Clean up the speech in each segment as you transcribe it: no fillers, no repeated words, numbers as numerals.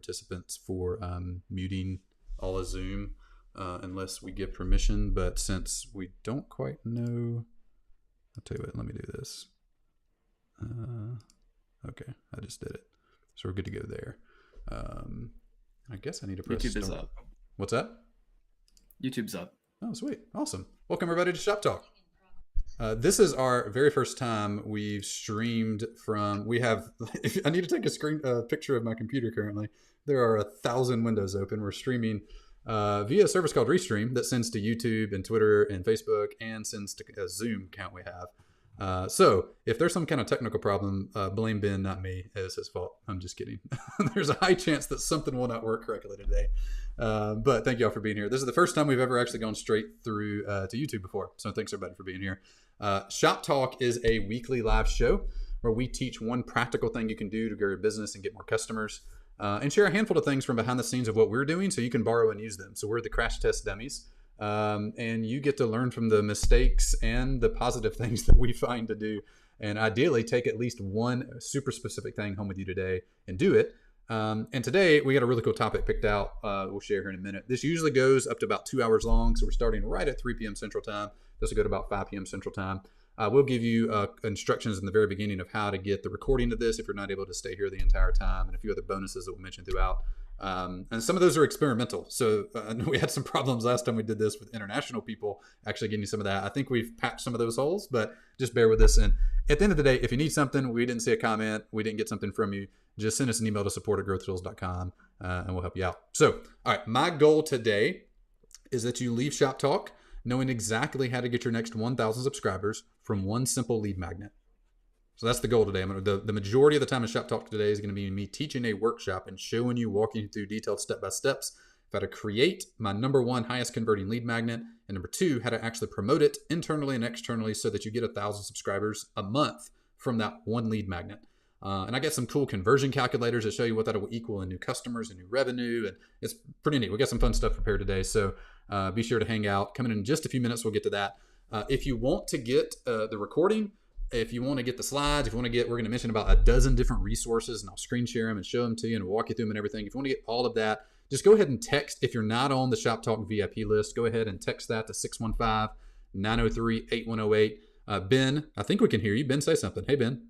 participants for muting all of Zoom unless we give permission. But since we don't quite know, I'll tell you what, let me do this. Okay, I just did it. So we're good to go there. I guess I need to press YouTube is start. up. What's that? YouTube's up. Oh, sweet. Awesome. Welcome, everybody, to Shop Talk. This is our very first time we've streamed from, I need to take a picture of my computer currently. There are 1,000 windows open. We're streaming via a service called Restream that sends to YouTube and Twitter and Facebook and sends to a Zoom account we have. So if there's some kind of technical problem, blame Ben, not me. It's his fault. I'm just kidding. There's a high chance that something will not work correctly today. But thank you all for being here. This is the first time we've ever actually gone straight through to YouTube before. So thanks everybody for being here. Shop Talk is a weekly live show where we teach one practical thing you can do to grow your business and get more customers, and share a handful of things from behind the scenes of what we're doing so you can borrow and use them. So we're the crash test dummies, and you get to learn from the mistakes and the positive things that we find to do, and ideally take at least one super specific thing home with you today and do it. And today we got a really cool topic picked out. We'll share here in a minute. This usually goes up to about 2 hours long. So we're starting right at 3 p.m. Central Time. This will go to about 5 p.m. Central Time. We'll give you instructions in the very beginning of how to get the recording of this if you're not able to stay here the entire time, and a few other bonuses that we'll mention throughout. And some of those are experimental. So we had some problems last time we did this with international people actually getting some of that. I think we've patched some of those holes, but just bear with us. And at the end of the day, if you need something, we didn't see a comment, we didn't get something from you, just send us an email to support@growthtools.com and we'll help you out. So, all right, my goal today is that you leave Shop Talk knowing exactly how to get your next 1,000 subscribers from one simple lead magnet. So that's the goal today. The majority of the time in Shop Talk today is going to be me teaching a workshop and showing you, walking you through detailed step-by-steps of how to create my number one highest converting lead magnet, and number two, how to actually promote it internally and externally so that you get 1,000 subscribers a month from that one lead magnet. And I got some cool conversion calculators that show you what that will equal in new customers and new revenue. And it's pretty neat. We got some fun stuff prepared today. So be sure to hang out. Coming in just a few minutes, we'll get to that. If you want to get the recording, if you want to get the slides, if you want to get, we're going to mention about a dozen different resources, and I'll screen share them and show them to you and walk you through them and everything. If you want to get all of that, just go ahead and text. If you're not on the Shop Talk VIP list, go ahead and text that to 615-903-8108. Ben, I think we can hear you. Ben, say something. Hey, Ben.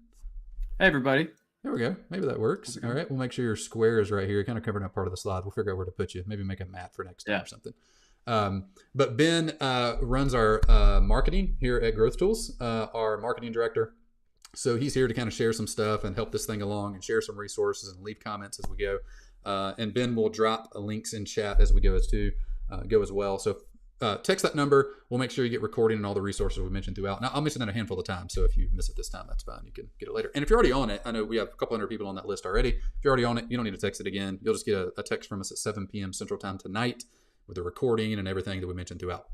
Hey, everybody. There we go. Maybe that works. All right. We'll make sure your square is right here, kind of covering up part of the slide. We'll figure out where to put you. Maybe make a mat for next time or something. But Ben runs our marketing here at Growth Tools, our marketing director. So he's here to kind of share some stuff and help this thing along and share some resources and leave comments as we go. And Ben will drop links in chat as we go as well. So text that number. We'll make sure you get recording and all the resources we mentioned throughout. Now, I'll mention that a handful of times. So if you miss it this time, that's fine. You can get it later. And if you're already on it, I know we have a couple hundred people on that list already. If you're already on it, you don't need to text it again. You'll just get a text from us at 7 p.m. Central Time tonight with the recording and everything that we mentioned throughout.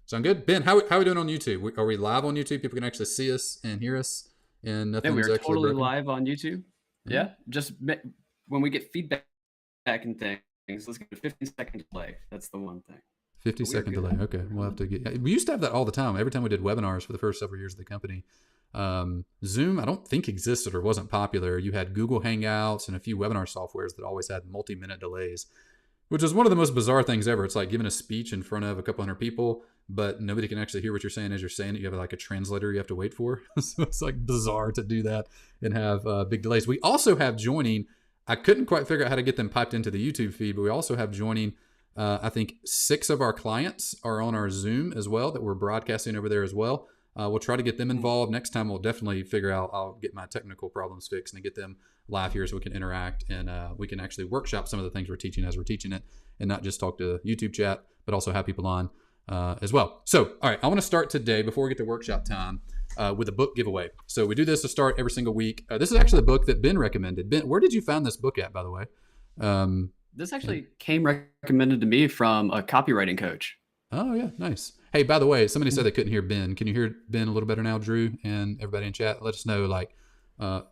Sound good? Ben, how are we doing on YouTube? Are we live on YouTube? People can actually see us and hear us, and nothing's we're actually totally broken? live on YouTube. Yeah. Just when we get feedback and things, let's get a 15-second delay. That's the one thing. 50-second delay. Okay. We'll have to get, we used to have that all the time. Every time we did webinars for the first several years of the company. Zoom, I don't think existed or wasn't popular. You had Google Hangouts and a few webinar softwares that always had multi-minute delays, which is one of the most bizarre things ever. It's like giving a speech in front of a couple hundred people, but nobody can actually hear what you're saying as you're saying it. You have like a translator you have to wait for. So it's like bizarre to do that and have big delays. We also have joining, I couldn't quite figure out how to get them piped into the YouTube feed, but we also have joining, I think 6 of our clients are on our Zoom as well that we're broadcasting over there as well. We'll try to get them involved. Next time we'll definitely figure out, I'll get my technical problems fixed and get them live here so we can interact and we can actually workshop some of the things we're teaching as we're teaching it and not just talk to YouTube chat, but also have people on as well. So, all right, I want to start today before we get to workshop time with a book giveaway. So we do this to start every single week. This is actually a book that Ben recommended. Ben, where did you find this book at, by the way? This actually came recommended to me from a copywriting coach. Oh, yeah. Nice. Hey, by the way, somebody said they couldn't hear Ben. Can you hear Ben a little better now, Drew, and everybody in chat? Let us know, like,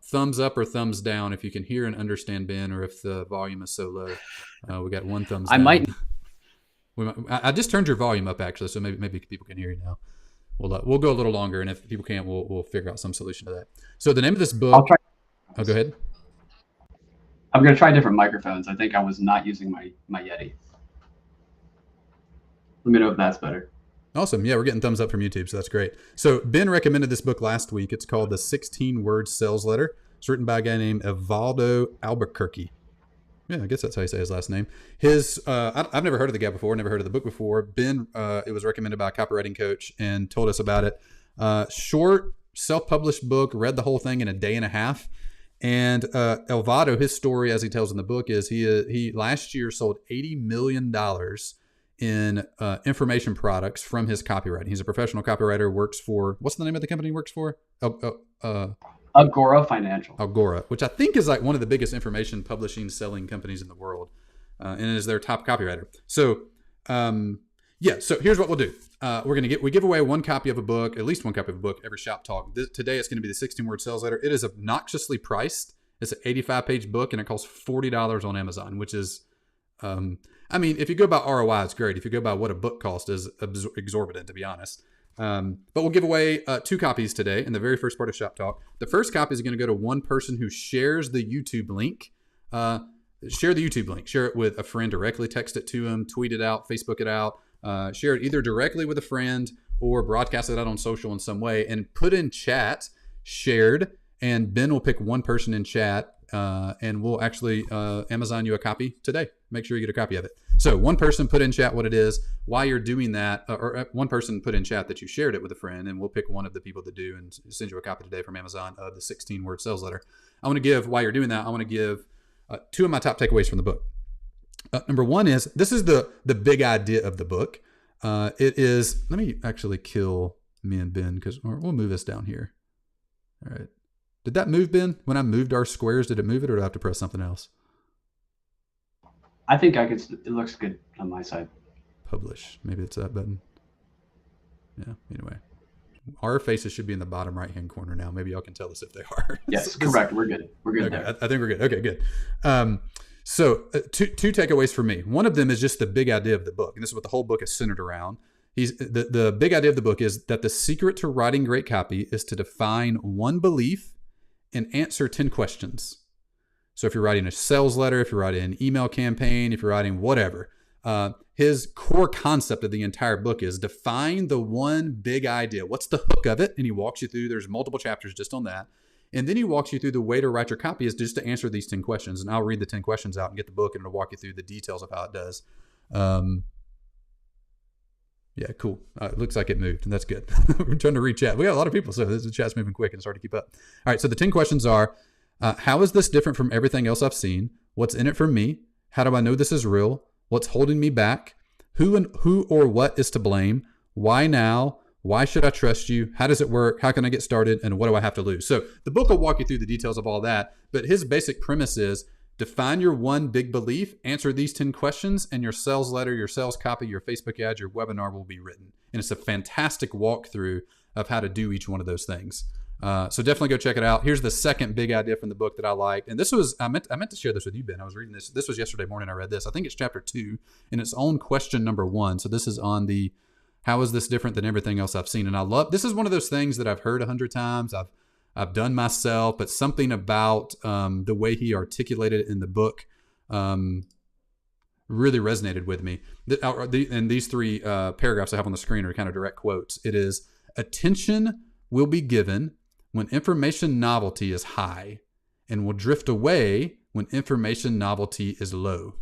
thumbs up or thumbs down if you can hear and understand Ben, or if the volume is so low. We got one thumbs down. I just turned your volume up, actually, so maybe people can hear you now. We'll go a little longer, and if people can't, we'll figure out some solution to that. So the name of this book... I'll try. Oh, go ahead. I'm going to try different microphones. I think I was not using my Yeti. Let me know if that's better. Awesome. Yeah, we're getting thumbs up from YouTube, so that's great. So Ben recommended this book last week. It's called The 16-Word Sales Letter. It's written by a guy named Evaldo Albuquerque. Yeah, I guess that's how you say his last name. I've never heard of the guy before, never heard of the book before. Ben, it was recommended by a copywriting coach and told us about it. Short, self-published book, read the whole thing in a day and a half. And Elvado, his story, as he tells in the book, is he last year sold $80 million in information products from his copywriting. He's a professional copywriter, works for, what's the name of the company he works for? Agora Financial. Agora, which I think is like one of the biggest information publishing selling companies in the world, and is their top copywriter. So, so here's what we'll do. We give away one copy of a book, at least one copy of a book every Shop Talk. Today it's going to be the 16-Word Sales Letter. It is obnoxiously priced. It's an 85-page book, and it costs $40 on Amazon, which is, if you go by ROI, it's great. If you go by what a book cost, is exorbitant, to be honest. But we'll give away 2 copies today in the very first part of Shop Talk. The first copy is going to go to one person who shares the YouTube link. Share the YouTube link. Share it with a friend directly. Text it to him. Tweet it out. Facebook it out. Share it either directly with a friend or broadcast it out on social in some way. And put in chat, shared. And Ben will pick one person in chat. And we'll actually Amazon you a copy today. Make sure you get a copy of it. So one person put in chat what it is. While you're doing that, or one person put in chat that you shared it with a friend, and we'll pick one of the people that do and send you a copy today from Amazon of the 16-Word Sales Letter. While you're doing that, I want to give 2 of my top takeaways from the book. Number one is, this is the big idea of the book. It is, let me actually kill me and Ben, because we'll move this down here. All right. Did that move, Ben? When I moved our squares, did it move it, or do I have to press something else? I think it looks good on my side. Publish. Maybe it's that button. Yeah, anyway. Our faces should be in the bottom right-hand corner now. Maybe y'all can tell us if they are. Yes, correct. We're good. We're good okay, there. I think we're good. Okay, good. So two takeaways for me. One of them is just the big idea of the book. And this is what the whole book is centered around. The big idea of the book is that the secret to writing great copy is to define one belief and answer 10 questions. So if you're writing a sales letter, if you're writing an email campaign, if you're writing whatever, his core concept of the entire book is define the one big idea. What's the hook of it? And he walks you through, there's multiple chapters just on that. And then he walks you through the way to write your copy is just to answer these 10 questions. And I'll read the 10 questions out and get the book, and it'll walk you through the details of how it does. Yeah, cool. It looks like it moved, and that's good. We're trying to read chat. We got a lot of people, so the chat's moving quick and it's hard to keep up. All right, so the 10 questions are, how is this different from everything else I've seen? What's in it for me? How do I know this is real? What's holding me back? Who or what is to blame? Why now? Why should I trust you? How does it work? How can I get started? And what do I have to lose? So the book will walk you through the details of all that. But his basic premise is define your one big belief, answer these 10 questions, and your sales letter, your sales copy, your Facebook ad, your webinar will be written. And it's a fantastic walkthrough of how to do each one of those things. So definitely go check it out. Here's the second big idea from the book that I liked. And this was, I meant to share this with you, Ben. I was reading this. This was yesterday morning. I read this. I think it's chapter 2 and it's on question number 1. So this is on the, how is this different than everything else I've seen? And I love, this is one of those things that I've heard 100 times. I've done myself, but something about the way he articulated it in the book really resonated with me. And these 3 paragraphs I have on the screen are kind of direct quotes. It is, attention will be given when information novelty is high and will drift away when information novelty is low.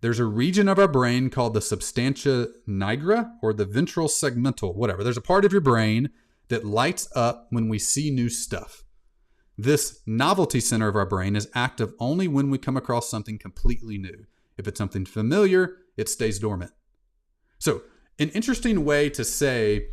There's a region of our brain called the substantia nigra or the ventral segmental, whatever. There's a part of your brain that lights up when we see new stuff. This novelty center of our brain is active only when we come across something completely new. If it's something familiar, it stays dormant. So an interesting way to say,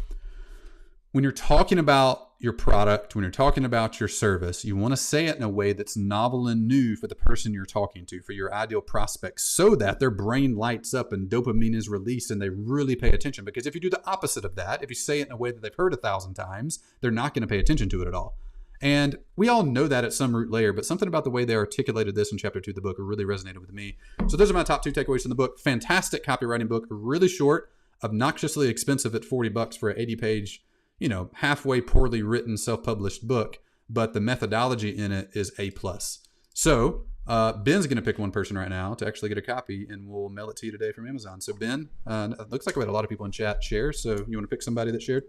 when you're talking about your product, when you're talking about your service, you want to say it in a way that's novel and new for the person you're talking to, for your ideal prospect, so that their brain lights up and dopamine is released and they really pay attention. Because if you do the opposite of that, if you say it in a way that they've heard 1,000 times, they're not going to pay attention to it at all. And we all know that at some root layer, but something about the way they articulated this in chapter 2 of the book really resonated with me. So those are my top 2 takeaways from the book. Fantastic copywriting book, really short, obnoxiously expensive at $40 for an 80-page, halfway poorly written, self-published book, but the methodology in it is A+. So Ben's going to pick one person right now to actually get a copy, and we'll mail it to you today from Amazon. So Ben, it looks like we had a lot of people in chat share. So you want to pick somebody that shared?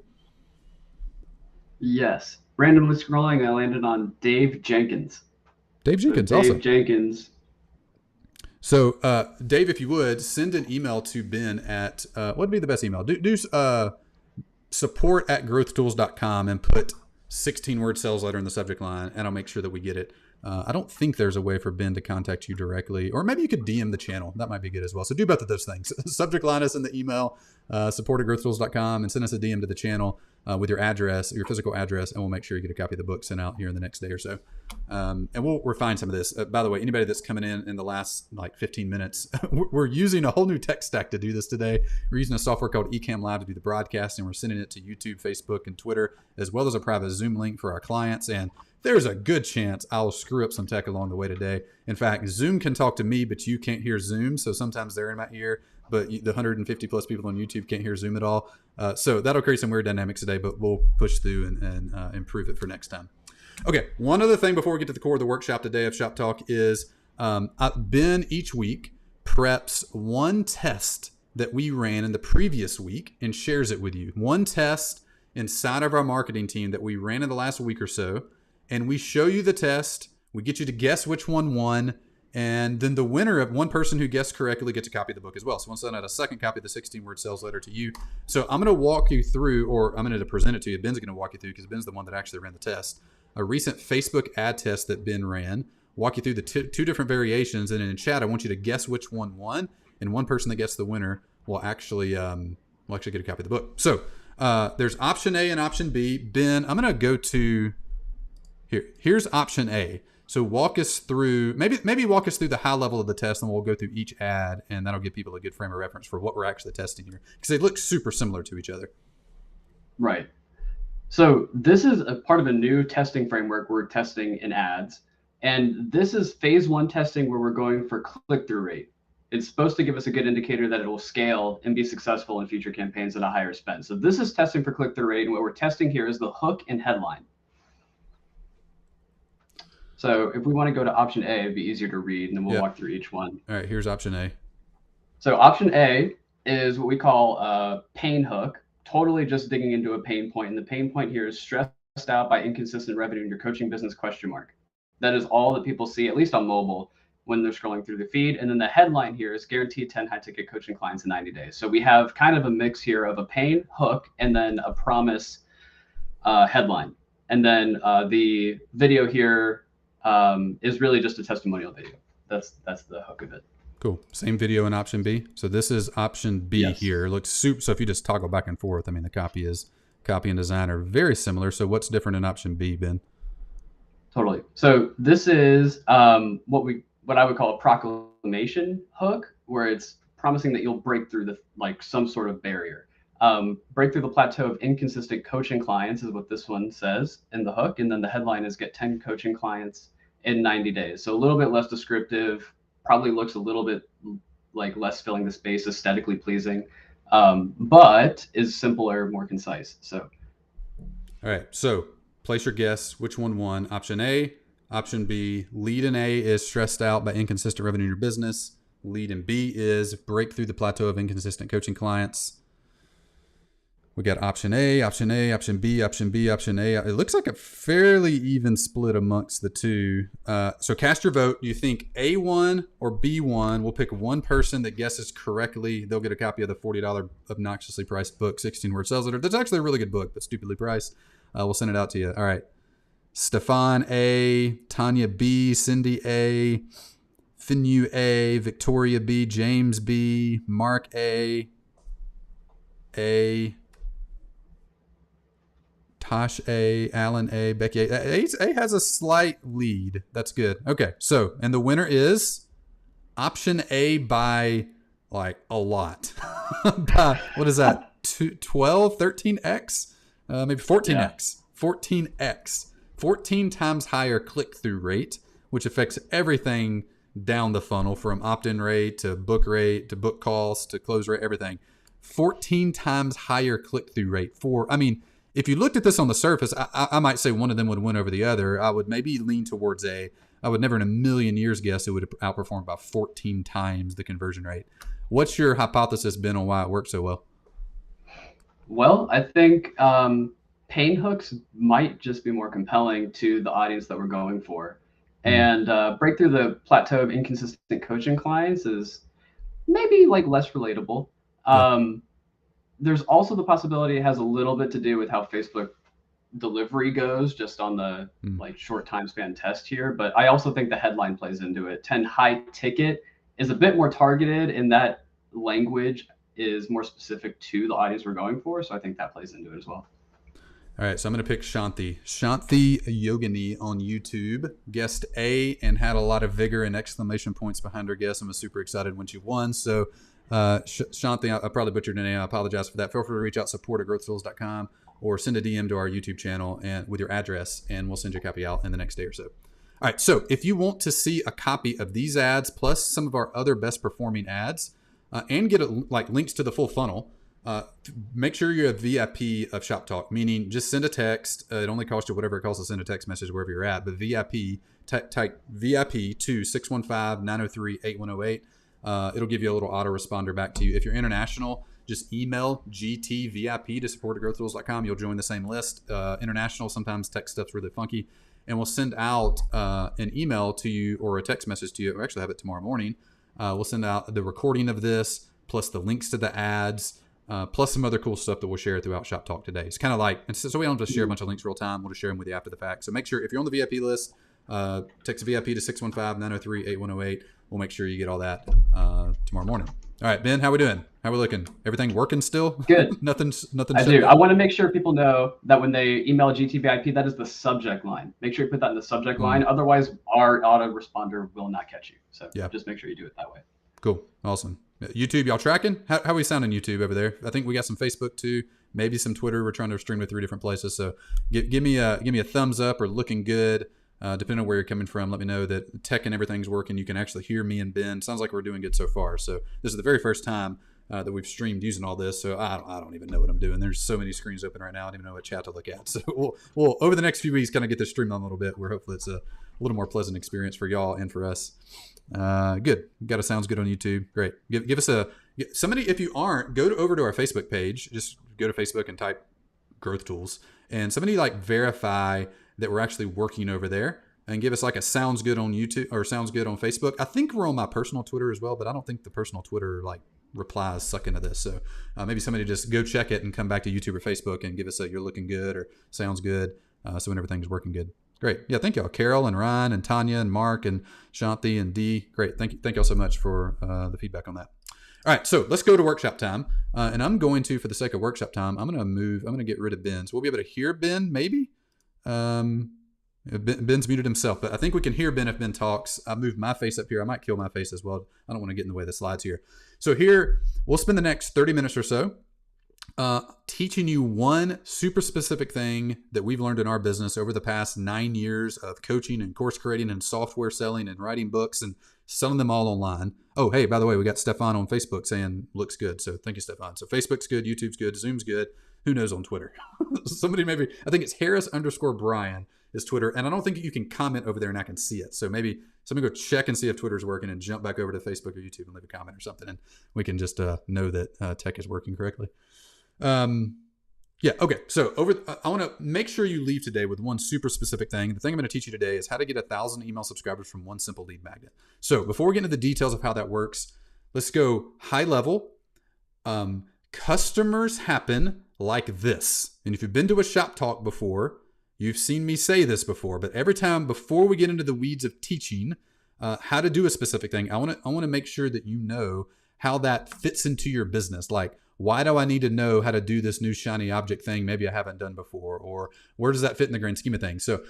Yes. Randomly scrolling, I landed on Dave Jenkins. Dave Jenkins, Dave awesome. Jenkins. So Dave, if you would send an email to Ben at what would be the best email? Do support@growthtools.com and put 16-word sales letter in the subject line, and I'll make sure that we get it. I don't think there's a way for Ben to contact you directly, or maybe you could DM the channel. That might be good as well. So do both of those things. Subject line us in the email, support@growthtools.com, and send us a DM to the channel with your address, your physical address, and we'll make sure you get a copy of the book sent out here in the next day or so. And we'll refine some of this. By the way, anybody that's coming in the last like 15 minutes, we're using a whole new tech stack to do this today. We're using a software called Ecamm Live to do the broadcast, and we're sending it to YouTube, Facebook, and Twitter, as well as a private Zoom link for our clients. And there's a good chance I'll screw up some tech along the way today. In fact, Zoom can talk to me, but you can't hear Zoom. So sometimes they're in my ear, but the 150 plus people on YouTube can't hear Zoom at all. So that'll create some weird dynamics today, but we'll push through and improve it for next time. Okay, one other thing before we get to the core of the workshop today of Shop Talk is Ben each week preps one test that we ran in the previous week and shares it with you. One test inside of our marketing team that we ran in the last week or so. And we show you the test. We get you to guess which one won. And then the winner of one person who guessed correctly gets a copy of the book as well. So we'll send out a second copy of the 16-word sales letter to you. So I'm going to walk you through, or I'm going to present it to you. Ben's going to walk you through, because Ben's the one that actually ran the test. A recent Facebook ad test that Ben ran. Walk you through the two different variations. And in chat, I want you to guess which one won. And one person that gets the winner will actually get a copy of the book. So there's option A and option B. Ben, I'm going to go to... Here's option A. So walk us through, maybe walk us through the high level of the test, and we'll go through each ad, and that'll give people a good frame of reference for what we're actually testing here, because they look super similar to each other. Right. So this is a part of a new testing framework we're testing in ads. And this is phase 1 testing where we're going for click-through rate. It's supposed to give us a good indicator that it will scale and be successful in future campaigns at a higher spend. So this is testing for click-through rate, and what we're testing here is the hook and headline. So if we want to go to option A, it'd be easier to read, and then we'll walk through each one. All right, here's option A. So option A is what we call a pain hook, totally just digging into a pain point. And the pain point here is stressed out by inconsistent revenue in your coaching business ? That is all that people see, at least on mobile, when they're scrolling through the feed. And then the headline here is guaranteed 10 high-ticket coaching clients in 90 days. So we have kind of a mix here of a pain hook and then a promise headline. And then the video here is really just a testimonial video. That's the hook of it. Cool. Same video in option B. So this is option B here. It looks super. So if you just toggle back and forth, I mean, the copy and design are very similar. So what's different in option B, Ben? Totally. So this is what I would call a proclamation hook, where it's promising that you'll break through some sort of barrier. Break through the plateau of inconsistent coaching clients is what this one says in the hook. And then the headline is get 10 coaching clients in 90 days. So a little bit less descriptive, probably looks a little bit like less filling the space, aesthetically pleasing, but is simpler, more concise. So. All right. So place your guess. Which one won? Option A, option B. Lead in A is stressed out by inconsistent revenue in your business. Lead in B is break through the plateau of inconsistent coaching clients. We got option A, option A, option B, option B, option A. It looks like a fairly even split amongst the two. So cast your vote. Do you think A1 or B1? We'll pick one person that guesses correctly. They'll get a copy of the $40 obnoxiously priced book, 16-word sales letter. That's actually a really good book, but stupidly priced. We'll send it out to you. All right. Stefan A, Tanya B, Cindy A, Finu A, Victoria B, James B, Mark A, Tosh A, Alan A, Becky A. A has a slight lead. That's good. Okay, so, and the winner is option A by like a lot. By, what is that? 12, 13x? Maybe 14x. 14x. 14 times higher click-through rate, which affects everything down the funnel, from opt-in rate to book cost to close rate, everything. 14 times higher click-through rate if you looked at this on the surface, I might say one of them would win over the other. I would maybe lean towards A, I would never in a million years guess it would have outperformed by 14 times the conversion rate. What's your hypothesis been on why it worked so well? Well, I think pain hooks might just be more compelling to the audience that we're going for. And break through the plateau of inconsistent coaching clients is maybe like less relatable. Yeah. There's also the possibility it has a little bit to do with how Facebook delivery goes just on the like short time span test here. But I also think the headline plays into it. 10 high ticket is a bit more targeted in that language is more specific to the audience we're going for. So I think that plays into it as well. All right, so I'm going to pick Shanti Yogini on YouTube, guessed A, and had a lot of vigor and exclamation points behind her guess, and was super excited when she won. So, Shanti, I probably butchered your name. I apologize for that. Feel free to reach out, support@growthskills.com, or send a DM to our YouTube channel and with your address, and we'll send you a copy out in the next day or so. All right, so if you want to see a copy of these ads plus some of our other best performing ads, and get links to the full funnel, make sure you're a VIP of Shop Talk, meaning just send a text. It only costs you whatever it costs to send a text message wherever you're at. But VIP, type VIP to 615-903-8108. It'll give you a little autoresponder back to you. If you're international, just email GTVIP to support@growthskills.com. You'll join the same list. International, sometimes text stuff's really funky. And we'll send out an email to you or a text message to you. We'll actually have it tomorrow morning. We'll send out the recording of this, plus the links to the ads, plus some other cool stuff that we'll share throughout Shop Talk today. It's kind of like, so we don't just share a bunch of links real time. We'll just share them with you after the fact. So make sure, if you're on the VIP list, text VIP to 615-903-8108. We'll make sure you get all that tomorrow morning. All right, Ben, how we doing? How we looking? Everything working still? Good. Nothing. I do. I want to make sure people know that when they email GTVIP, that is the subject line. Make sure you put that in the subject line. Otherwise, our autoresponder will not catch you. So just make sure you do it that way. Cool. Awesome. YouTube, y'all tracking? How we sound on YouTube over there? I think we got some Facebook too, maybe some Twitter. We're trying to stream to 3 different places. So give me a thumbs up or looking good. Depending on where you're coming from, let me know that tech and everything's working. You can actually hear me and Ben. Sounds like we're doing good so far. So this is the very first time that we've streamed using all this. So I don't even know what I'm doing. There's so many screens open right now. I don't even know what chat to look at. So we'll over the next few weeks kind of get this streamed on a little bit, where hopefully it's a little more pleasant experience for y'all and for us. Good. Got a sounds good on YouTube. Great. Give us somebody, if you aren't, over to our Facebook page. Just go to Facebook and type Growth Tools, and somebody verify that we're actually working over there, and give us a sounds good on YouTube or sounds good on Facebook. I think we're on my personal Twitter as well, but I don't think the personal Twitter replies suck into this. So maybe somebody just go check it and come back to YouTube or Facebook and give us a you're looking good or sounds good. So when everything's working good. Great. Yeah. Thank y'all. Carol and Ryan and Tanya and Mark and Shanti and Dee. Great. Thank y'all so much for the feedback on that. All right. So let's go to workshop time. And I'm going to, for the sake of workshop time, I'm going to get rid of Ben. So we'll be able to hear Ben maybe. Ben's muted himself, but I think we can hear Ben if Ben talks. I moved my face up here. I might kill my face as well. I don't want to get in the way of the slides here. So here, we'll spend the next 30 minutes or so teaching you one super specific thing that we've learned in our business over the past 9 years of coaching and course creating and software selling and writing books and selling them all online. Oh, hey, by the way, we got Stefan on Facebook saying looks good. So thank you, Stefan. So Facebook's good, YouTube's good, Zoom's good. Who knows on Twitter? Somebody maybe, I think it's Harris_Bryan is Twitter. And I don't think you can comment over there and I can see it. So maybe somebody go check and see if Twitter's working and jump back over to Facebook or YouTube and leave a comment or something. And we can just know that tech is working correctly. Yeah. Okay. So I want to make sure you leave today with one super specific thing. The thing I'm going to teach you today is how to get 1,000 email subscribers from one simple lead magnet. So before we get into the details of how that works, let's go high level. Customers happen like this. And if you've been to a shop talk before, you've seen me say this before, but every time before we get into the weeds of teaching how to do a specific thing, I want to make sure that you know how that fits into your business. Like, why do I need to know how to do this new shiny object thing maybe I haven't done before? Or where does that fit in the grand scheme of things? So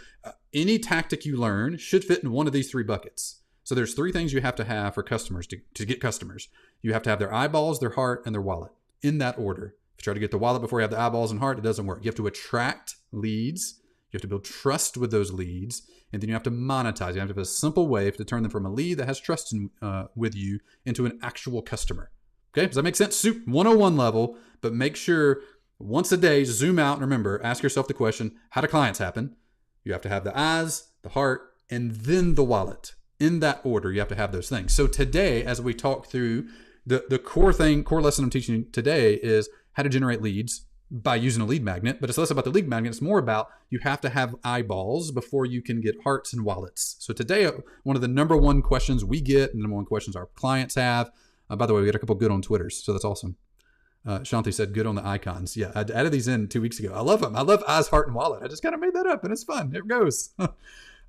any tactic you learn should fit in one of these 3 buckets. So there's 3 things you have to have for customers to get customers. You have to have their eyeballs, their heart, and their wallet in that order. If you try to get the wallet before you have the eyeballs and heart, it doesn't work. You have to attract leads. You have to build trust with those leads. And then you have to monetize. You have to have a simple way to turn them from a lead that has trust with you into an actual customer. Okay, does that make sense? 101 level, but make sure once a day, zoom out and remember, ask yourself the question, how do clients happen? You have to have the eyes, the heart, and then the wallet. In that order, you have to have those things. So today, as we talk through the core lesson I'm teaching you today is how to generate leads by using a lead magnet, but it's less about the lead magnet. It's more about you have to have eyeballs before you can get hearts and wallets. So today, one of the number one questions we get, and the number one questions our clients have, by the way, we got a couple good on Twitters, so that's awesome. Shanti said good on the icons. Yeah, I added these in 2 weeks ago. I love them. I love eyes, heart, and wallet. I just kind of made that up, and it's fun. It goes.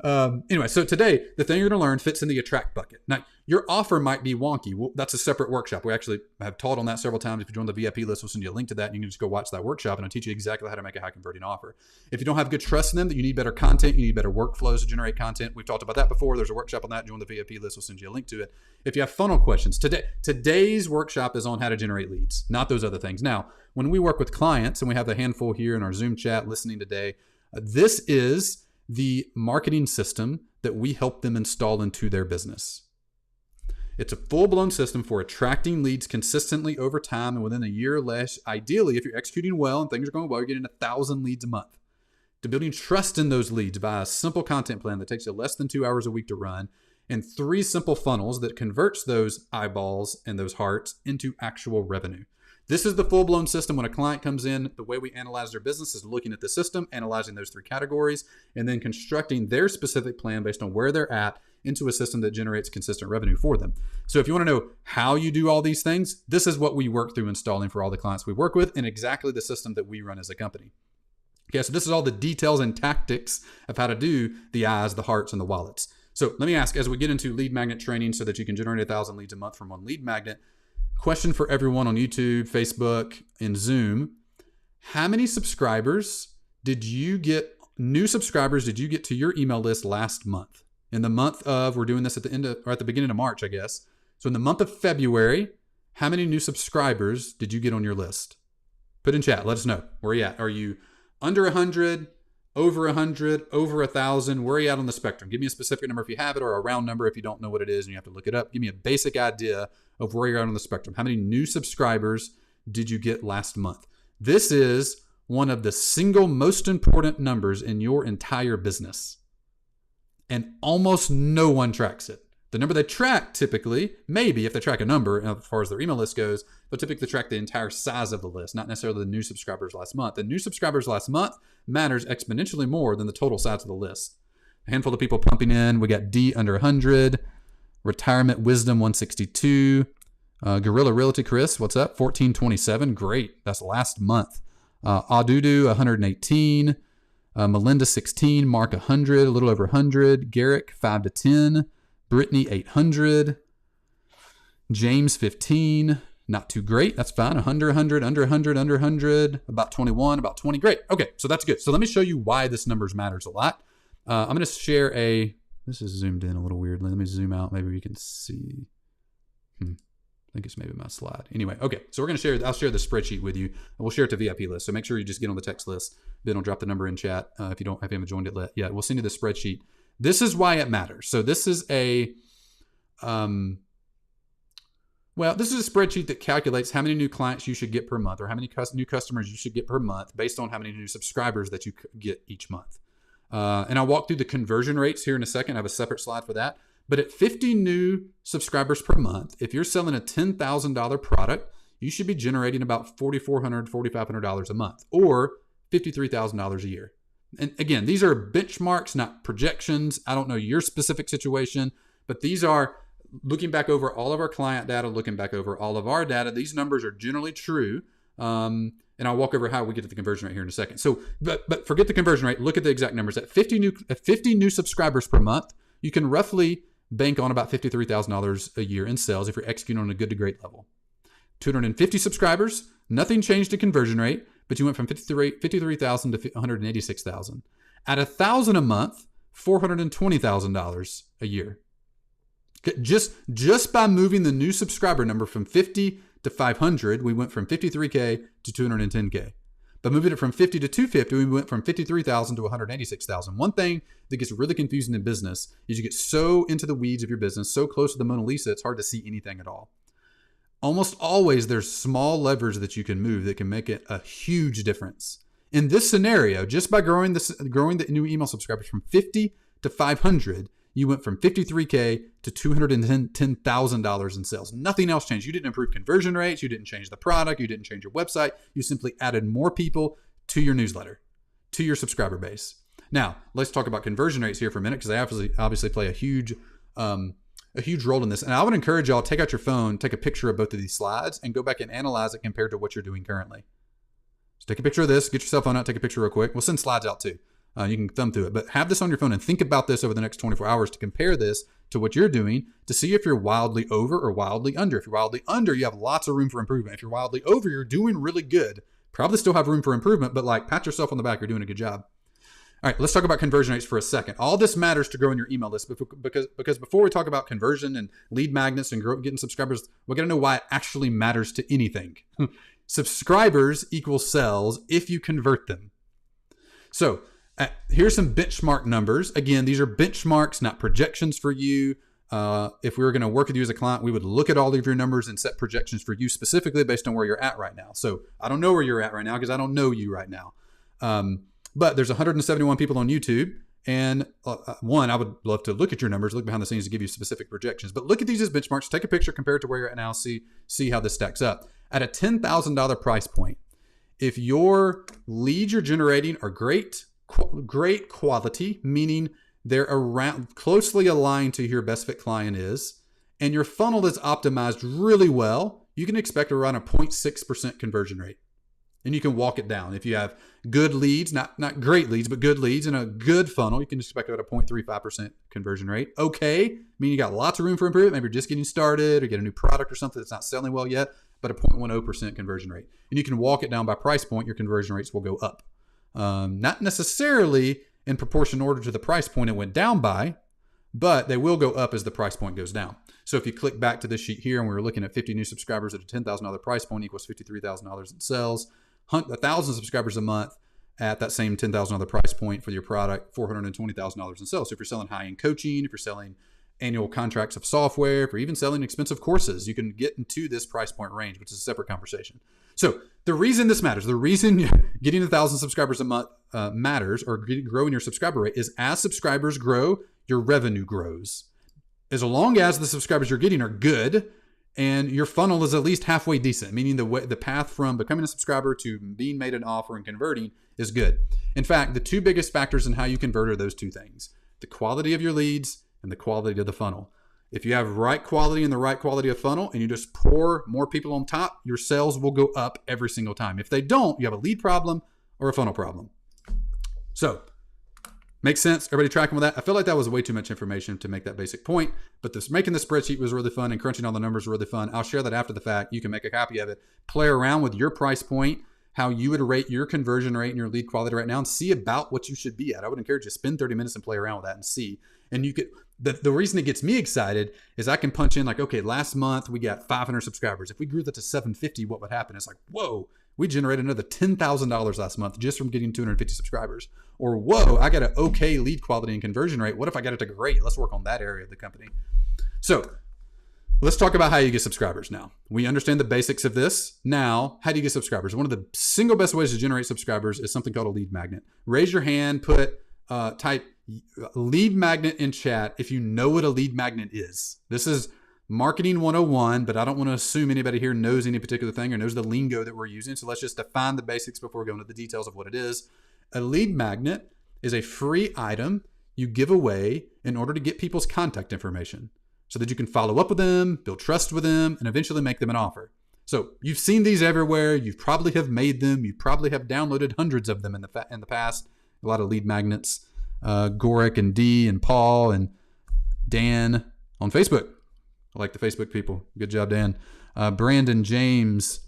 Anyway, so today, the thing you're going to learn fits in the attract bucket. Now, your offer might be wonky. Well, that's a separate workshop. We actually have taught on that several times. If you join the VIP list, we'll send you a link to that, and you can just go watch that workshop, and I'll teach you exactly how to make a high converting offer. If you don't have good trust in them, that you need better content, you need better workflows to generate content. We've talked about that before. There's a workshop on that. Join the VIP list. We'll send you a link to it. If you have funnel questions, today's workshop is on how to generate leads, not those other things. Now, when we work with clients, and we have a handful here in our Zoom chat listening today, this is the marketing system that we help them install into their business. It's a full-blown system for attracting leads consistently over time and within a year or less. Ideally, if you're executing well and things are going well, you're getting 1,000 leads a month. To building trust in those leads by a simple content plan that takes you less than 2 hours a week to run, and 3 simple funnels that converts those eyeballs and those hearts into actual revenue. This is the full-blown system. When a client comes in, the way we analyze their business is looking at the system, analyzing those 3 categories, and then constructing their specific plan based on where they're at into a system that generates consistent revenue for them. So if you want to know how you do all these things, this is what we work through installing for all the clients we work with and exactly the system that we run as a company. Okay, so this is all the details and tactics of how to do the eyes, the hearts, and the wallets. So let me ask, as we get into lead magnet training so that you can generate 1,000 leads a month from one lead magnet, question for everyone on YouTube, Facebook, and Zoom. How many subscribers did you get, new subscribers did you get to your email list last month? In the month of, we're doing this at the end of, or at the beginning of March, I guess. So in the month of February, how many new subscribers did you get on your list? Put in chat, let us know. Where are you at? Are you under 100, over 100, over 1,000? Where are you at on the spectrum? Give me a specific number if you have it, or a round number if you don't know what it is and you have to look it up. Give me a basic idea of where you're at on the spectrum. How many new subscribers did you get last month? This is one of the single most important numbers in your entire business. And almost no one tracks it. The number they track typically, maybe if they track a number as far as their email list goes, they'll typically track the entire size of the list, not necessarily the new subscribers last month. The new subscribers last month matters exponentially more than the total size of the list. A handful of people pumping in. We got D under 100, Retirement Wisdom 162, Guerrilla Realty Chris, what's up? 1427, great. That's last month. Adudu 118, Melinda 16, Mark 100, a little over 100, Garrick 5 to 10, Brittany 800, James 15, not too great. That's fine. 100, 100, under 100, under 100, about 21, about 20. Great. Okay, so that's good. So let me show you why this numbers matters a lot. I'm going to share this is zoomed in a little weirdly. Let me zoom out. Maybe we can see. I think it's maybe my slide. Anyway, okay. So I'll share the spreadsheet with you. And we'll share it to VIP list. So make sure you just get on the text list. Ben will drop the number in chat if you haven't joined it yet. We'll send you the spreadsheet. This is why it matters. So this is this is a spreadsheet that calculates how many new clients you should get per month or how many new customers you should get per month based on how many new subscribers that you get each month. And I'll walk through the conversion rates here in a second. I have a separate slide for that. But at 50 new subscribers per month, if you're selling a $10,000 product, you should be generating about $4,400, $4,500 a month or $53,000 a year. And again, these are benchmarks, not projections. I don't know your specific situation, but these are looking back over all of our client data, looking back over all of our data. These numbers are generally true. And I'll walk over how we get to the conversion rate here in a second. So, but forget the conversion rate. Look at the exact numbers. At 50 new subscribers per month, you can roughly bank on about $53,000 a year in sales if you're executing on a good to great level. 250 subscribers, nothing changed in conversion rate, but you went from 53,000 to 186,000. At 1,000 a month, $420,000 a year. Just by moving the new subscriber number from 50 to 500, we went from 53K to 210K. By moving it from 50 to 250, we went from 53,000 to 186,000. One thing that gets really confusing in business is you get so into the weeds of your business, so close to the Mona Lisa, it's hard to see anything at all. Almost always there's small levers that you can move that can make it a huge difference. In this scenario, just by growing the new email subscribers from 50 to 500, you went from $53K to $210,000 in sales. Nothing else changed. You didn't improve conversion rates. You didn't change the product. You didn't change your website. You simply added more people to your newsletter, to your subscriber base. Now, let's talk about conversion rates here for a minute, because they obviously play a huge role in this. And I would encourage y'all, take out your phone, take a picture of both of these slides, and go back and analyze it compared to what you're doing currently. So take a picture of this, get your cell phone out, take a picture real quick. We'll send slides out too. You can thumb through it, but have this on your phone and think about this over the next 24 hours to compare this to what you're doing to see if you're wildly over or wildly under. If you're wildly under, you have lots of room for improvement. If you're wildly over, you're doing really good. Probably still have room for improvement, but like, pat yourself on the back, you're doing a good job. All right, let's talk about conversion rates for a second. All this matters to growing your email list, because before we talk about conversion and lead magnets and getting subscribers, we're going to know why it actually matters to anything. Subscribers equal sales if you convert them. So here's some benchmark numbers. Again, these are benchmarks, not projections for you. If we were going to work with you as a client, we would look at all of your numbers and set projections for you specifically based on where you're at right now. So I don't know where you're at right now because I don't know you right now. But there's 171 people on YouTube. And I would love to look at your numbers, look behind the scenes to give you specific projections. But look at these as benchmarks. Take a picture, compare it to where you're at now, see how this stacks up. At a $10,000 price point, if your leads you're generating are great quality, meaning they're around closely aligned to who your best fit client is, and your funnel is optimized really well, you can expect around a 0.6% conversion rate. And you can walk it down. If you have good leads, not great leads, but good leads and a good funnel, you can expect about a 0.35% conversion rate. Okay, meaning you got lots of room for improvement. Maybe you're just getting started or get a new product or something that's not selling well yet, but a 0.10% conversion rate. And you can walk it down by price point. Your conversion rates will go up. Not necessarily in proportion order to the price point it went down by, but they will go up as the price point goes down. So if you click back to this sheet here and we were looking at 50 new subscribers at a $10,000 price point equals $53,000 in sales, 1,000 subscribers a month at that same $10,000 price point for your product, $420,000 in sales. So if you're selling high-end coaching, if you're selling annual contracts of software, if you're even selling expensive courses, you can get into this price point range, which is a separate conversation. So the reason this matters, the reason getting 1,000 subscribers a month matters, or growing your subscriber rate, is as subscribers grow, your revenue grows. As long as the subscribers you're getting are good and your funnel is at least halfway decent, meaning the path from becoming a subscriber to being made an offer and converting is good. In fact, the two biggest factors in how you convert are those two things: the quality of your leads and the quality of the funnel. If you have right quality and the right quality of funnel and you just pour more people on top, your sales will go up every single time. If they don't, you have a lead problem or a funnel problem. So, makes sense? Everybody tracking with that? I feel like that was way too much information to make that basic point, but making the spreadsheet was really fun and crunching all the numbers was really fun. I'll share that after the fact. You can make a copy of it, play around with your price point, how you would rate your conversion rate and your lead quality right now, and see about what you should be at. I would encourage you to spend 30 minutes and play around with that and see. And you could, the reason it gets me excited is I can punch in like, okay, last month we got 500 subscribers. If we grew that to 750, what would happen? It's like, whoa, we generated another $10,000 last month just from getting 250 subscribers. Or, whoa, I got an okay lead quality and conversion rate. What if I got it to great? Let's work on that area of the company. So let's talk about how you get subscribers now. We understand the basics of this. Now, how do you get subscribers? One of the single best ways to generate subscribers is something called a lead magnet. Raise your hand, type lead magnet in chat if you know what a lead magnet is. This is marketing 101, but I don't want to assume anybody here knows any particular thing or knows the lingo that we're using. So let's just define the basics before we go into the details of what it is. A lead magnet is a free item you give away in order to get people's contact information so that you can follow up with them, build trust with them, and eventually make them an offer. So you've seen these everywhere. You probably have made them. You probably have downloaded hundreds of them in the past. A lot of lead magnets. Gorick and Dee and Paul and Dan on Facebook. I like the Facebook people. Good job, Dan. Brandon, James.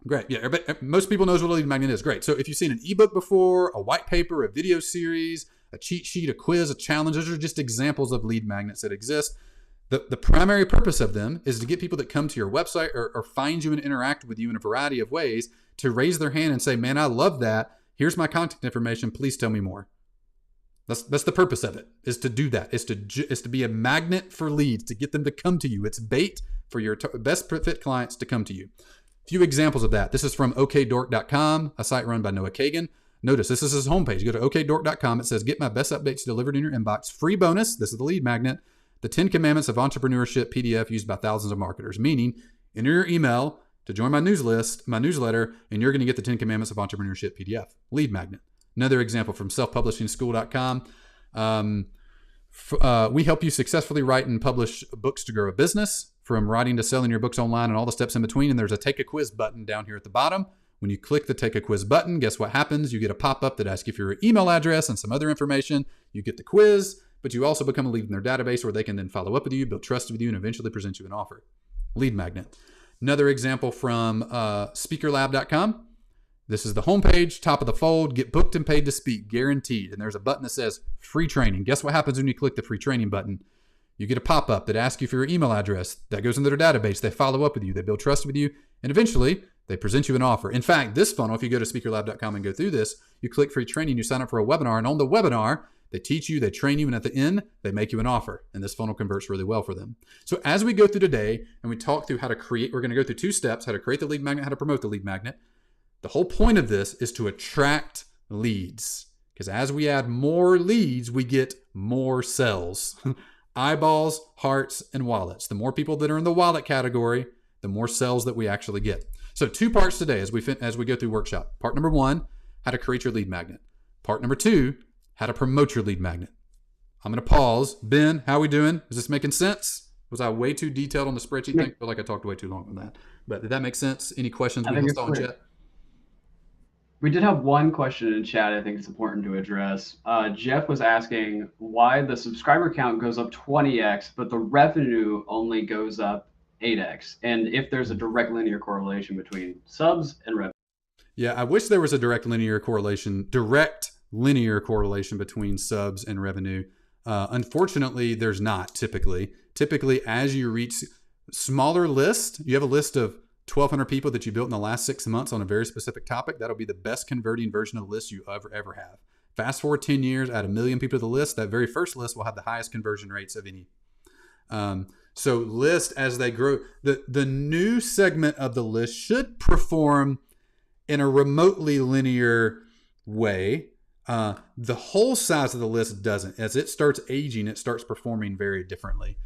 Great. Yeah, most people knows what a lead magnet is. Great. So if you've seen an ebook before, a white paper, a video series, a cheat sheet, a quiz, a challenge, those are just examples of lead magnets that exist. The primary purpose of them is to get people that come to your website or find you and interact with you in a variety of ways to raise their hand and say, man, I love that. Here's my contact information. Please tell me more. That's the purpose of it, is to do that. Is to be a magnet for leads, to get them to come to you. It's bait for your best fit clients to come to you. A few examples of that. This is from okdork.com, a site run by Noah Kagan. Notice this is his homepage. Go to okdork.com. It says, get my best updates delivered in your inbox. Free bonus. This is the lead magnet. The 10 Commandments of Entrepreneurship PDF used by thousands of marketers. Meaning, enter your email to join my newsletter, and you're going to get the 10 Commandments of Entrepreneurship PDF. Lead magnet. Another example from selfpublishingschool.com. We help you successfully write and publish books to grow a business, from writing to selling your books online and all the steps in between. And there's a take a quiz button down here at the bottom. When you click the take a quiz button, guess what happens? You get a pop-up that asks you for your email address and some other information. You get the quiz, but you also become a lead in their database where they can then follow up with you, build trust with you, and eventually present you an offer. Lead magnet. Another example from speakerlab.com. This is the homepage, top of the fold, get booked and paid to speak, guaranteed. And there's a button that says free training. Guess what happens when you click the free training button? You get a pop-up that asks you for your email address. That goes into their database. They follow up with you. They build trust with you. And eventually, they present you an offer. In fact, this funnel, if you go to speakerlab.com and go through this, you click free training, you sign up for a webinar. And on the webinar, they teach you, they train you, and at the end, they make you an offer. And this funnel converts really well for them. So as we go through today and we talk through how to create, we're going to go through 2 steps, how to create the lead magnet, how to promote the lead magnet. The whole point of this is to attract leads. Because as we add more leads, we get more sales. Eyeballs, hearts, and wallets. The more people that are in the wallet category, the more sales that we actually get. So 2 parts today as we go through workshop. Part number 1, how to create your lead magnet. Part number 2, how to promote your lead magnet. I'm going to pause. Ben, how are we doing? Is this making sense? Was I way too detailed on the spreadsheet thing? I feel like I talked way too long on that. But did that make sense? Any questions we missed on chat? We did have one question in chat I think it's important to address. Jeff was asking why the subscriber count goes up 20x, but the revenue only goes up 8x, and if there's a direct linear correlation between subs and revenue. Yeah, I wish there was a direct linear correlation between subs and revenue. Unfortunately, there's not typically. Typically, as you reach smaller list, you have a list of 1,200 people that you built in the last 6 months on a very specific topic. That'll be the best converting version of the list you ever have. Fast forward 10 years, add 1 million people to the list. That very first list will have the highest conversion rates of any. So list as they grow, the new segment of the list should perform in a remotely linear way. The whole size of the list doesn't. As it starts aging, it starts performing very differently.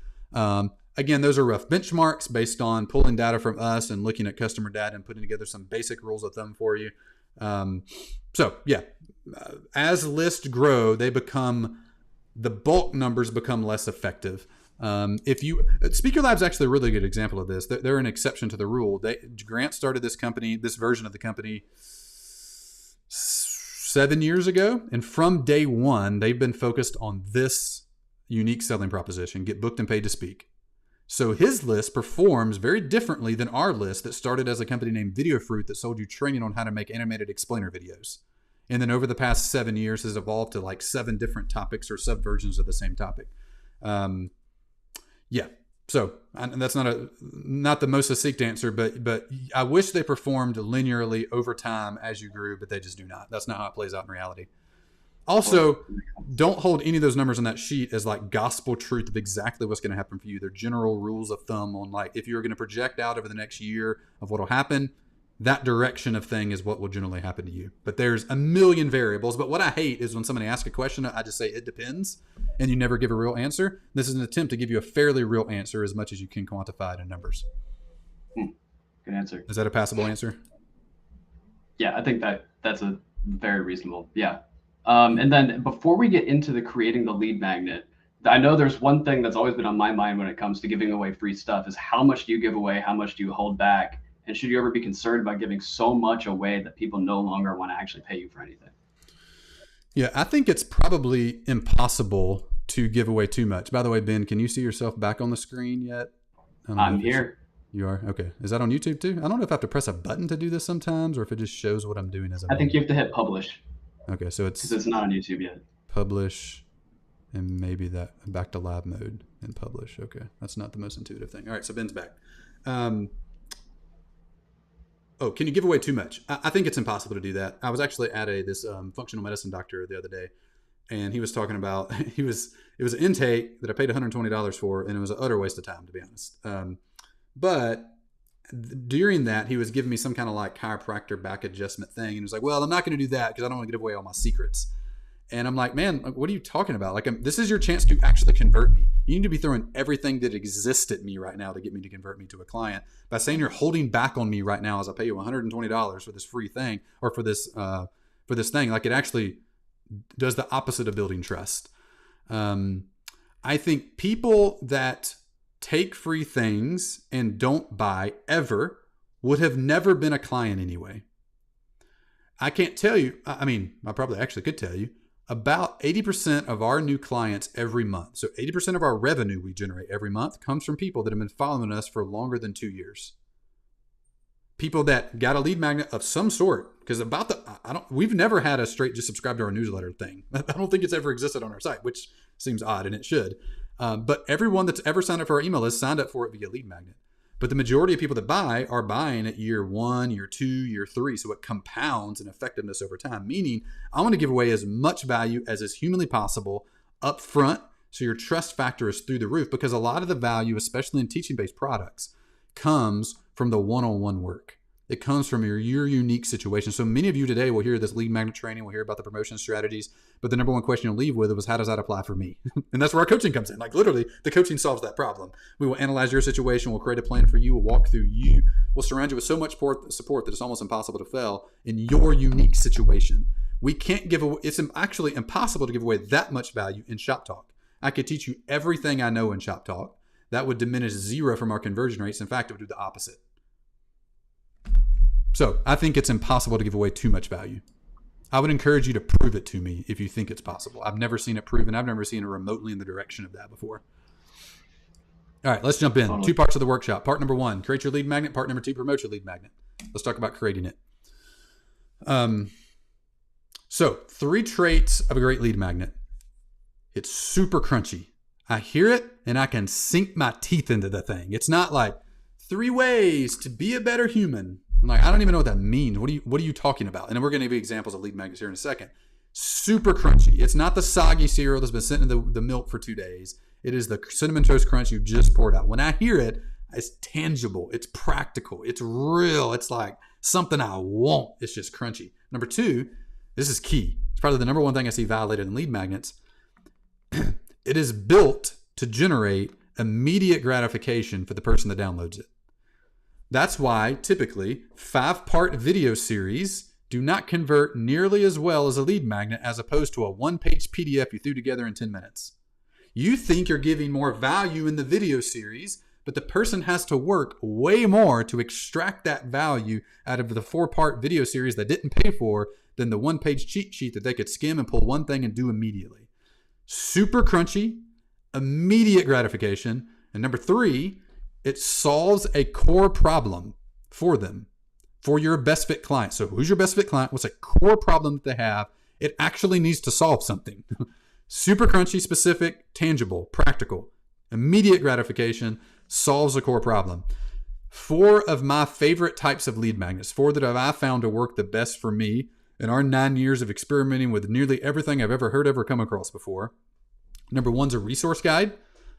Again, those are rough benchmarks based on pulling data from us and looking at customer data and putting together some basic rules of thumb for you. As lists grow, the bulk numbers become less effective. Speaker Lab's actually a really good example of this. They're an exception to the rule. Grant started this version of the company 7 years ago. And from day one, they've been focused on this unique selling proposition, get booked and paid to speak. So his list performs very differently than our list that started as a company named Video Fruit that sold you training on how to make animated explainer videos. And then over the past 7 years has evolved to like 7 different topics or subversions of the same topic. So that's not the most succinct answer, but I wish they performed linearly over time as you grew, but they just do not. That's not how it plays out in reality. Also, don't hold any of those numbers on that sheet as like gospel truth of exactly what's going to happen for you. They're general rules of thumb on like if you're going to project out over the next year of what will happen, that direction of thing is what will generally happen to you. But there's a million variables. But what I hate is when somebody asks a question, I just say it depends, and you never give a real answer. This is an attempt to give you a fairly real answer as much as you can quantify it in numbers. Good answer. Is that a passable answer? Yeah, I think that's a very reasonable. Yeah. And then before we get into creating the lead magnet, I know there's one thing that's always been on my mind when it comes to giving away free stuff is how much do you give away? How much do you hold back? And should you ever be concerned about giving so much away that people no longer want to actually pay you for anything? Yeah, I think it's probably impossible to give away too much. By the way, Ben, can you see yourself back on the screen yet? I'm here. You are? Okay. Is that on YouTube too? I don't know if I have to press a button to do this sometimes or if it just shows what I'm doing as I think you have to hit publish. Okay, so because it's not on YouTube yet. Publish, and maybe that back to live mode and publish. Okay, that's not the most intuitive thing. All right, so Ben's back. Can you give away too much? I think it's impossible to do that. I was actually at this functional medicine doctor the other day, and he was talking about it was an intake that I paid $120 for, and it was an utter waste of time, to be honest. But during that, he was giving me some kind of like chiropractor back adjustment thing. And he was like, well, I'm not going to do that because I don't want to give away all my secrets. And I'm like, man, what are you talking about? Like, this is your chance to actually convert me. You need to be throwing everything that exists at me right now to get me to convert me to a client. By saying you're holding back on me right now as I pay you $120 for this free thing or for this thing, like it actually does the opposite of building trust. I think people that take free things and don't buy ever would have never been a client anyway. I can't tell you. I mean, I probably actually could tell you. About 80% of our new clients every month, so 80% of our revenue we generate every month comes from people that have been following us for longer than 2 years. People that got a lead magnet of some sort, because we've never had a straight just subscribe to our newsletter thing. I don't think it's ever existed on our site, which seems odd, and it should. But everyone that's ever signed up for our email list signed up for it via lead magnet. But the majority of people that buy are buying at year 1, year 2, year 3. So it compounds in effectiveness over time, meaning I want to give away as much value as is humanly possible up front. So your trust factor is through the roof, because a lot of the value, especially in teaching-based products, comes from the one-on-one work. It comes from your unique situation. So many of you today will hear this lead magnet training, will hear about the promotion strategies, but the number one question you'll leave with was, how does that apply for me? And that's where our coaching comes in. Like literally, the coaching solves that problem. We will analyze your situation. We'll create a plan for you. We'll walk through you. We'll surround you with so much support that it's almost impossible to fail in your unique situation. We can't give away, it's actually impossible to give away that much value in Shop Talk. I could teach you everything I know in Shop Talk. That would diminish 0 from our conversion rates. In fact, it would do the opposite. So I think it's impossible to give away too much value. I would encourage you to prove it to me if you think it's possible. I've never seen it proven. I've never seen it remotely in the direction of that before. All right, let's jump in. 2 parts of the workshop. Part number 1, create your lead magnet. Part number 2, promote your lead magnet. Let's talk about creating it. So 3 traits of a great lead magnet. It's super crunchy. I hear it and I can sink my teeth into the thing. It's not like 3 ways to be a better human. I'm like, I don't even know what that means. What are you talking about? And then we're going to give you examples of lead magnets here in a second. Super crunchy. It's not the soggy cereal that's been sitting in the milk for 2 days. It is the cinnamon toast crunch you just poured out. When I hear it, it's tangible. It's practical. It's real. It's like something I want. It's just crunchy. Number 2, this is key. It's probably the number 1 thing I see violated in lead magnets. It is built to generate immediate gratification for the person that downloads it. That's why typically 5-part video series do not convert nearly as well as a lead magnet as opposed to a 1-page PDF you threw together in 10 minutes. You think you're giving more value in the video series, but the person has to work way more to extract that value out of the 4-part video series they didn't pay for than the 1-page cheat sheet that they could skim and pull one thing and do immediately. Super crunchy, immediate gratification. And number 3, it solves a core problem for them, for your best fit client. So who's your best fit client? What's a core problem that they have? It actually needs to solve something. Super crunchy, specific, tangible, practical, immediate gratification, solves a core problem. 4 of my favorite types of lead magnets, 4 that I found to work the best for me in our 9 years of experimenting with nearly everything I've ever come across before. Number 1's a resource guide.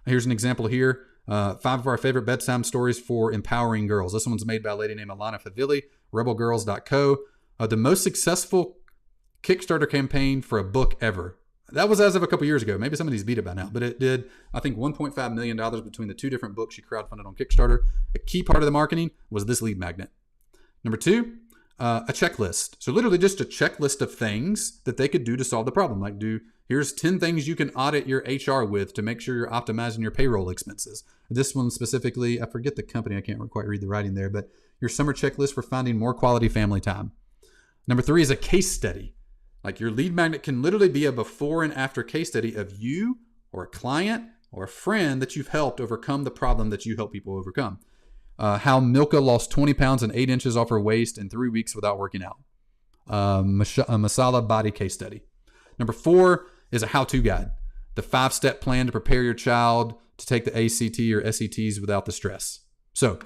Here's an example here. 5 of our favorite bedtime stories for empowering girls. This one's made by a lady named Alana Favilli, rebelgirls.co. The most successful Kickstarter campaign for a book ever. That was as of a couple years ago. Maybe somebody's beat it by now, but it did, I think, $1.5 million between the 2 different books she crowdfunded on Kickstarter. A key part of the marketing was this lead magnet. Number 2, a checklist. So literally just a checklist of things that they could do to solve the problem. Like here's 10 things you can audit your HR with to make sure you're optimizing your payroll expenses. This one specifically, I forget the company. I can't quite read the writing there, but your summer checklist for finding more quality family time. Number 3 is a case study. Like your lead magnet can literally be a before and after case study of you or a client or a friend that you've helped overcome the problem that you help people overcome. How Milka lost 20 pounds and 8 inches off her waist in 3 weeks without working out. A masala body case study. Number 4 is a how-to guide. The 5-step plan to prepare your child to take the ACT or SETs without the stress. So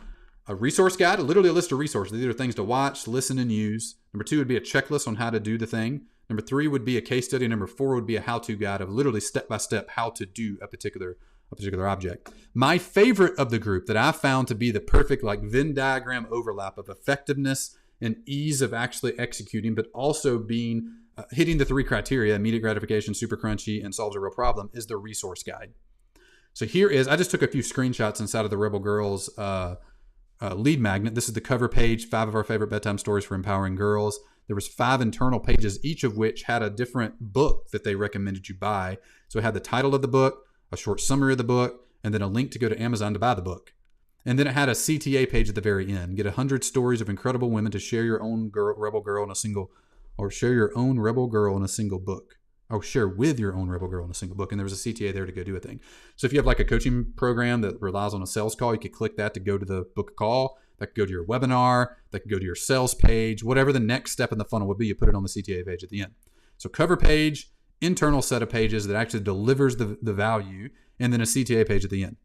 a resource guide, literally a list of resources. These are things to watch, listen, and use. Number 2 would be a checklist on how to do the thing. Number 3 would be a case study. Number 4 would be a how-to guide of literally step-by-step how to do a particular a particular object. My favorite of the group that I found to be the perfect like Venn diagram overlap of effectiveness and ease of actually executing, but also being hitting the 3 criteria, immediate gratification, super crunchy, and solves a real problem, is the resource guide. So here is, I just took a few screenshots inside of the Rebel Girls lead magnet. This is the cover page, 5 of our favorite bedtime stories for empowering girls. There was 5 internal pages, each of which had a different book that they recommended you buy. So it had the title of the book, a short summary of the book, and then a link to go to Amazon to buy the book. And then it had a CTA page at the very end. Get 100 stories of incredible women to share your own rebel girl in a single, or share your own rebel girl in a single book. Or share with your own rebel girl in a single book. And there was a CTA there to go do a thing. So if you have like a coaching program that relies on a sales call, you could click that to go to the book a call. That could go to your webinar. That could go to your sales page. Whatever the next step in the funnel would be, you put it on the CTA page at the end. So cover page, internal set of pages that actually delivers the value, and then a CTA page at the end.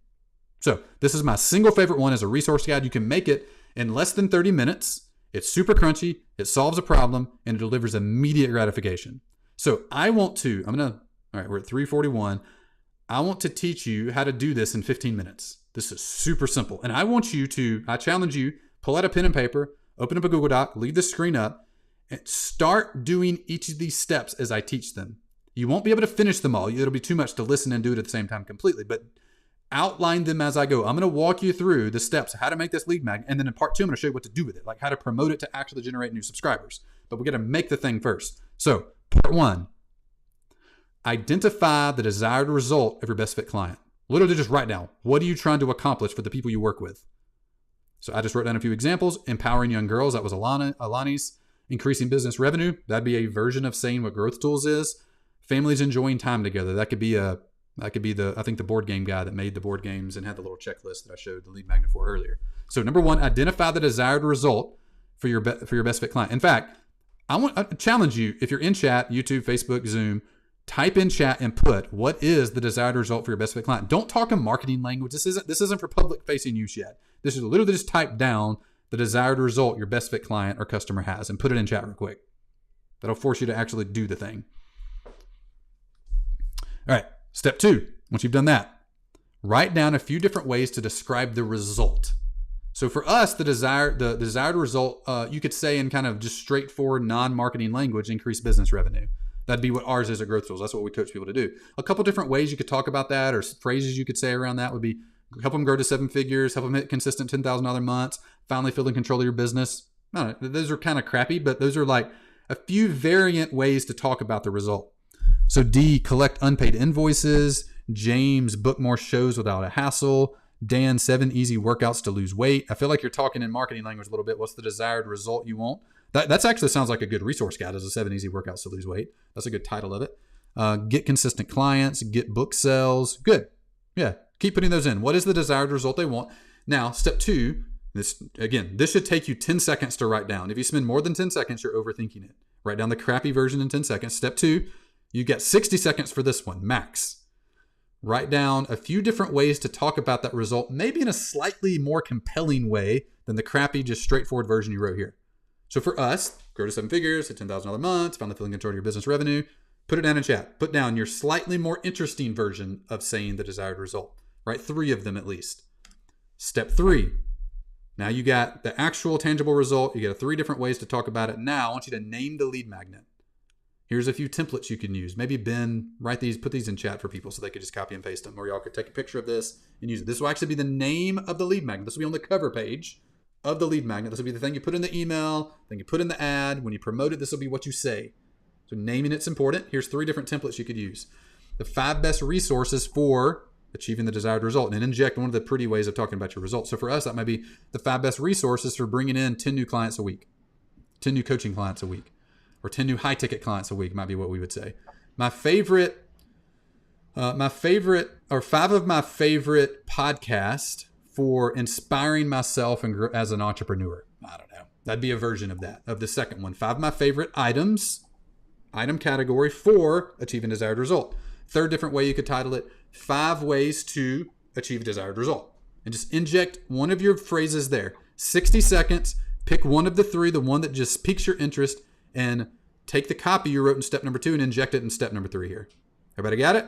So this is my single favorite one as a resource guide. You can make it in less than 30 minutes. It's super crunchy. It solves a problem, and it delivers immediate gratification. So all right, we're at 3:41. I want to teach you how to do this in 15 minutes. This is super simple. And I challenge you, pull out a pen and paper, open up a Google Doc, leave the screen up, and start doing each of these steps as I teach them. You won't be able to finish them all. It'll be too much to listen and do it at the same time completely, but outline them as I go. I'm going to walk you through the steps, how to make this lead magnet. And then in part 2, I'm going to show you what to do with it, like how to promote it to actually generate new subscribers. But we got to make the thing first. So part 1, identify the desired result of your best fit client. Literally just write down, what are you trying to accomplish for the people you work with? So I just wrote down a few examples. Empowering young girls, that was Alani's. Increasing business revenue, that'd be a version of saying what Growth Tools is. Families enjoying time together, that could be the board game guy that made the board games and had the little checklist that I showed the lead magnet for earlier. So number 1, identify the desired result for your best fit client. In fact, I challenge you, if you're in chat, YouTube, Facebook, Zoom, type in chat and put, what is the desired result for your best fit client? Don't talk in marketing language. This isn't for public facing use yet. This is literally just type down the desired result your best fit client or customer has and put it in chat real quick. That'll force you to actually do the thing. All right, step 2, once you've done that, write down a few different ways to describe the result. So for us, the desired result, you could say in kind of just straightforward non-marketing language, increase business revenue. That'd be what ours is at Growth Tools. That's what we coach people to do. A couple different ways you could talk about that, or phrases you could say around that would be help them grow to 7 figures, help them hit consistent $10,000 months, finally feel in control of your business. No, those are kind of crappy, but those are like a few variant ways to talk about the result. So D, collect unpaid invoices. James, book more shows without a hassle. Dan, 7 easy workouts to lose weight. I feel like you're talking in marketing language a little bit. What's the desired result you want? That actually sounds like a good resource guide, as a 7 easy workouts to lose weight. That's a good title of it. Get consistent clients, get book sales. Good. Yeah, keep putting those in. What is the desired result they want? Now, step 2, this should take you 10 seconds to write down. If you spend more than 10 seconds, you're overthinking it. Write down the crappy version in 10 seconds. Step 2, you get 60 seconds for this one, max. Write down a few different ways to talk about that result, maybe in a slightly more compelling way than the crappy, just straightforward version you wrote here. So for us, grow to 7 figures, hit $10,000 months, finally feeling control of your business revenue. Put it down in chat. Put down your slightly more interesting version of saying the desired result. Write 3 of them at least. Step 3. Now you got the actual tangible result. You got 3 different ways to talk about it. Now I want you to name the lead magnet. Here's a few templates you can use. Maybe Ben, put these in chat for people so they could just copy and paste them, or y'all could take a picture of this and use it. This will actually be the name of the lead magnet. This will be on the cover page of the lead magnet. This will be the thing you put in the email, thing you put in the ad. When you promote it, this will be what you say. So naming it's important. Here's 3 different templates you could use. The 5 best resources for achieving the desired result, and inject one of the pretty ways of talking about your results. So for us, that might be the 5 best resources for bringing in 10 new clients a week, 10 new coaching clients a week, or 10 new high ticket clients a week might be what we would say. My favorite, or 5 of my favorite podcasts for inspiring myself and as an entrepreneur. I don't know. That'd be a version of that, of the second one. 5 of my favorite items, item category for achieving desired result. Third different way you could title it, 5 ways to achieve a desired result. And just inject one of your phrases there. 60 seconds, pick one of the 3, the one that just piques your interest, and take the copy you wrote in step number 2 and inject it in step number 3 here. Everybody got it?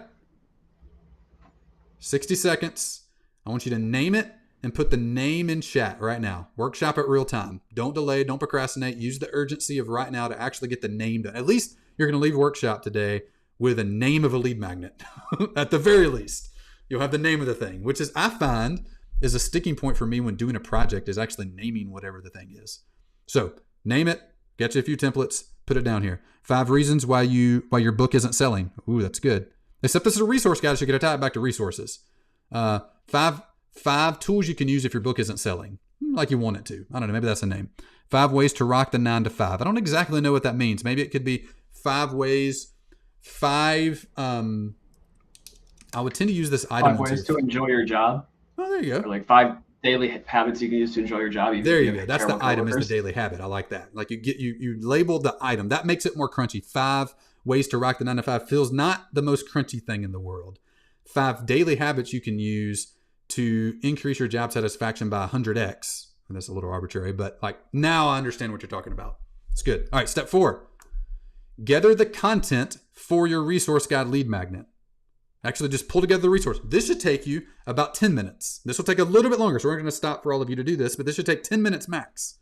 60 seconds. I want you to name it and put the name in chat right now. Workshop it real time. Don't delay. Don't procrastinate. Use the urgency of right now to actually get the name done. At least you're going to leave workshop today with a name of a lead magnet. At the very least, you'll have the name of the thing, which is, I find, is a sticking point for me when doing a project, is actually naming whatever the thing is. So name it, get you a few templates, put it down here. 5 reasons why your book isn't selling. Ooh, that's good. Except this is a resource guide, so you're going to tie it back to resources. 5 tools you can use if your book isn't selling, like you want it to. I don't know, maybe that's a name. 5 ways to rock the 9 to 5. I don't exactly know what that means. Maybe it could be 5 ways, 5, I would tend to use this item. 5 ways to enjoy your job. Oh, there you go. Or like 5 daily habits you can use to enjoy your job. There you go. That's the item, is the daily habit. I like that. Like you labeled the item. That makes it more crunchy. 5 ways to rock the 9 to 5 feels not the most crunchy thing in the world. 5 daily habits you can use to increase your job satisfaction by 100x. And that's a little arbitrary, but like now I understand what you're talking about. It's good. All right, step 4. Gather the content for your resource guide lead magnet. Actually, just pull together the resource. This should take you about 10 minutes. This will take a little bit longer, so we're going to stop for all of you to do this, but this should take 10 minutes max.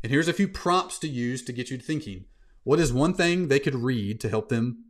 And here's a few prompts to use to get you thinking. What is one thing they could read to help them?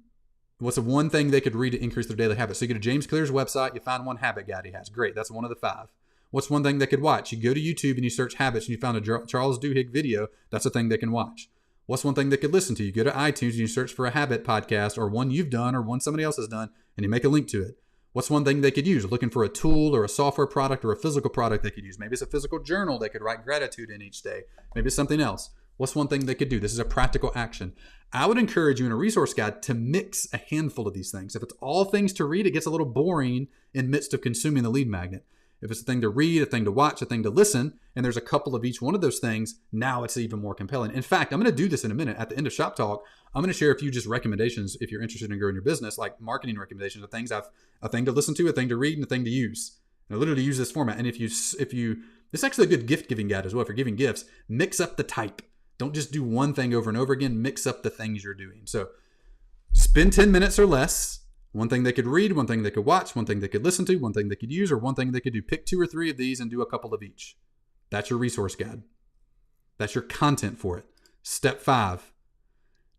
What's the one thing they could read to increase their daily habits? So you go to James Clear's website, you find one habit guide he has. Great, that's one of the 5. What's one thing they could watch? You go to YouTube and you search habits and you found a Charles Duhigg video. That's a thing they can watch. What's one thing they could listen to? You go to iTunes and you search for a habit podcast, or one you've done or one somebody else has done, and you make a link to it. What's one thing they could use? Looking for a tool or a software product or a physical product they could use. Maybe it's a physical journal they could write gratitude in each day. Maybe it's something else. What's one thing they could do? This is a practical action. I would encourage you in a resource guide to mix a handful of these things. If it's all things to read, it gets a little boring in midst of consuming the lead magnet. If it's a thing to read, a thing to watch, a thing to listen, and there's a couple of each one of those things, now it's even more compelling. In fact, I'm going to do this in a minute. At the end of Shop Talk, I'm going to share a few just recommendations if you're interested in growing your business, like marketing recommendations of things a thing to listen to, a thing to read, and a thing to use. And I literally use this format. And if you, it's actually a good gift giving guide as well. If you're giving gifts, mix up the type. Don't just do one thing over and over again. Mix up the things you're doing. So spend 10 minutes or less. One thing they could read, one thing they could watch, one thing they could listen to, one thing they could use, or one thing they could do. Pick 2 or 3 of these and do a couple of each. That's your resource guide. That's your content for it. Step 5,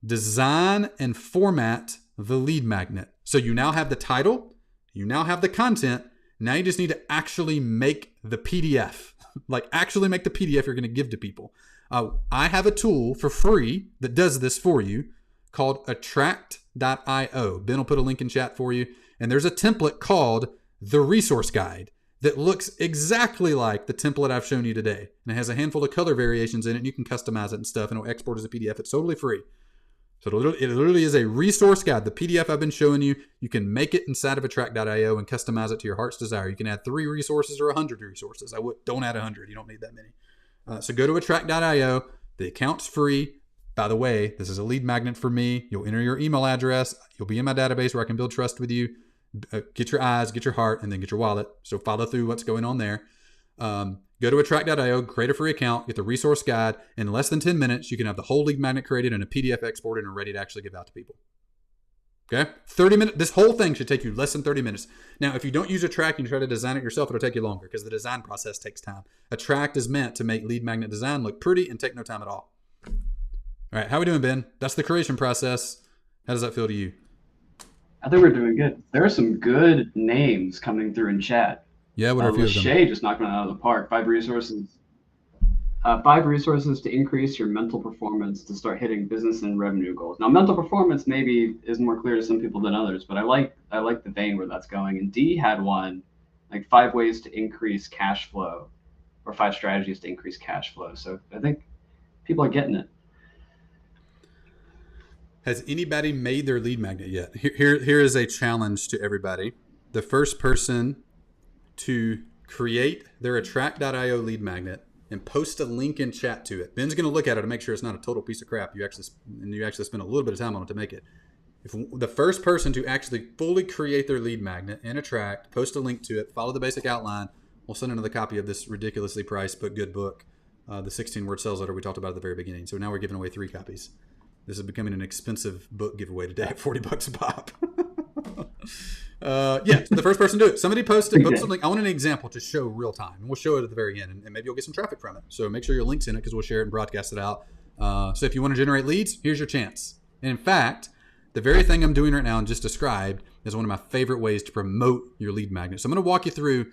design and format the lead magnet. So you now have the title, you now have the content. Now you just need to actually make the PDF. Like actually make the PDF you're going to give to people. I have a tool for free that does this for you called attract.io. Ben will put a link in chat for you. And there's a template called the resource guide that looks exactly like the template I've shown you today. And it has a handful of color variations in it. And you can customize it and stuff, and it'll export as a PDF. It's totally free. So it literally is a resource guide. The PDF I've been showing you, you can make it inside of attract.io and customize it to your heart's desire. You can add 3 resources or 100 resources. Don't add 100. You don't need that many. So go to attract.io. The account's free. By the way, this is a lead magnet for me. You'll enter your email address. You'll be in my database where I can build trust with you. Get your eyes, get your heart, and then get your wallet. So follow through what's going on there. Go to attract.io, create a free account, get the resource guide. In less than 10 minutes, you can have the whole lead magnet created and a PDF exported and ready to actually give out to people. Okay? 30 minutes. This whole thing should take you less than 30 minutes. Now, if you don't use Attract and you try to design it yourself, it'll take you longer because the design process takes time. Attract is meant to make lead magnet design look pretty and take no time at all. All right, how are we doing, Ben? That's the creation process. How does that feel to you? I think we're doing good. There are some good names coming through in chat. Yeah, what are a few of them? Shay just knocked one out of the park. 5 resources. 5 resources to increase your mental performance to start hitting business and revenue goals. Now, mental performance maybe is more clear to some people than others, but I like the vein where that's going. And D had one, like 5 ways to increase cash flow, or 5 strategies to increase cash flow. So I think people are getting it. Has anybody made their lead magnet yet? Here is a challenge to everybody. The first person to create their attract.io lead magnet and post a link in chat to it. Ben's going to look at it to make sure it's not a total piece of crap. You actually spend a little bit of time on it to make it. If the first person to actually fully create their lead magnet in Attract, post a link to it, follow the basic outline, we'll send another copy of this ridiculously priced but good book, the 16-word sales letter we talked about at the very beginning. So now we're giving away 3 copies. This is becoming an expensive book giveaway today at $40 a pop. Yeah, so the first person to do it. Somebody posted something. I want an example to show real time, and we'll show it at the very end, and maybe you'll get some traffic from it. So make sure your link's in it because we'll share it and broadcast it out. So if you want to generate leads, here's your chance. And in fact, the very thing I'm doing right now and just described is one of my favorite ways to promote your lead magnet. So I'm going to walk you through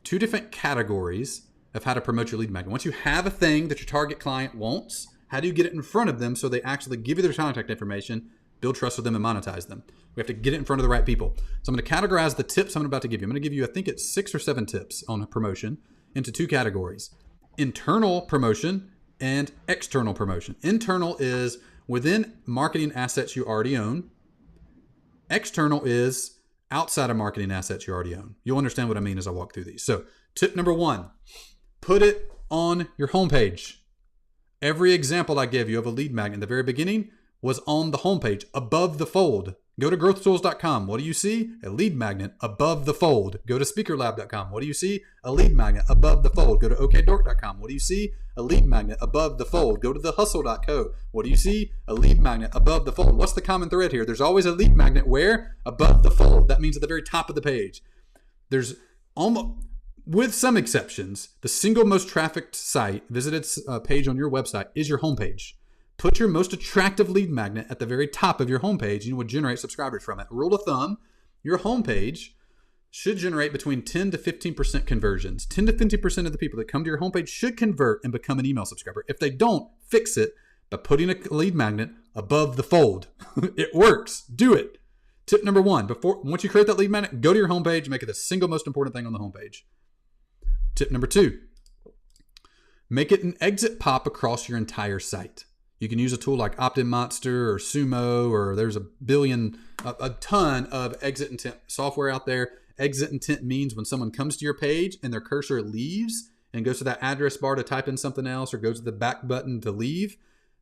2 different categories of how to promote your lead magnet. Once you have a thing that your target client wants, how do you get it in front of them so they actually give you their contact information, build trust with them, and monetize them? We have to get it in front of the right people. So I'm going to categorize the tips I'm about to give you. I'm going to give you, I think it's 6 or 7 tips on promotion into 2 categories: internal promotion and external promotion. Internal is within marketing assets you already own. External is outside of marketing assets you already own. You'll understand what I mean as I walk through these. So tip number 1, put it on your homepage. Every example I gave you of a lead magnet in the very beginning was on the homepage, above the fold. Go to growthtools.com. What do you see? A lead magnet above the fold. Go to speakerlab.com. What do you see? A lead magnet above the fold. Go to okdork.com. What do you see? A lead magnet above the fold. Go to thehustle.co. What do you see? A lead magnet above the fold. What's the common thread here? There's always a lead magnet where? Above the fold. That means at the very top of the page. There's almost, with some exceptions, the single most trafficked site, visited page on your website is your homepage. Put your most attractive lead magnet at the very top of your homepage and you will generate subscribers from it. Rule of thumb, your homepage should generate between 10 to 15% conversions. 10 to 50% of the people that come to your homepage should convert and become an email subscriber. If they don't, fix it by putting a lead magnet above the fold. It works. Do it. Tip number 1, once you create that lead magnet, go to your homepage and make it the single most important thing on the homepage. Tip number 2, make it an exit pop across your entire site. You can use a tool like Opt-in Monster or Sumo, or there's a ton of exit intent software out there. Exit intent means when someone comes to your page and their cursor leaves and goes to that address bar to type in something else or goes to the back button to leave,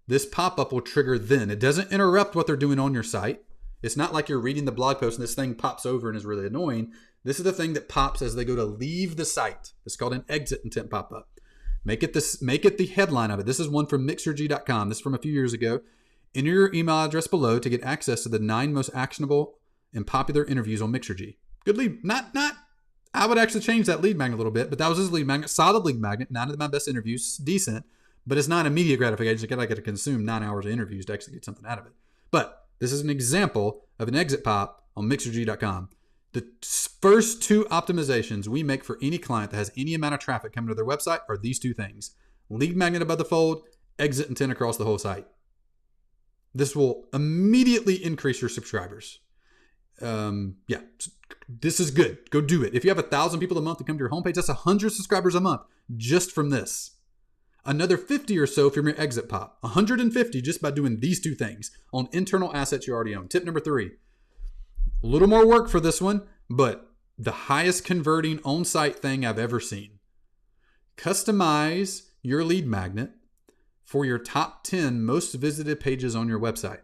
this pop-up will trigger then. It doesn't interrupt what they're doing on your site. It's not like you're reading the blog post and this thing pops over and is really annoying. This is the thing that pops as they go to leave the site. It's called an exit intent pop-up. Make it the headline of it. This is one from Mixergy.com. This is from a few years ago. Enter your email address below to get access to the 9 most actionable and popular interviews on Mixergy. Good lead. I would actually change that lead magnet a little bit, but that was his lead magnet. Solid lead magnet. 9 of my best interviews. Decent, but it's not immediate gratification. I got to consume 9 hours of interviews to actually get something out of it. But this is an example of an exit pop on Mixergy.com. The first 2 optimizations we make for any client that has any amount of traffic coming to their website are these 2 things: lead magnet above the fold, exit intent across the whole site. This will immediately increase your subscribers. Yeah, this is good. Go do it. If you have 1,000 people a month to come to your homepage, that's 100 subscribers a month just from this. Another 50 or so from your exit pop. 150 just by doing these 2 things on internal assets you already own. Tip number 3. A little more work for this one, but the highest converting on-site thing I've ever seen. Customize your lead magnet for your top 10 most visited pages on your website.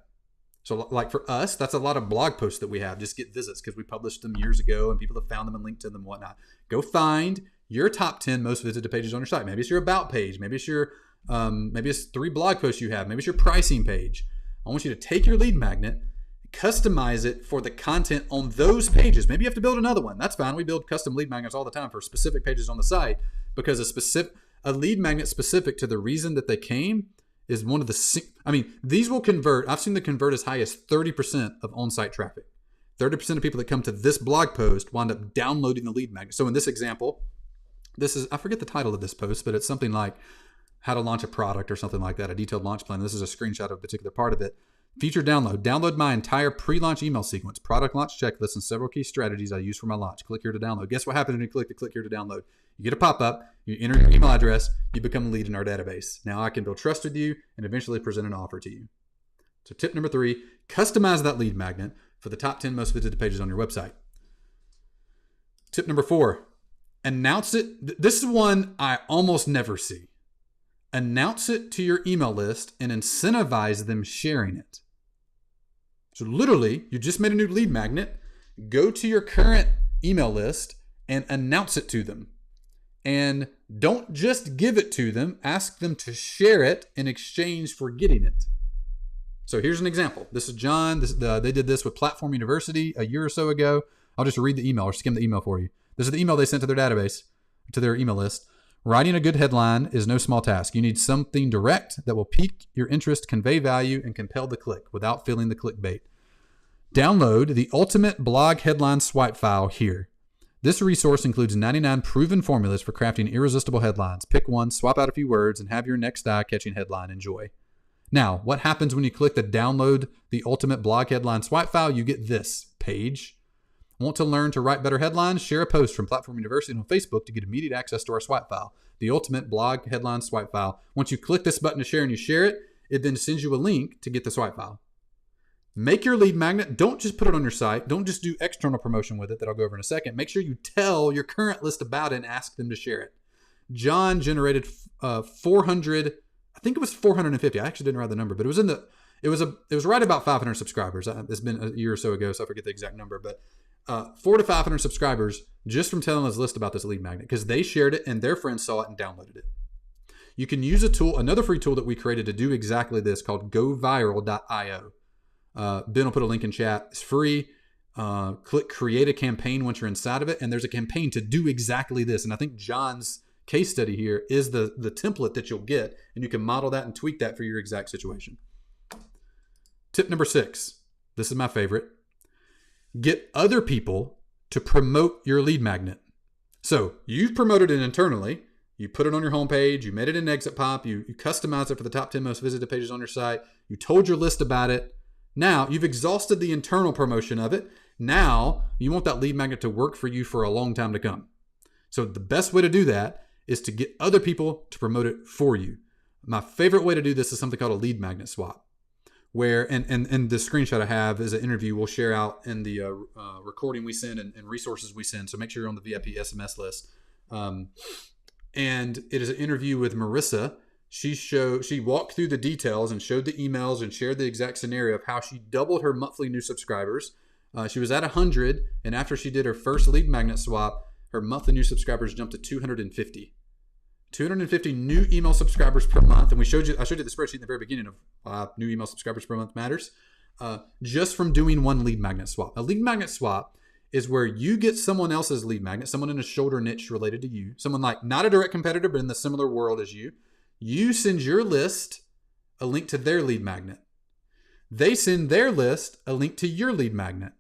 So like for us, that's a lot of blog posts that we have. Just get visits because we published them years ago and people have found them and linked to them and whatnot. Go find your top 10 most visited pages on your site. Maybe it's your about page. Maybe it's 3 blog posts you have. Maybe it's your pricing page. I want you to take your lead magnet, customize it for the content on those pages. Maybe you have to build another one. That's fine. We build custom lead magnets all the time for specific pages on the site because a lead magnet specific to the reason that they came is one of these will convert. I've seen them convert as high as 30% of on-site traffic. 30% of people that come to this blog post wind up downloading the lead magnet. So in this example, I forget the title of this post, but it's something like how to launch a product or something like that, a detailed launch plan. This is a screenshot of a particular part of it. Feature download. Download my entire pre-launch email sequence, product launch checklist, and several key strategies I use for my launch. Click here to download. Guess what happens when you click here to download? You get a pop-up, you enter your email address, you become a lead in our database. Now I can build trust with you and eventually present an offer to you. So tip number 3, customize that lead magnet for the top 10 most visited pages on your website. Tip number 4, announce it. This is one I almost never see. Announce it to your email list and incentivize them sharing it. So literally, you just made a new lead magnet. Go to your current email list and announce it to them. And don't just give it to them. Ask them to share it in exchange for getting it. So here's an example. This is John. They did this with Platform University a year or so ago. I'll just read the email or skim the email for you. This is the email they sent to their database, to their email list. Writing a good headline is no small task. You need something direct that will pique your interest, convey value, and compel the click without feeling the clickbait. Download the ultimate blog headline swipe file here. This resource includes 99 proven formulas for crafting irresistible headlines. Pick one, swap out a few words, and have your next eye-catching headline. Enjoy. Now, what happens when you click the download the ultimate blog headline swipe file? You get this page. Want to learn to write better headlines? Share a post from Platform University on Facebook to get immediate access to our swipe file, the ultimate blog headline swipe file. Once you click this button to share and you share it, it then sends you a link to get the swipe file. Make your lead magnet. Don't just put it on your site. Don't just do external promotion with it that I'll go over in a second. Make sure you tell your current list about it and ask them to share it. John generated 400, I think it was 450. I actually didn't write the number, but it was right about 500 subscribers. It's been a year or so ago, so I forget the exact number, but 400 to 500 subscribers just from telling his list about this lead magnet because they shared it and their friends saw it and downloaded it. You can use a tool, another free tool that we created to do exactly this called goviral.io. Ben will put a link in chat. It's free. Click create a campaign once you're inside of it. And there's a campaign to do exactly this. And I think John's case study here is the template that you'll get. And you can model that and tweak that for your exact situation. Tip number 6. This is my favorite. Get other people to promote your lead magnet. So you've promoted it internally. You put it on your homepage. You made it an exit pop. You customized it for the top 10 most visited pages on your site. You told your list about it. Now, you've exhausted the internal promotion of it. Now, you want that lead magnet to work for you for a long time to come. So the best way to do that is to get other people to promote it for you. My favorite way to do this is something called a lead magnet swap, where, and the screenshot I have is an interview we'll share out in the recording we send and resources we send. So make sure you're on the VIP SMS list. And it is an interview with Marissa. She walked through the details and showed the emails and shared the exact scenario of how she doubled her monthly new subscribers. She was at 100, and after she did her first lead magnet swap, her monthly new subscribers jumped to 250. 250 new email subscribers per month, and I showed you the spreadsheet in the very beginning of new email subscribers per month matters, just from doing one lead magnet swap. A lead magnet swap is where you get someone else's lead magnet, someone in a shoulder niche related to you, someone like not a direct competitor, but in the similar world as you. You send your list a link to their lead magnet. They send their list a link to your lead magnet.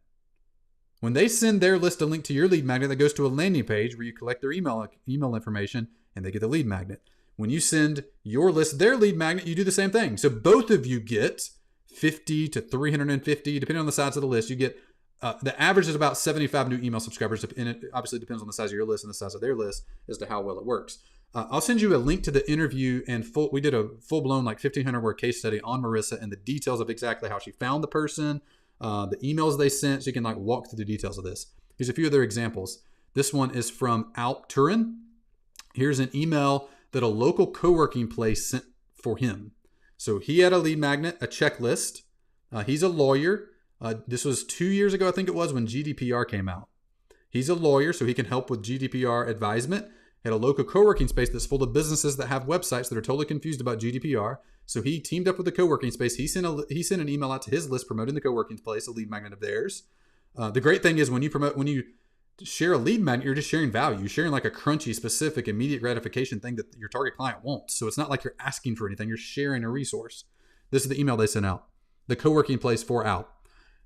When they send their list a link to your lead magnet, that goes to a landing page where you collect their email information and they get the lead magnet. When you send your list their lead magnet, you do the same thing. So both of you get 50 to 350, depending on the size of the list. You get the average is about 75 new email subscribers, and it obviously depends on the size of your list and the size of their list as to how well it works. I'll send you a link to the interview and we did a full-blown like 1,500 word case study on Marissa and the details of exactly how she found the person, the emails they sent, so you can like walk through the details of this. Here's a few other examples. This one is from Alp Turin. Here's an email that a local co-working place sent for him. So he had a lead magnet, a checklist. He's a lawyer. This was 2 years ago, I think it was, when GDPR came out. He's a lawyer, so he can help with GDPR advisement. Had a local co-working space that's full of businesses that have websites that are totally confused about GDPR. So he teamed up with the co-working space. He sent an email out to his list promoting the co-working space, a lead magnet of theirs. The great thing is when you share a lead magnet, you're just sharing value. You're sharing like a crunchy, specific, immediate gratification thing that your target client wants. So it's not like you're asking for anything. You're sharing a resource. This is the email they sent out. The co-working place for Alp.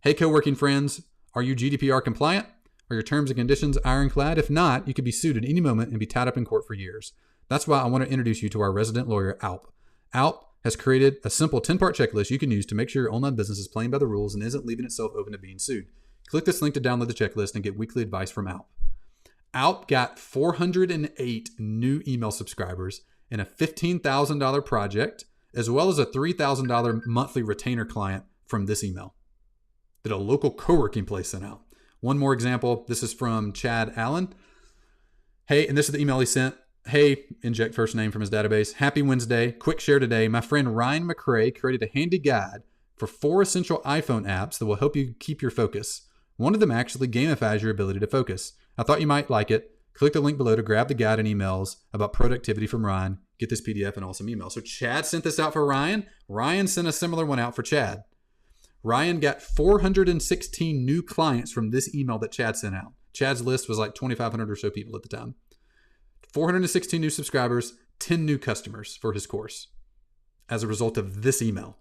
Hey, co-working friends, are you GDPR compliant? Are your terms and conditions ironclad? If not, you could be sued at any moment and be tied up in court for years. That's why I want to introduce you to our resident lawyer, Alp. Alp has created a simple 10-part checklist you can use to make sure your online business is playing by the rules and isn't leaving itself open to being sued. Click this link to download the checklist and get weekly advice from Alp. Alp got 408 new email subscribers and a $15,000 project, as well as a $3,000 monthly retainer client from this email that a local co-working place sent out. One more example. This is from Chad Allen. Hey, and this is the email he sent. Hey, inject first name from his database. Happy Wednesday. Quick share today. My friend Ryan McCrae created a handy guide for 4 essential iPhone apps that will help you keep your focus. One of them actually gamifies your ability to focus. I thought you might like it. Click the link below to grab the guide and emails about productivity from Ryan. Get this PDF and awesome email. So Chad sent this out for Ryan. Ryan sent a similar one out for Chad. Ryan got 416 new clients from this email that Chad sent out. Chad's list was like 2,500 or so people at the time. 416 new subscribers, 10 new customers for his course as a result of this email.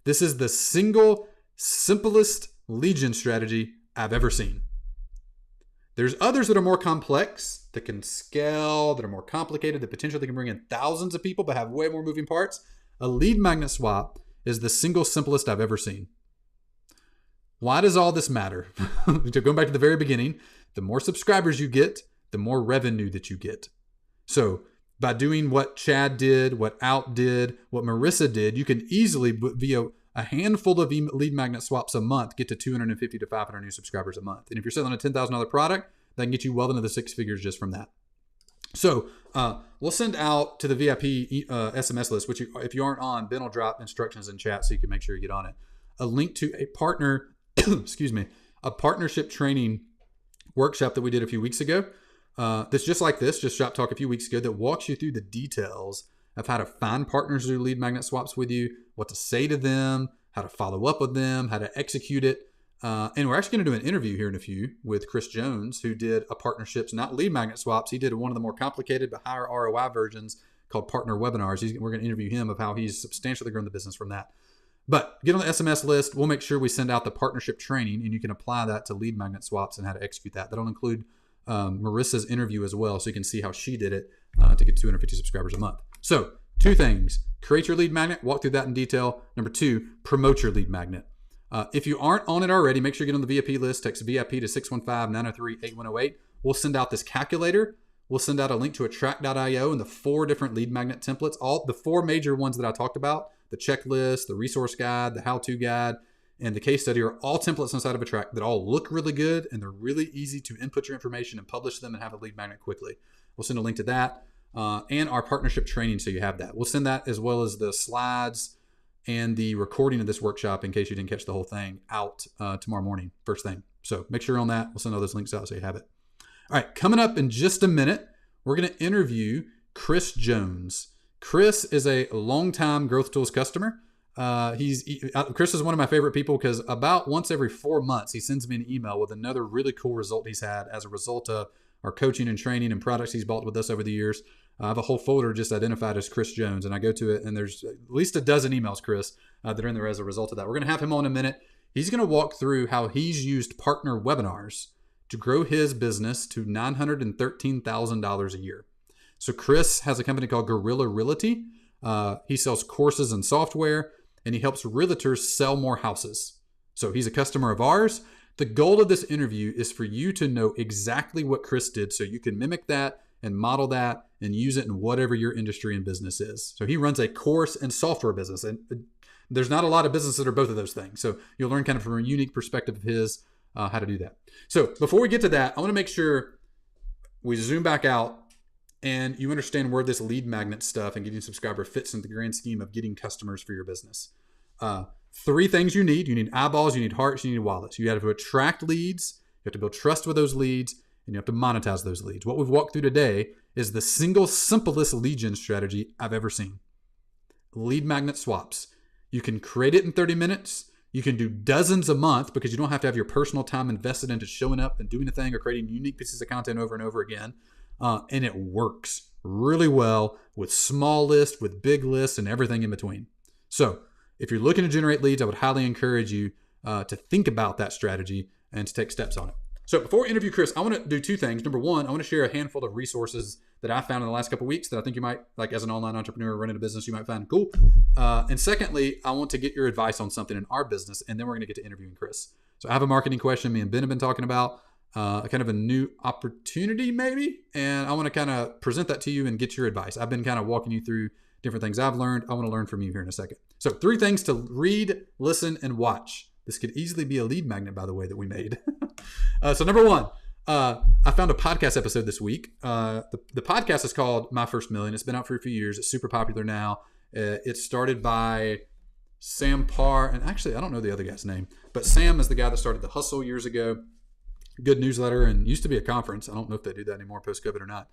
This is the single simplest lead gen strategy I've ever seen. There's others that are more complex, that can scale, that are more complicated, that potentially can bring in thousands of people but have way more moving parts. A lead magnet swap is the single simplest I've ever seen. Why does all this matter? Going back to the very beginning, the more subscribers you get, the more revenue that you get. So by doing what Chad did, what Out did, what Marissa did, you can easily, via a handful of lead magnet swaps a month, get to 250 to 500 new subscribers a month. And if you're selling a $10,000 product, that can get you well into the six figures just from that. So we'll send out to the VIP SMS list, which if you aren't on, Ben will drop instructions in chat so you can make sure you get on it. A link to a partner, a partnership training workshop that we did a few weeks ago. That's just like this, just Shop Talk a few weeks ago, that walks you through the details of how to find partners who do lead magnet swaps with you, what to say to them, how to follow up with them, how to execute it. And we're actually going to do an interview here in a few with Chris Jones, who did a partnerships, not lead magnet swaps. He did one of the more complicated but higher ROI versions called partner webinars. We're going to interview him of how he's substantially grown the business from that. But get on the SMS list. We'll make sure we send out the partnership training, and you can apply that to lead magnet swaps and how to execute that. That'll include Marissa's interview as well, so you can see how she did it to get 250 subscribers a month. So 2 things: create your lead magnet, walk through that in detail. Number 2, promote your lead magnet. If you aren't on it already, make sure you get on the VIP list. Text VIP to 615-903-8108. We'll send out this calculator. We'll send out a link to a track.io and the 4 different lead magnet templates. All the 4 major ones that I talked about, the checklist, the resource guide, the how-to guide, and the case study, are all templates inside of a track that all look really good, and they're really easy to input your information and publish them and have a lead magnet quickly. We'll send a link to that and our partnership training, so you have that. We'll send that, as well as the slides and the recording of this workshop, in case you didn't catch the whole thing, out tomorrow morning, first thing. So make sure you're on that. We'll send all those links out so you have it. All right, coming up in just a minute, we're going to interview Chris Jones. Chris is a longtime Growth Tools customer. Chris is one of my favorite people because about once every 4 months, he sends me an email with another really cool result he's had as a result of our coaching and training and products he's bought with us over the years. I have a whole folder just identified as Chris Jones, and I go to it, and there's at least a dozen emails, Chris, that are in there as a result of that. We're going to have him on in a minute. He's going to walk through how he's used partner webinars to grow his business to $913,000 a year. So Chris has a company called Gorilla Realty. He sells courses and software, and he helps realtors sell more houses. So he's a customer of ours. The goal of this interview is for you to know exactly what Chris did so you can mimic that and model that and use it in whatever your industry and business is. So he runs a course and software business, and there's not a lot of businesses that are both of those things. So you'll learn kind of from a unique perspective of his how to do that. So before we get to that, I want to make sure we zoom back out and you understand where this lead magnet stuff and getting a subscriber fits into the grand scheme of getting customers for your business. 3 things you need. You need eyeballs, you need hearts, you need wallets. You have to attract leads, you have to build trust with those leads, and you have to monetize those leads. What we've walked through today is the single simplest lead gen strategy I've ever seen. Lead magnet swaps. You can create it in 30 minutes. You can do dozens a month because you don't have to have your personal time invested into showing up and doing a thing or creating unique pieces of content over and over again. And it works really well with small lists, with big lists, and everything in between. So if you're looking to generate leads, I would highly encourage you to think about that strategy and to take steps on it. So before we interview Chris, I want to do 2 things. Number 1, I want to share a handful of resources that I found in the last couple of weeks that I think you might, like as an online entrepreneur running a business, you might find cool. And secondly, I want to get your advice on something in our business, and then we're going to get to interviewing Chris. So I have a marketing question me and Ben have been talking about, kind of a new opportunity maybe, and I want to kind of present that to you and get your advice. I've been kind of walking you through different things I've learned. I want to learn from you here in a second. So 3 things to read, listen, and watch. This could easily be a lead magnet, by the way, that we made. So number 1, I found a podcast episode this week. The podcast is called My First Million. It's been out for a few years. It's super popular now. It's started by Sam Parr, and actually I don't know the other guy's name, but Sam is the guy that started The Hustle years ago. Good newsletter, and used to be a conference. I don't know if they do that anymore post-COVID or not.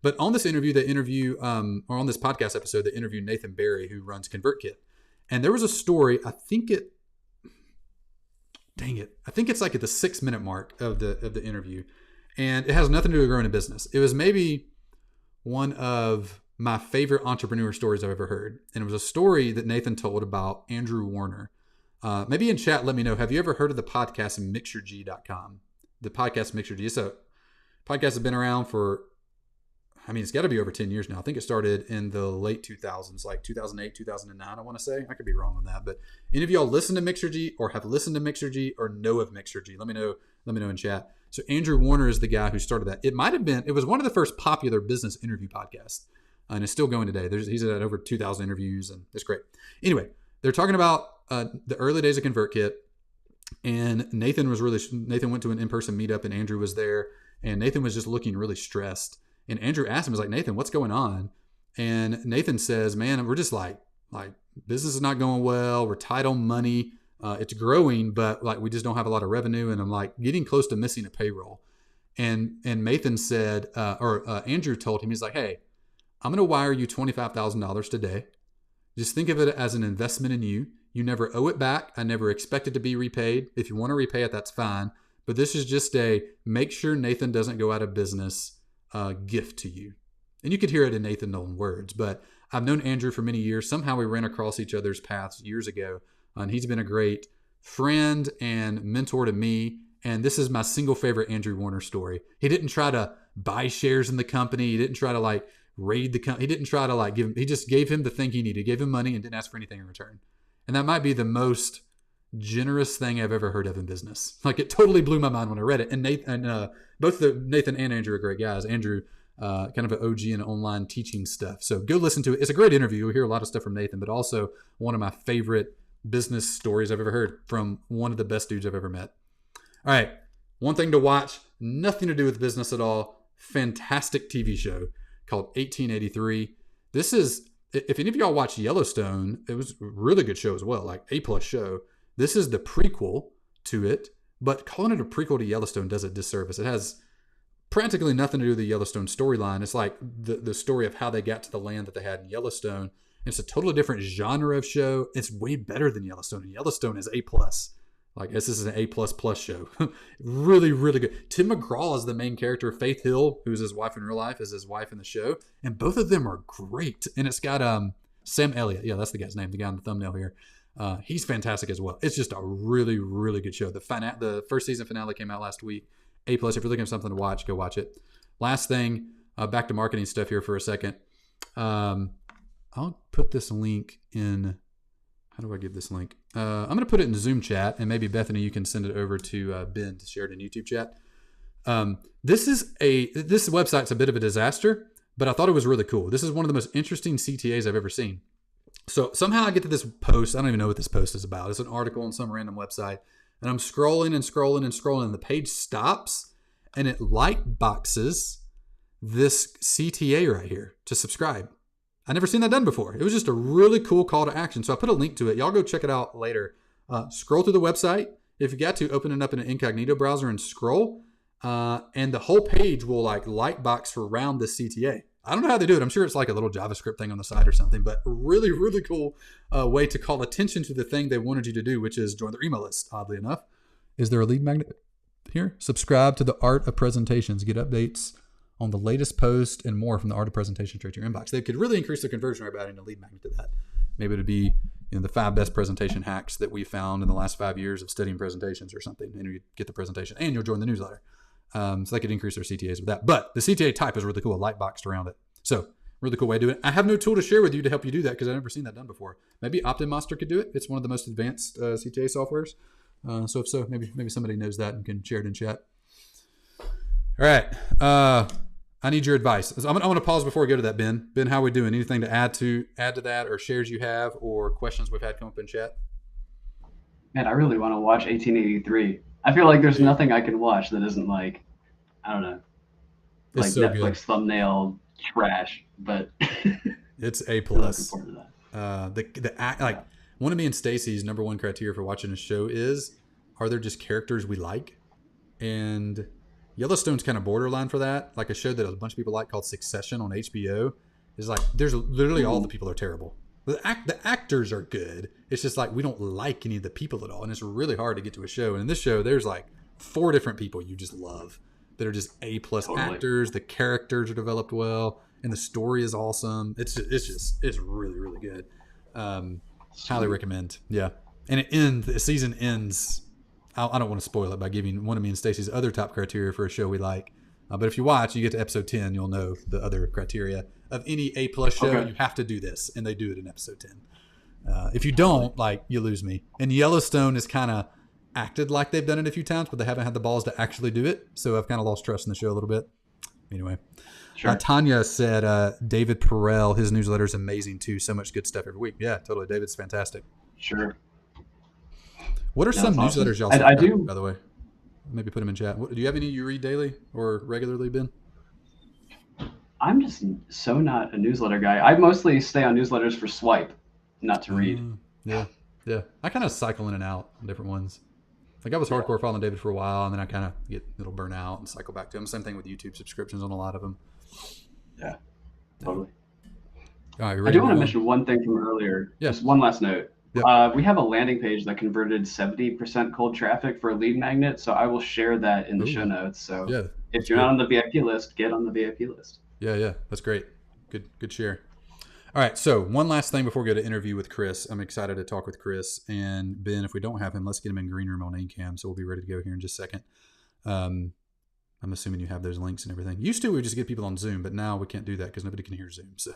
But on this interview, or on this podcast episode, they interviewed Nathan Barry, who runs ConvertKit. And there was a story, I think dang it, I think it's like at the 6-minute mark of the interview, and it has nothing to do with growing a business. It was maybe one of my favorite entrepreneur stories I've ever heard, and it was a story that Nathan told about Andrew Warner. Maybe in chat, let me know. Have you ever heard of the podcast MixerG.com? The podcast MixerG. It's a podcast that's been around for, I mean, it's got to be over 10 years now. I think it started in the late 2000s, like 2008, 2009, I want to say. I could be wrong on that. But any of y'all listen to MixerG or have listened to MixerG or know of MixerG, let me know in chat. So Andrew Warner is the guy who started that. It was one of the first popular business interview podcasts, and it's still going today. He's at over 2,000 interviews, and it's great. Anyway, they're talking about the early days of ConvertKit, and Nathan went to an in-person meetup, and Andrew was there, and Nathan was just looking really stressed. And Andrew asked him, he's like, Nathan, what's going on? And Nathan says, man, we're just like business is not going well. We're tight on money. It's growing, but like we just don't have a lot of revenue. And I'm like getting close to missing a payroll. And Nathan said, Andrew told him, he's like, hey, I'm going to wire you $25,000 today. Just think of it as an investment in you. You never owe it back. I never expect it to be repaid. If you want to repay it, that's fine. But this is just a make sure Nathan doesn't go out of business gift to you. And you could hear it in Nathan's own words, but I've known Andrew for many years. Somehow we ran across each other's paths years ago, and he's been a great friend and mentor to me. And this is my single favorite Andrew Warner story. He didn't try to buy shares in the company. He didn't try to like raid the company. He didn't try to like give him, he just gave him the thing he needed, gave him money and didn't ask for anything in return. And that might be the most generous thing I've ever heard of in business. Like it totally blew my mind when I read it. And both Nathan and Andrew are great guys. Andrew, kind of an OG in online teaching stuff. So go listen to it. It's a great interview. You'll hear a lot of stuff from Nathan, but also one of my favorite business stories I've ever heard from one of the best dudes I've ever met. All right. One thing to watch, nothing to do with business at all. Fantastic TV show called 1883. This is, if any of y'all watch Yellowstone, it was a really good show as well, like A+ show. This is the prequel to it, but calling it a prequel to Yellowstone does it disservice. It has practically nothing to do with the Yellowstone storyline. It's like the story of how they got to the land that they had in Yellowstone. And it's a totally different genre of show. It's way better than Yellowstone. And Yellowstone is A+. Like this is an A++ show. Really, really good. Tim McGraw is the main character. Faith Hill, who's his wife in real life, is his wife in the show. And both of them are great. And it's got Sam Elliott. Yeah, that's the guy's name, the guy on the thumbnail here. He's fantastic as well. It's just a really, really good show. The first season finale came out last week. A+, if you're looking for something to watch, go watch it. Last thing, back to marketing stuff here for a second. I'll put this link in, how do I give this link? I'm going to put it in Zoom chat, and maybe Bethany, you can send it over to Ben to share it in YouTube chat. This website's a bit of a disaster, but I thought it was really cool. This is one of the most interesting CTAs I've ever seen. So somehow I get to this post. I don't even know what this post is about. It's an article on some random website. And I'm scrolling and scrolling and scrolling. And the page stops and it light boxes this CTA right here to subscribe. I never seen that done before. It was just a really cool call to action. So I put a link to it. Y'all go check it out later. Scroll through the website. If you got to, open it up in an incognito browser and scroll. And the whole page will like light box around the CTA. I don't know how they do it. I'm sure it's like a little JavaScript thing on the side or something, but really, really cool way to call attention to the thing they wanted you to do, which is join their email list, oddly enough. Is there a lead magnet here? Subscribe to the Art of Presentations. Get updates on the latest post and more from the Art of Presentation straight to your inbox. They could really increase their conversion rate by adding a lead magnet to that. Maybe it'd be the 5 best presentation hacks that we found in the last 5 years of studying presentations or something. And you get the presentation and you'll join the newsletter. So they could increase their CTAs with that. But the CTA type is really cool, a light boxed around it. So really cool way to do it. I have no tool to share with you to help you do that because I've never seen that done before. Maybe OptiMaster could do it. It's one of the most advanced CTA softwares. So if so, maybe somebody knows that and can share it in chat. All right. I need your advice. So I'm going to pause before we go to that, Ben. Ben, how are we doing? Anything to add to that, or shares you have, or questions we've had come up in chat? Man, I really want to watch 1883. I feel like there's nothing I can watch that isn't like, I don't know, like so Netflix good. Thumbnail trash. But it's A+. I'm looking forward to that. The act, like one of me and Stacy's number one criteria for watching a show is, are there just characters we like? And Yellowstone's kind of borderline for that. Like a show that a bunch of people like called Succession on HBO is like, there's literally all the people are terrible. The actors are good. It's just like we don't like any of the people at all, and it's really hard to get to a show. And in this show, there's like 4 different people you just love that are just A+ Totally. actors. The characters are developed well, and the story is awesome. It's really really good. Highly recommend. Yeah, and it ends. The season ends. I don't want to spoil it by giving one of me and Stacy's other top criteria for a show we like. But if you watch, you get to episode 10, you'll know the other criteria of any A+ show. Okay. You have to do this, and they do it in episode 10. If you don't, like, you lose me. And Yellowstone is kind of acted like they've done it a few times, but they haven't had the balls to actually do it. So I've kind of lost trust in the show a little bit. Anyway, Sure. Tanya said David Perel, his newsletter is amazing too. So much good stuff every week. Yeah, totally. David's fantastic. Sure. What are some awesome. newsletters y'all I subscribe do. to, by the way? Maybe put them in chat. Do you have any you read daily or regularly, Ben? I'm just so not a newsletter guy. I mostly stay on newsletters for swipe, not to read. Yeah. I kind of cycle in and out on different ones. Like I was hardcore following David for a while, and then I kind of get a little burn out and cycle back to him. Same thing with YouTube subscriptions on a lot of them. Yeah, totally. All right, I do want to mention one thing from earlier. Yeah. Just one last note. Yep. We have a landing page that converted 70% cold traffic for a lead magnet, so I will share that in the show notes. So yeah, if you're not on the VIP list, get on the VIP list. Yeah, that's great. Good share. All right, so one last thing before we go to interview with Chris. I'm excited to talk with Chris and Ben. If we don't have him, let's get him in green room on AIM-CAM, so we'll be ready to go here in just a second. I'm assuming you have those links and everything. Used to, we would just get people on Zoom, but now we can't do that because nobody can hear Zoom. So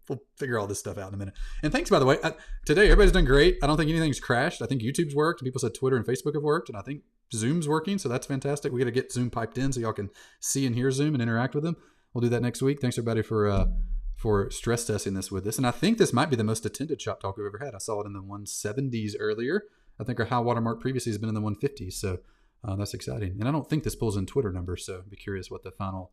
we'll figure all this stuff out in a minute. And thanks, by the way. Today, everybody's done great. I don't think anything's crashed. I think YouTube's worked. People said Twitter and Facebook have worked, and I think Zoom's working, so that's fantastic. We got to get Zoom piped in so y'all can see and hear Zoom and interact with them. We'll do that next week. Thanks, everybody, for stress testing this with us. And I think this might be the most attended Shop Talk we've ever had. I saw it in the 170s earlier. I think our high watermark previously has been in the 150s. So that's exciting. And I don't think this pulls in Twitter numbers. So I'd be curious what the final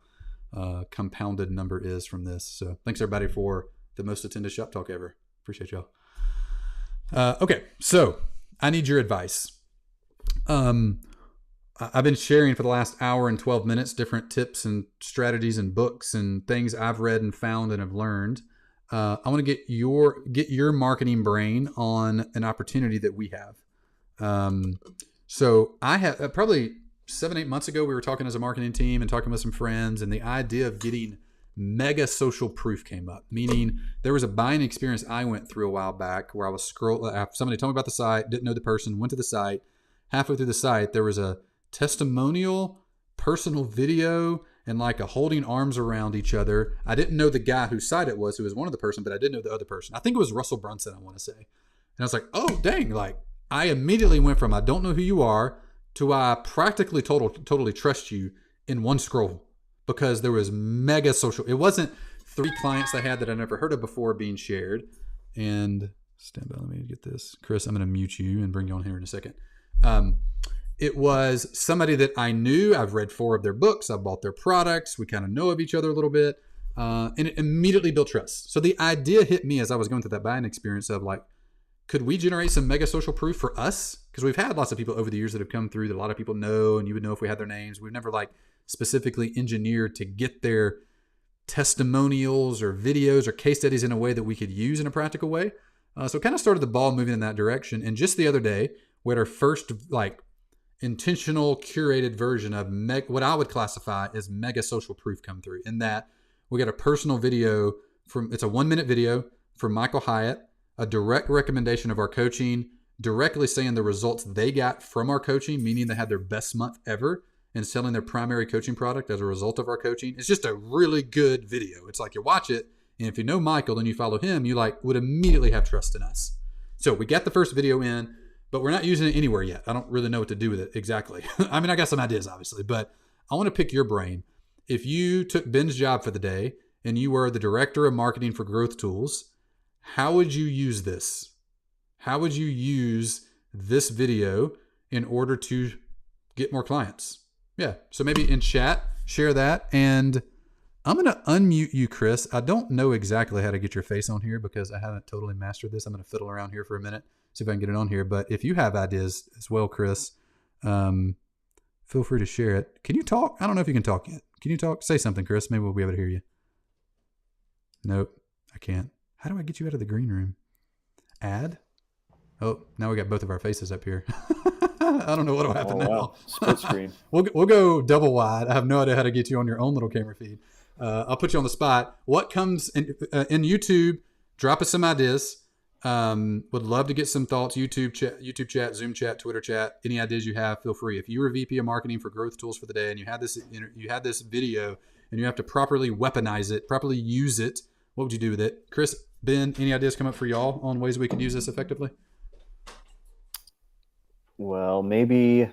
compounded number is from this. So thanks, everybody, for the most attended Shop Talk ever. Appreciate y'all. Okay, so I need your advice. I've been sharing for the last hour and 12 minutes different tips and strategies and books and things I've read and found and have learned. I want to get your marketing brain on an opportunity that we have. So I have probably 7-8 months ago, we were talking as a marketing team and talking with some friends, and the idea of getting mega social proof came up. Meaning there was a buying experience I went through a while back where I was somebody told me about the site, didn't know the person, went to the site. Halfway through the site, there was a testimonial, personal video, and like a holding arms around each other. I didn't know the guy whose site it was, who was one of the person, but I did know the other person. I think it was Russell Brunson, I want to say. And I was like, oh, dang. Like, I immediately went from I don't know who you are to I practically totally trust you in one scroll because there was mega social. It wasn't 3 clients I had that I never heard of before being shared. And stand by, let me get this. Chris, I'm going to mute you and bring you on here in a second. It was somebody that I knew. I've read 4 of their books. I've bought their products. We kind of know of each other a little bit. And it immediately built trust. So the idea hit me as I was going through that buying experience of like, could we generate some mega social proof for us? Because we've had lots of people over the years that have come through that a lot of people know, and you would know if we had their names. We've never like specifically engineered to get their testimonials or videos or case studies in a way that we could use in a practical way. So it kind of started the ball moving in that direction. And just the other day, we had our first like intentional curated version of what I would classify as mega social proof come through, in that we got a personal video it's a 1-minute video from Michael Hyatt, a direct recommendation of our coaching, directly saying the results they got from our coaching, meaning they had their best month ever and selling their primary coaching product as a result of our coaching. It's just a really good video. It's like you watch it, and if you know Michael and you follow him, you like would immediately have trust in us. So we got the first video in, but we're not using it anywhere yet. I don't really know what to do with it exactly. I mean, I got some ideas, obviously, but I want to pick your brain. If you took Ben's job for the day and you were the director of marketing for Growth Tools, how would you use this? How would you use this video in order to get more clients? Yeah, so maybe in chat, share that. And I'm going to unmute you, Chris. I don't know exactly how to get your face on here because I haven't totally mastered this. I'm going to fiddle around here for a minute, see if I can get it on here. But if you have ideas as well, Chris, feel free to share it. Can you talk? I don't know if you can talk yet. Can you talk? Say something, Chris. Maybe we'll be able to hear you. Nope, I can't. How do I get you out of the green room? Add? Oh, now we got both of our faces up here. I don't know what'll happen now. Wow. Split screen. We'll go double wide. I have no idea how to get you on your own little camera feed. I'll put you on the spot. What comes in YouTube? Drop us some ideas. Would love to get some thoughts. YouTube chat, Zoom chat, Twitter chat. Any ideas you have, feel free. If you were VP of marketing for Growth Tools for the Day and you had this video and you have to properly weaponize it, properly use it, what would you do with it? Chris, Ben, any ideas come up for y'all on ways we could use this effectively? Well, maybe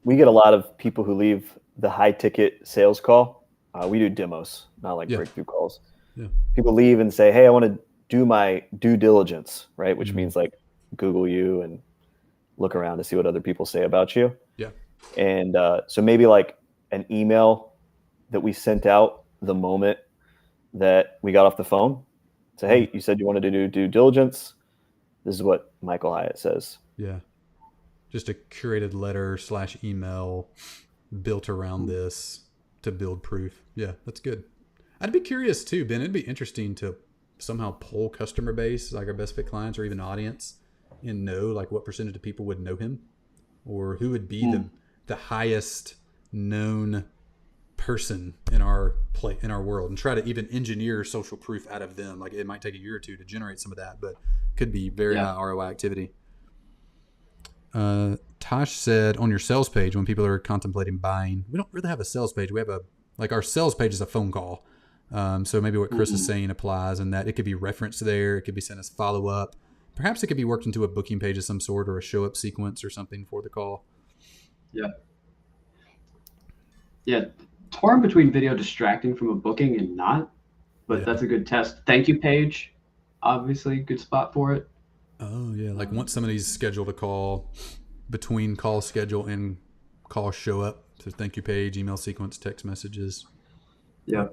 we get a lot of people who leave the high ticket sales call. We do demos, not like breakthrough calls. Yeah. People leave and say, hey, I want to do my due diligence, right? Which means like Google you and look around to see what other people say about you. Yeah. And so maybe like an email that we sent out the moment that we got off the phone. Say, hey, you said you wanted to do due diligence. This is what Michael Hyatt says. Yeah. Just a curated letter / email built around this to build proof. Yeah, that's good. I'd be curious too, Ben. It'd be interesting to somehow poll customer base, like our best fit clients or even audience, and know like what percentage of people would know him or who would be the highest known person in our world, and try to even engineer social proof out of them. Like it might take a year or two to generate some of that, but could be very high ROI activity. Tosh said on your sales page, when people are contemplating buying, we don't really have a sales page. We have our sales page is a phone call. So maybe what Chris is saying applies, and that it could be referenced there. It could be sent as follow up. Perhaps it could be worked into a booking page of some sort or a show up sequence or something for the call. Yeah. Yeah. Torn between video distracting from a booking and not, but that's a good test. Thank you page, obviously good spot for it. Oh yeah, like once somebody's scheduled a call, between call schedule and call show up, so thank you page, email sequence, text messages. Yeah.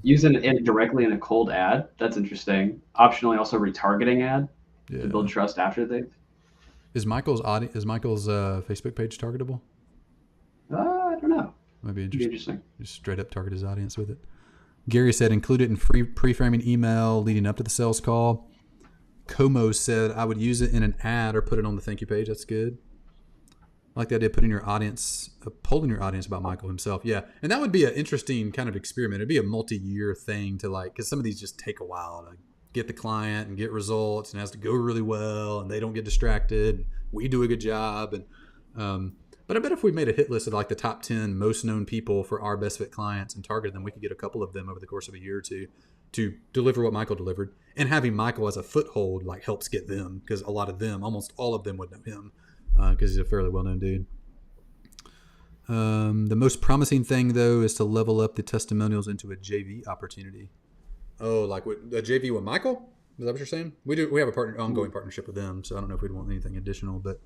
Using it directly in a cold ad, that's interesting. Optionally, also retargeting ad to build trust after they've. Is Michael's Facebook page targetable? I don't know. Might be interesting. Just straight up target his audience with it. Gary said include it in pre-framing email leading up to the sales call. Como said I would use it in an ad or put it on the thank you page. That's good. I like the idea of putting your audience, polling your audience about Michael himself. Yeah, and that would be an interesting kind of experiment. It'd be a multi-year thing to like, because some of these just take a while to get the client and get results, and it has to go really well, and they don't get distracted. We do a good job, and but I bet if we made a hit list of like the top 10 most known people for our best fit clients and targeted them, we could get a couple of them over the course of a year or two to deliver what Michael delivered. And having Michael as a foothold like helps get them, because a lot of them, almost all of them would know him because he's a fairly well-known dude. The most promising thing though is to level up the testimonials into a JV opportunity. Oh, like a JV with Michael? Is that what you're saying? We have a ongoing partnership with them, so I don't know if we'd want anything additional, but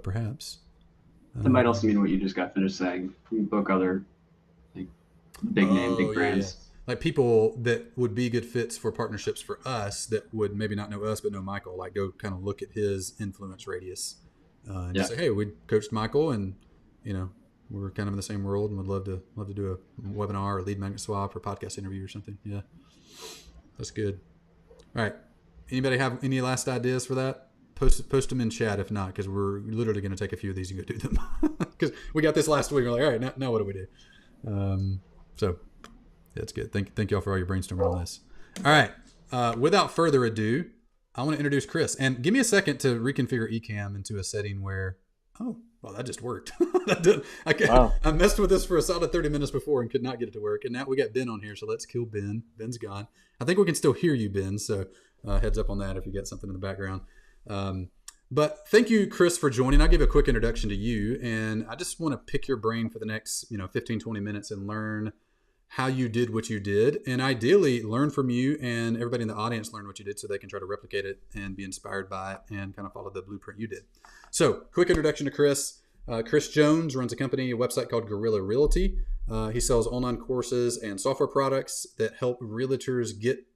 perhaps. That might also mean what you just got finished saying. You can book other like big name, big brands. Yeah. Like people that would be good fits for partnerships for us that would maybe not know us but know Michael. Like go kind of look at his influence radius and just say, hey, we coached Michael, and we're kind of in the same world, and would love to do a webinar or lead magnet swap or podcast interview or something. Yeah, that's good. All right, anybody have any last ideas for that? Post them in chat if not, because we're literally going to take a few of these and go do them because we got this last week. We're like, all right, now what do we do? So that's good. Thank y'all for all your brainstorming on this. All right, without further ado, I want to introduce Chris, and give me a second to reconfigure Ecamm into a setting where that just worked. I messed with this for a solid 30 minutes before and could not get it to work, and now we got Ben on here, so let's kill Ben. Ben's gone. I think we can still hear you, Ben, so heads up on that if you got something in the background. But thank you, Chris, for joining. I'll give a quick introduction to you, and I just want to pick your brain for the next 15, 20 minutes and learn how you did what you did, and ideally learn from you, and everybody in the audience learn what you did so they can try to replicate it and be inspired by it and kind of follow the blueprint you did. So quick introduction to Chris. Chris Jones runs a website called Guerrilla Realty. He sells online courses and software products that help realtors get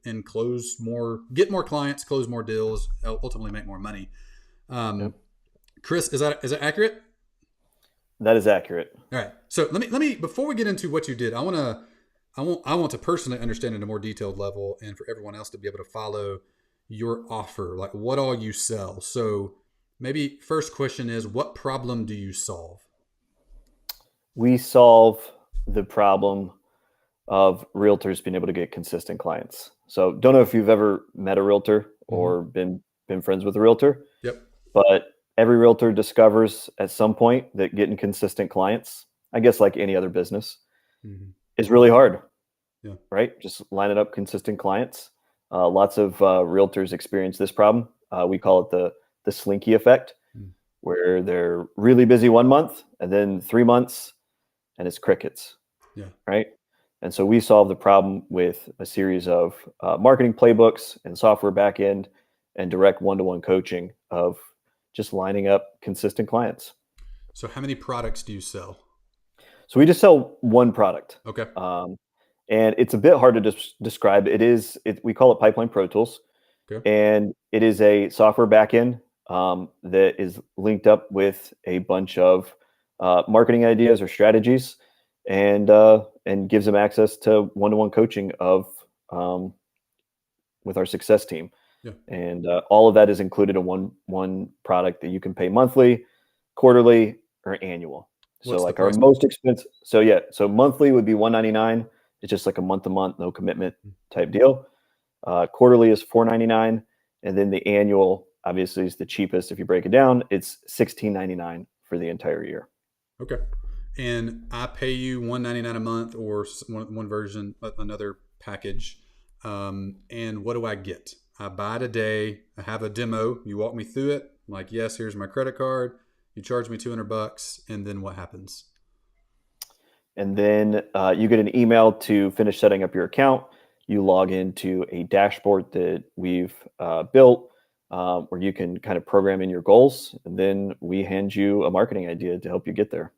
more clients, close more deals, ultimately make more money. Chris, is that accurate? That is accurate. All right. So let me before we get into what you did, I I want to personally understand at a more detailed level, and for everyone else to be able to follow your offer, like what all you sell. So maybe first question is, what problem do you solve? We solve the problem of realtors being able to get consistent clients. So don't know if you've ever met a realtor or been friends with a realtor, Yep. but every realtor discovers at some point that getting consistent clients, I guess like any other business, Mm-hmm. is really hard, Yeah. right? Just lining up consistent clients. Lots of realtors experience this problem. We call it the slinky effect, Mm. where they're really busy 1 month and then 3 months and it's crickets, Yeah. right? And so we solve the problem with a series of marketing playbooks and software backend and direct one-to-one coaching of just lining up consistent clients. So how many products do you sell? So we just sell one product. Okay. And it's a bit hard to describe. We call it Pipeline Pro Tools. Okay. And it is a software backend that is linked up with a bunch of marketing ideas or strategies, and gives them access to one-to-one coaching of with our success team. Yeah. And all of that is included in one product that you can pay monthly, quarterly, or annual. What's So the like our price? most expensive. So monthly would be $199. It's just like a month-to-month, no commitment type deal. Quarterly is $499, and then the annual obviously is the cheapest. If you break it down, it's $16.99 for the entire year. Okay. And I pay you $199 a month, or one version, another package. And what do I get? I buy it a day. I have a demo. You walk me through it. I'm like, yes, here's my credit card. You charge me $200, and then what happens? And then you get an email to finish setting up your account. You log into a dashboard that we've built where you can kind of program in your goals. And then we hand you a marketing idea to help you get there.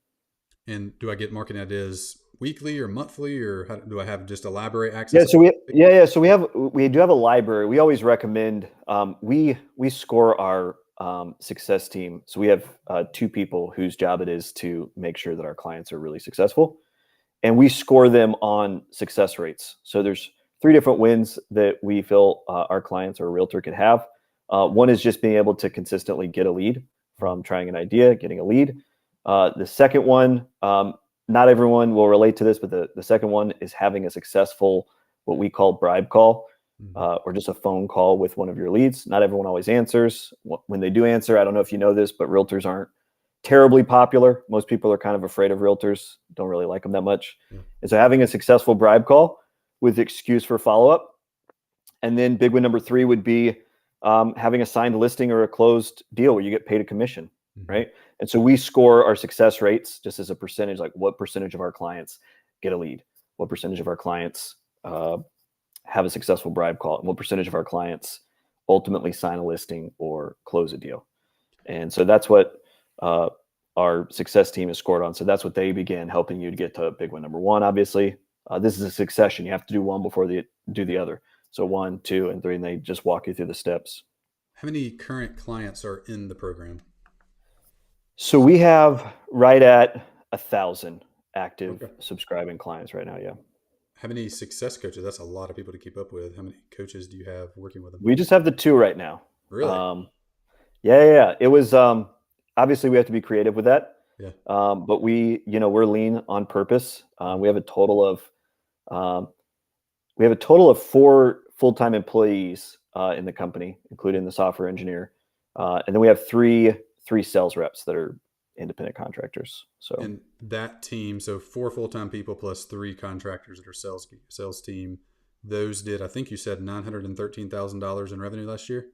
And do I get marketing ideas weekly or monthly, or do I have just a library Yeah, access? so we do have a library. We always recommend we score our success team. So we have 2 people whose job it is to make sure that our clients are really successful, and we score them on success rates. So there's 3 different wins that we feel our clients or a realtor could have. One is just being able to consistently get a lead from trying an idea, getting a lead. The second one, not everyone will relate to this, but the second one is having a successful, what we call bribe call, or just a phone call with one of your leads. Not everyone always answers. When they do answer, I don't know if you know this, but realtors aren't terribly popular. Most people are kind of afraid of realtors, don't really like them that much. Yeah. And so having a successful bribe call with excuse for follow-up. And then big win number 3 would be having a signed listing or a closed deal where you get paid a commission, right? And so we score our success rates just as a percentage, like what percentage of our clients get a lead, what percentage of our clients have a successful bribe call, and what percentage of our clients ultimately sign a listing or close a deal. And so that's what our success team is scored on. So that's what they begin helping you to get to big win number 1. Obviously, this is a succession. You have to do one before they do the other. So 1, 2, and 3, and they just walk you through the steps. How many current clients are in the program? So we have right at 1,000 active subscribing clients right now. Yeah. How many success coaches? That's a lot of people to keep up with. How many coaches do you have working with them? We just have the 2 right now. Really? Yeah. It was obviously we have to be creative with that. Yeah. But we're lean on purpose. We have a total of 4 full-time employees in the company, including the software engineer, and then we have three sales reps that are independent contractors. So and that team, so 4 full-time people plus 3 contractors that are sales team. Those did, I think you said $913,000 in revenue last year.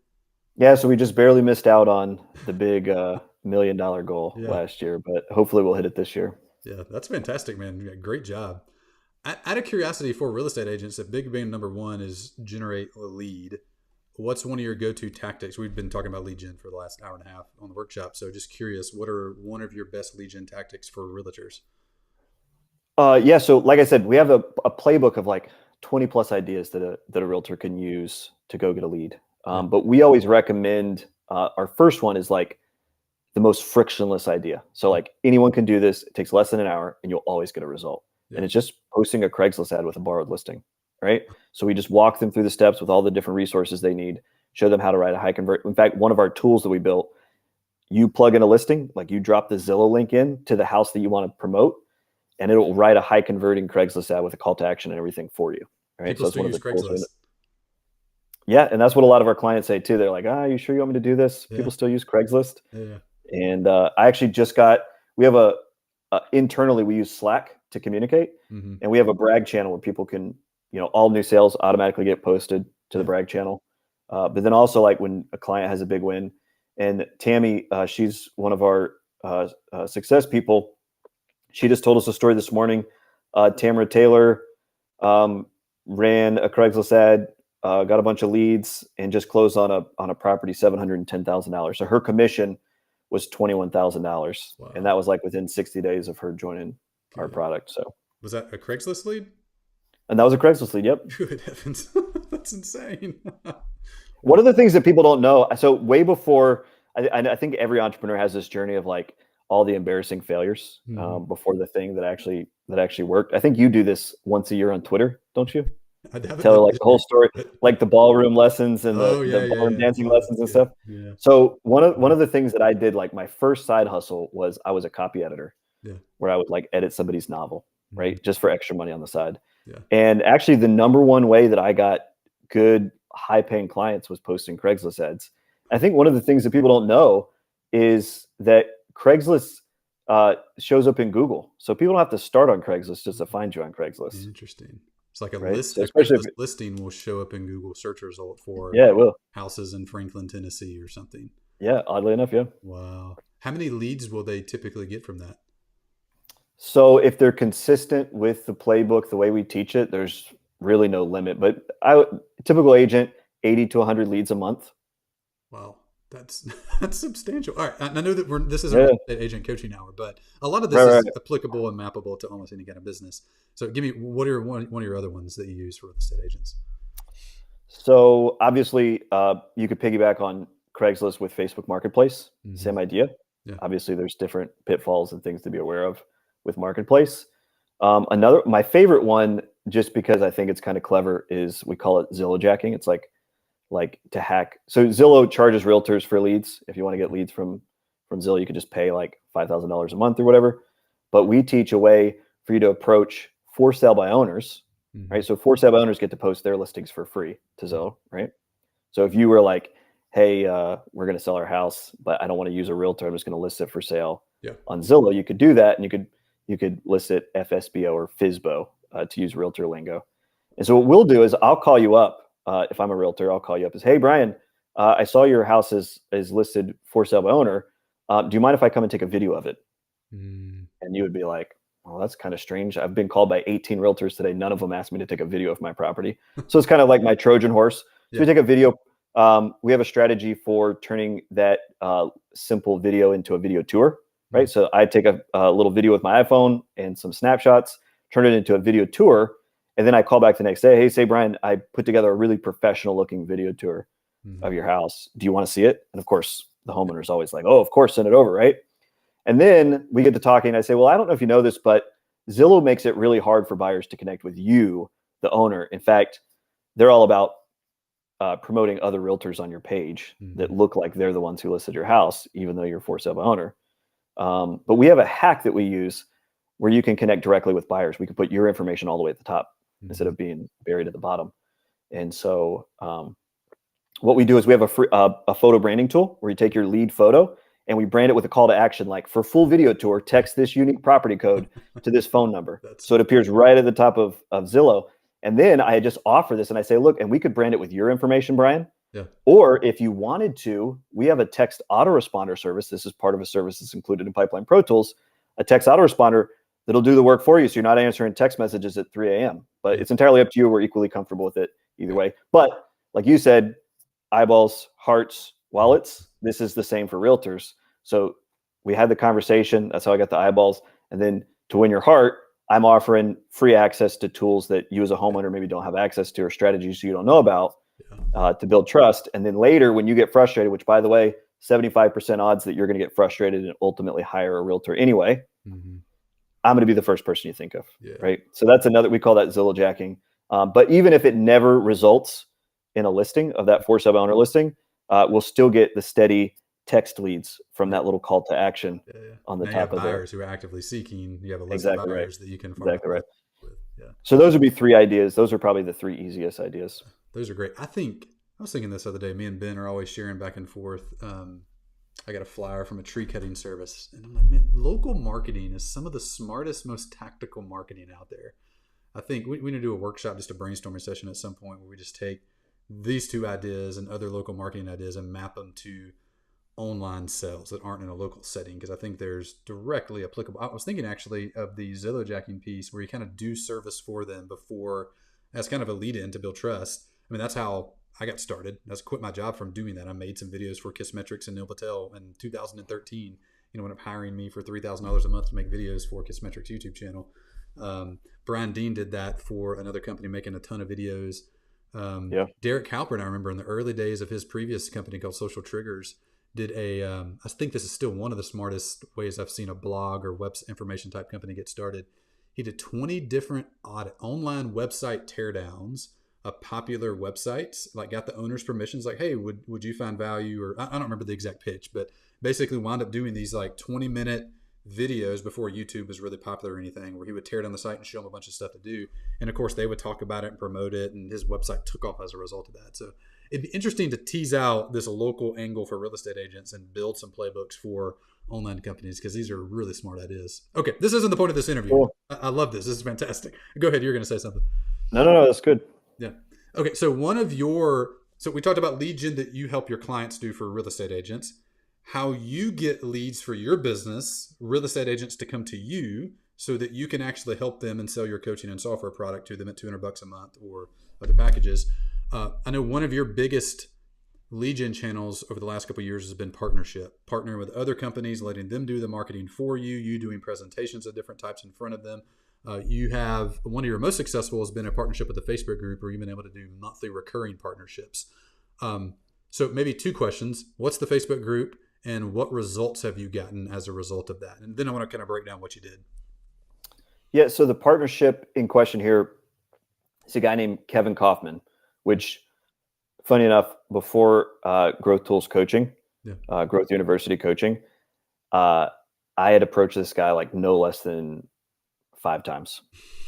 Yeah, so we just barely missed out on the big $1 million goal last year, but hopefully we'll hit it this year. Yeah, that's fantastic, man. Great job. Out of curiosity, for real estate agents, if big win number 1 is generate a lead, what's one of your go-to tactics? We've been talking about lead gen for the last hour and a half on the workshop. So just curious, what are one of your best lead gen tactics for realtors? Yeah. So like I said, we have a playbook of like 20 plus ideas that a realtor can use to go get a lead. But we always recommend our first one is like the most frictionless idea. So like anyone can do this. It takes less than an hour and you'll always get a result. and it's just posting a Craigslist ad with a borrowed listing, right? So we just walk them through the steps with all the different resources they need, show them how to write a high convert. In fact, one of our tools that we built, you plug in a listing, like you drop the Zillow link in to the house that you want to promote, and it'll write a high converting Craigslist ad with a call to action and everything for you. Right. People still use Craigslist. Yeah. And that's what a lot of our clients say too. They're like, you sure you want me to do this? Yeah. People still use Craigslist. Yeah. And I actually we have internally, we use Slack to communicate, and we have a brag channel where people can, all new sales automatically get posted to the brag channel. But then also like when a client has a big win, and Tammy, she's one of our success people. She just told us a story this morning. Tamara Taylor ran a Craigslist ad, got a bunch of leads, and just closed on a property $710,000. So her commission was $21,000, wow. And that was like within 60 days of her joining our product. So was that a Craigslist lead? And that was a Craigslist lead. Yep. Good heavens, that's insane. One of the things that people don't know. So way before, I think every entrepreneur has this journey of like all the embarrassing failures before the thing that actually worked. I think you do this once a year on Twitter, don't you? Tell like the whole story, like the ballroom lessons and the ballroom dancing lessons and stuff. Yeah. So one of the things that I did, like my first side hustle was I was a copy editor, where I would like edit somebody's novel, right, just for extra money on the side. Yeah. And actually, the number one way that I got good, high-paying clients was posting Craigslist ads. I think one of the things that people don't know is that Craigslist shows up in Google, so people don't have to start on Craigslist just to find you on Craigslist. Interesting. It's like a list. So listing will show up in Google search result for it will. Houses in Franklin, Tennessee, or something. Yeah, oddly enough, yeah. Wow. How many leads will they typically get from that? So if they're consistent with the playbook, the way we teach it, there's really no limit. But typical agent, 80 to 100 leads a month. Wow. That's substantial. All right. I know that this isn't an agent coaching hour, but a lot of this is applicable and mappable to almost any kind of business. So give me, what are one of your other ones that you use for real estate agents? So obviously you could piggyback on Craigslist with Facebook Marketplace. Same idea. Yeah. Obviously there's different pitfalls and things to be aware of with Marketplace. My favorite one, just because I think it's kind of clever, is we call it Zillowjacking. It's like to hack. So Zillow charges realtors for leads. If you want to get leads from Zillow, you could just pay like $5,000 a month or whatever. But we teach a way for you to approach for sale by owners, right? So for sale by owners get to post their listings for free to Zillow, right? So if you were like, hey, we're going to sell our house, but I don't want to use a realtor, I'm just going to list it for sale on Zillow, you could do that, and you could list it FSBO or FSBO to use realtor lingo. And so what we'll do is I'll call you up. If I'm a realtor, I'll call you up as, hey, Bryan, I saw your house is listed for sale by owner. Do you mind if I come and take a video of it? And you would be like, well, that's kind of strange. I've been called by 18 realtors today. None of them asked me to take a video of my property. So it's kind of like my Trojan horse. So we take a video. We have a strategy for turning that simple video into a video tour, right? So I take a little video with my iPhone and some snapshots, turn it into a video tour. And then I call back the next day. Hey, say, Bryan, I put together a really professional looking video tour of your house. Do you want to see it? And of course, the homeowner is always like, oh, of course, send it over, right? And then we get to talking. And I say, well, I don't know if you know this, but Zillow makes it really hard for buyers to connect with you, the owner. In fact, they're all about promoting other realtors on your page that look like they're the ones who listed your house, even though you're for sale by owner. But we have a hack that we use where you can connect directly with buyers. We can put your information all the way at the top instead of being buried at the bottom. And so what we do is we have a photo branding tool where you take your lead photo and we brand it with a call to action, like for full video tour, text this unique property code to this phone number. So it appears right at the top of Zillow. And then I just offer this and I say, look, and we could brand it with your information, Bryan. Yeah. Or if you wanted to, we have a text autoresponder service. This is part of a service that's included in Pipeline Pro Tools, a text autoresponder that'll do the work for you. So you're not answering text messages at 3 a.m. But it's entirely up to you. We're equally comfortable with it either way. But like you said, eyeballs, hearts, wallets, this is the same for realtors. So we had the conversation. That's how I got the eyeballs. And then to win your heart, I'm offering free access to tools that you as a homeowner maybe don't have access to, or strategies you don't know about to build trust. And then later when you get frustrated, which by the way, 75% odds that you're going to get frustrated and ultimately hire a realtor anyway. I'm going to be the first person you think of, Yeah. right? So that's another, we call that Zillowjacking. But even if it never results in a listing of that 4 sub owner listing, we'll still get the steady text leads from that little call to action on the now top you have of there. buyers who are actively seeking. You have a list Exactly of right. buyers that you can follow Exactly right. with. Yeah. So those would be 3 ideas. Those are probably the 3 easiest ideas. Those are great. I was thinking this other day. Me and Ben are always sharing back and forth. I got a flyer from a tree cutting service, and I'm like, man, local marketing is some of the smartest, most tactical marketing out there. I think we need to do a workshop, just a brainstorming session at some point where we just take these 2 ideas and other local marketing ideas and map them to online sales that aren't in a local setting, because I think there's directly applicable. I was thinking actually of the Zillowjacking piece where you kind of do service for them before, as kind of a lead in to build trust. I mean, that's how I got started. I quit my job from doing that. I made some videos for Kissmetrics and Neil Patel in 2013. Ended up hiring me for $3,000 a month to make videos for Kissmetrics YouTube channel. Brian Dean did that for another company making a ton of videos. Derek Halpern, I remember in the early days of his previous company called Social Triggers, did I think this is still one of the smartest ways I've seen a blog or web information type company get started. He did 20 different online website teardowns of popular websites, like got the owner's permissions, like, hey, would you find value? Or I don't remember the exact pitch, but basically wound up doing these like 20-minute videos before YouTube was really popular or anything, where he would tear down the site and show them a bunch of stuff to do. And of course they would talk about it and promote it, and his website took off as a result of that. So it'd be interesting to tease out this local angle for real estate agents and build some playbooks for online companies, because these are really smart ideas. Okay, this isn't the point of this interview. Cool. I love this. This is fantastic. Go ahead. You're going to say something. No, that's good. Yeah. Okay. So so we talked about lead gen that you help your clients do for real estate agents, how you get leads for your business, real estate agents to come to you so that you can actually help them and sell your coaching and software product to them at $200 a month or other packages. I know one of your biggest lead gen channels over the last couple of years has been partnering with other companies, letting them do the marketing for you, you doing presentations of different types in front of them. You have one of your most successful has been a partnership with the Facebook group, where you've been able to do monthly recurring partnerships. So maybe 2 questions. What's the Facebook group, and what results have you gotten as a result of that? And then I want to kind of break down what you did. Yeah. So the partnership in question here is a guy named Kevin Kaufman, which, funny enough, before Growth Tools coaching, Growth University coaching, I had approached this guy like no less than 5 times,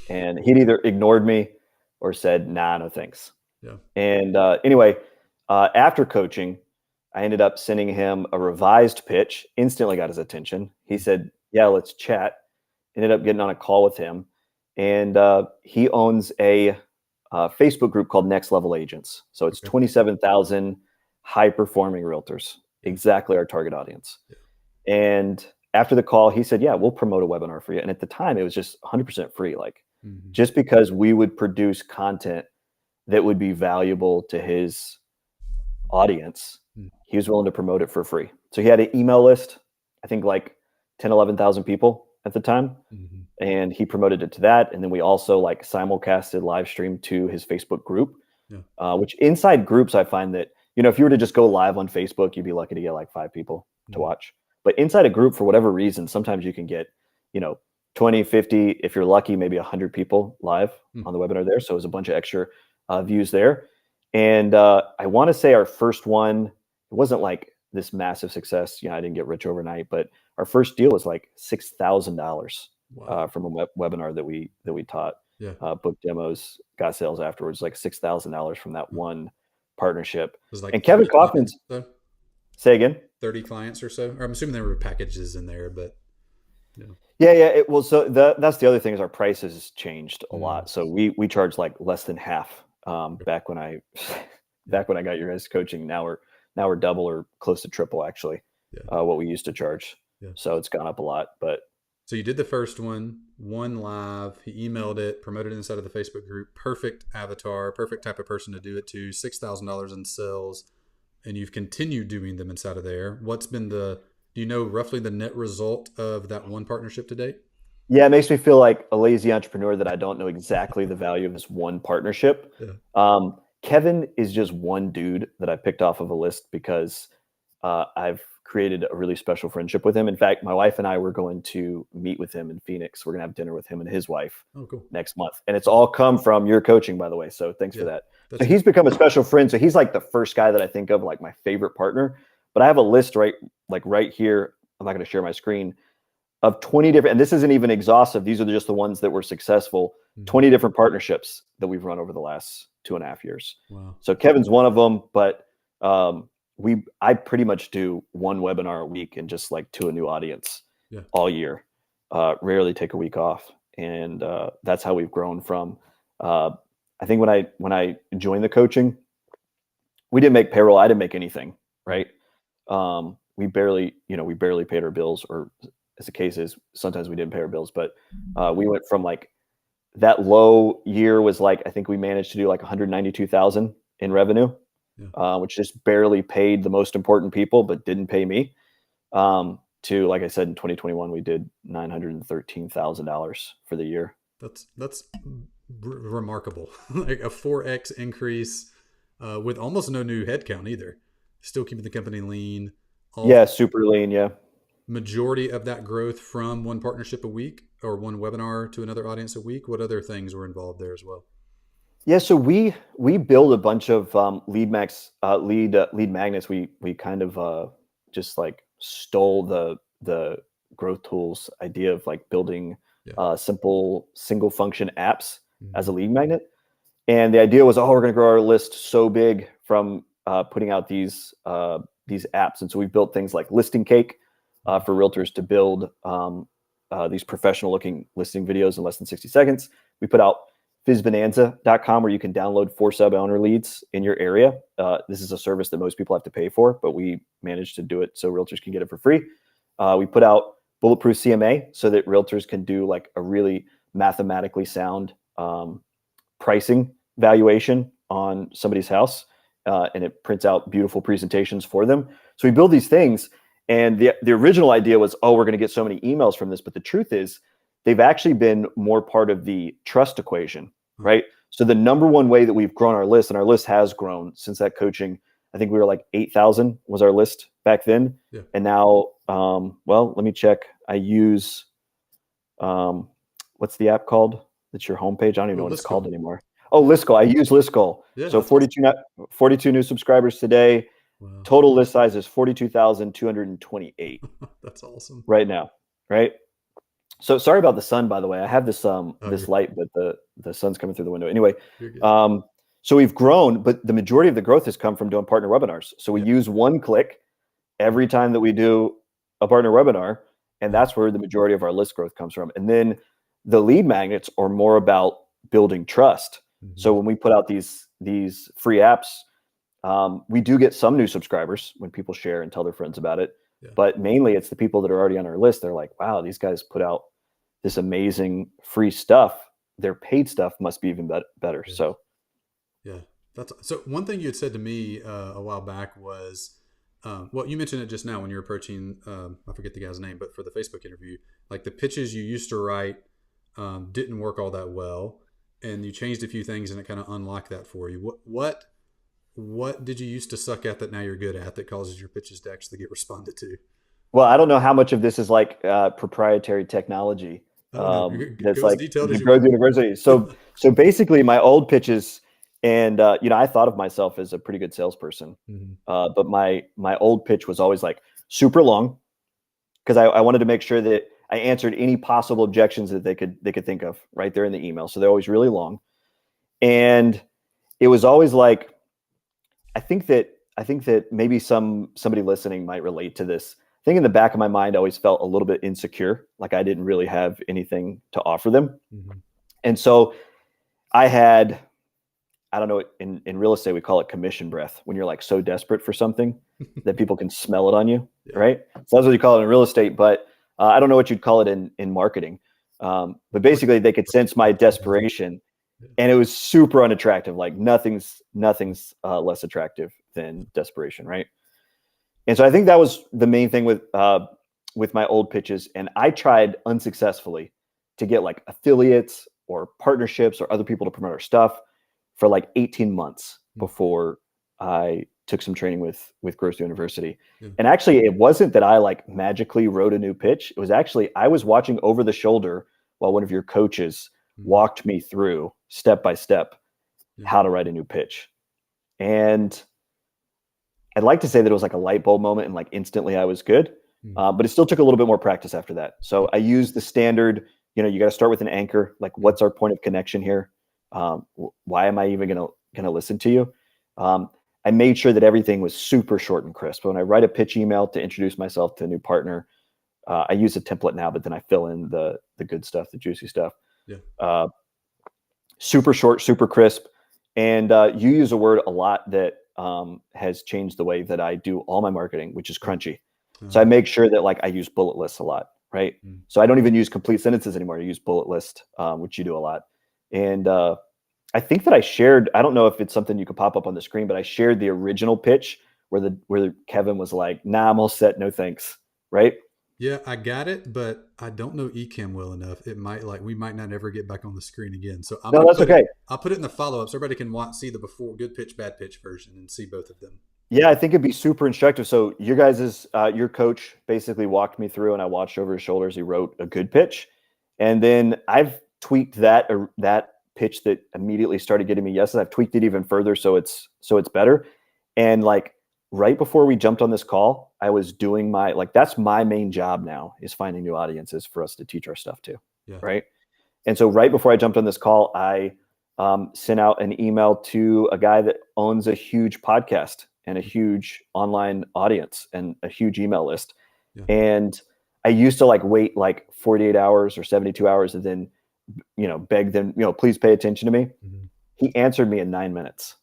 and he'd either ignored me or said, nah, no thanks. Yeah. And anyway, after coaching, I ended up sending him a revised pitch, instantly got his attention. He said, yeah, let's chat. Ended up getting on a call with him, and he owns a Facebook group called Next Level Agents. So it's 27,000 high performing realtors, exactly our target audience. Yeah. And after the call, he said, yeah, we'll promote a webinar for you. And at the time it was just 100% free. Like just because we would produce content that would be valuable to his audience, he was willing to promote it for free. So he had an email list, I think like 10, 11,000 people at the time. And he promoted it to that. And then we also like simulcasted live stream to his Facebook group, which inside groups, I find that, if you were to just go live on Facebook, you'd be lucky to get like 5 people to watch. But inside a group, for whatever reason, sometimes you can get, 20, 50, if you're lucky, maybe 100 people live on the webinar there. So it was a bunch of extra views there. And I want to say our first one, it wasn't like this massive success. I didn't get rich overnight, but our first deal was like $6,000 from a webinar that we taught. Yeah. Book demos, got sales afterwards, like $6,000 from that one partnership. Like, and Kevin Kaufman's, say again? 30 clients or so? Or I'm assuming there were packages in there, but Yeah. So that's the other thing is our prices changed a lot. So we charge like less than half back when I got your guys' coaching. Now we're double or close to triple actually what we used to charge. Yeah. So it's gone up a lot. But so you did the first one live. He emailed it, promoted it inside of the Facebook group. Perfect avatar, perfect type of person to do it to. $6,000 in sales, and you've continued doing them inside of there. What's been do you know roughly the net result of that one partnership to date? Yeah, it makes me feel like a lazy entrepreneur that I don't know exactly the value of this one partnership. Yeah. Kevin is just one dude that I picked off of a list because I've created a really special friendship with him. In fact, my wife and I were going to meet with him in Phoenix. We're going to have dinner with him and his wife next month. And it's all come from your coaching, by the way. So thanks for that. So he's become a special friend. So he's like the first guy that I think of, like my favorite partner. But I have a list right here. I'm not going to share my screen, of 20 different, and this isn't even exhaustive. These are just the ones that were successful. 20 different partnerships that we've run over the last 2.5 years. Wow. So Kevin's one of them, but I pretty much do one webinar a week and just like to a new audience all year. Rarely take a week off. And that's how we've grown from, I think when I joined the coaching, we didn't make payroll. I didn't make anything, right? We barely paid our bills, or as the case is, sometimes we didn't pay our bills, but we went from like that low year was like, I think we managed to do like 192,000 in revenue, which just barely paid the most important people, but didn't pay me. To, like I said, in 2021, we did $913,000 for the year. That's remarkable. Like a 4x increase with almost no new headcount either. Still keeping the company lean. Super lean. Yeah. Majority of that growth from one partnership a week or one webinar to another audience a week. What other things were involved there as well? Yeah, so we build a bunch of lead magnets. We kind of just like stole the growth tools idea of like building simple single function apps as a lead magnet. And the idea was, we're going to grow our list so big from putting out these apps. And so we built things like Listing Cake for realtors to build these professional looking listing videos in less than 60 seconds. We put out fizbonanza.com, where you can download 4 sub-owner leads in your area. This is a service that most people have to pay for, but we managed to do it so realtors can get it for free. We put out Bulletproof CMA so that realtors can do like a really mathematically sound pricing valuation on somebody's house, and it prints out beautiful presentations for them. So we build these things, and the original idea was, we're going to get so many emails from this, but the truth is they've actually been more part of the trust equation, right? So the number one way that we've grown our list, and our list has grown since that coaching, I think we were like 8,000 was our list back then. Yeah. And now, let me check. I use, what's the app called? That's your homepage. I don't even know what it's called anymore. List Goal. I use List Goal. Yeah, so 42 new subscribers today. Wow. Total list size is 42,228. That's awesome. Right now, right? So sorry about the sun, by the way. I have this this light, but the sun's coming through the window. Anyway, so we've grown, but the majority of the growth has come from doing partner webinars. So we use one click every time that we do a partner webinar, and that's where the majority of our list growth comes from. And then the lead magnets are more about building trust. So when we put out these free apps, we do get some new subscribers when people share and tell their friends about it. Yeah. But mainly it's the people that are already on our list. They're like, wow, these guys put out this amazing free stuff. Their paid stuff must be even better. Yeah. So one thing you had said to me a while back was, you mentioned it just now when you're approaching, I forget the guy's name, but for the Facebook interview, like the pitches you used to write didn't work all that well, and you changed a few things and it kind of unlocked that for you. What did you used to suck at that now you're good at that causes your pitches to actually get responded to? Well, I don't know how much of this is like proprietary technology. That's like Growth University. So basically my old pitches, and I thought of myself as a pretty good salesperson, but my old pitch was always like super long, because I wanted to make sure that I answered any possible objections that they could think of right there in the email. So they're always really long, and it was always like, I think that maybe somebody listening might relate to this. I think in the back of my mind, I always felt a little bit insecure, like I didn't really have anything to offer them. And so I had, I don't know, in real estate, we call it commission breath, when you're like so desperate for something that people can smell it on you, right? So that's what you call it in real estate, but I don't know what you'd call it in marketing. But basically they could sense my desperation. And it was super unattractive. Like nothing's less attractive than desperation, right? And so I think that was the main thing with my old pitches. And I tried unsuccessfully to get like affiliates or partnerships or other people to promote our stuff for like 18 months before I took some training with Growth University. Yeah. And actually, it wasn't that I like magically wrote a new pitch. It was actually I was watching over the shoulder while one of your coaches walked me through step by step how to write a new pitch. And I'd like to say that it was like a light bulb moment and like instantly I was good. But it still took a little bit more practice after that. So I used the standard, you got to start with an anchor. Like, what's our point of connection here? Why am I even going to listen to you? I made sure that everything was super short and crisp. When I write a pitch email to introduce myself to a new partner, I use a template now, but then I fill in the good stuff, the juicy stuff. Yeah. Super short, super crisp. And you use a word a lot that has changed the way that I do all my marketing, which is crunchy. So I make sure that like I use bullet lists a lot, right? So I don't even use complete sentences anymore. I use bullet list, which you do a lot. And I think that I shared, I don't know if it's something you could pop up on the screen, but I shared the original pitch where Kevin was like, nah, I'm all set. No, thanks. Right. Yeah, I got it, but I don't know Ecamm well enough. It might we might not ever get back on the screen again. So I'm that's okay. I'll put it in the follow-up so everybody can see the before good pitch, bad pitch version and see both of them. Yeah, I think it'd be super instructive. So your your coach basically walked me through and I watched over his shoulders. He wrote a good pitch. And then I've tweaked that pitch that immediately started getting me yeses. I've tweaked it even further. So it's better. And like right before we jumped on this call, I was doing that's my main job now is finding new audiences for us to teach our stuff to. Yeah. Right. And so right before I jumped on this call, I sent out an email to a guy that owns a huge podcast and a huge online audience and a huge email list. Yeah. And I used to wait 48 hours or 72 hours and then, beg them, please pay attention to me. Mm-hmm. He answered me in 9 minutes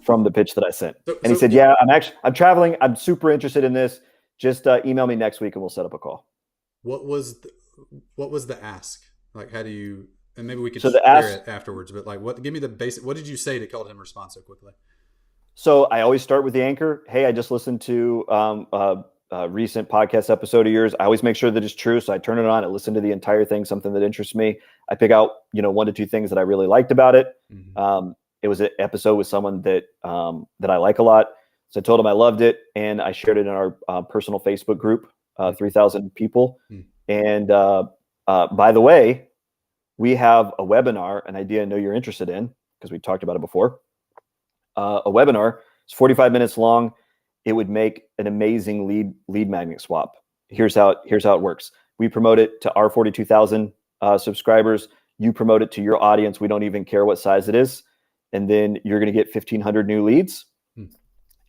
from the pitch that I sent. And he said, yeah, I'm traveling. I'm super interested in this. Just email me next week and we'll set up a call. What was the ask? Like, how do you, and maybe we could share it afterwards, but give me the basic, what did you say to call him respond so quickly? So I always start with the anchor. Hey, I just listened to a recent podcast episode of yours. I always make sure that it's true. So I turn it on, I listen to the entire thing, something that interests me. I pick out, 1 to 2 things that I really liked about it. Mm-hmm. It was an episode with someone that I like a lot. So I told him I loved it and I shared it in our personal Facebook group, 3,000 people. And by the way, we have a webinar, an idea I know you're interested in because we talked about it before. A webinar. It's 45 minutes long. It would make an amazing lead magnet swap. Here's how it works. We promote it to our 42,000 subscribers. You promote it to your audience. We don't even care what size it is. And then you're going to get 1,500 new leads.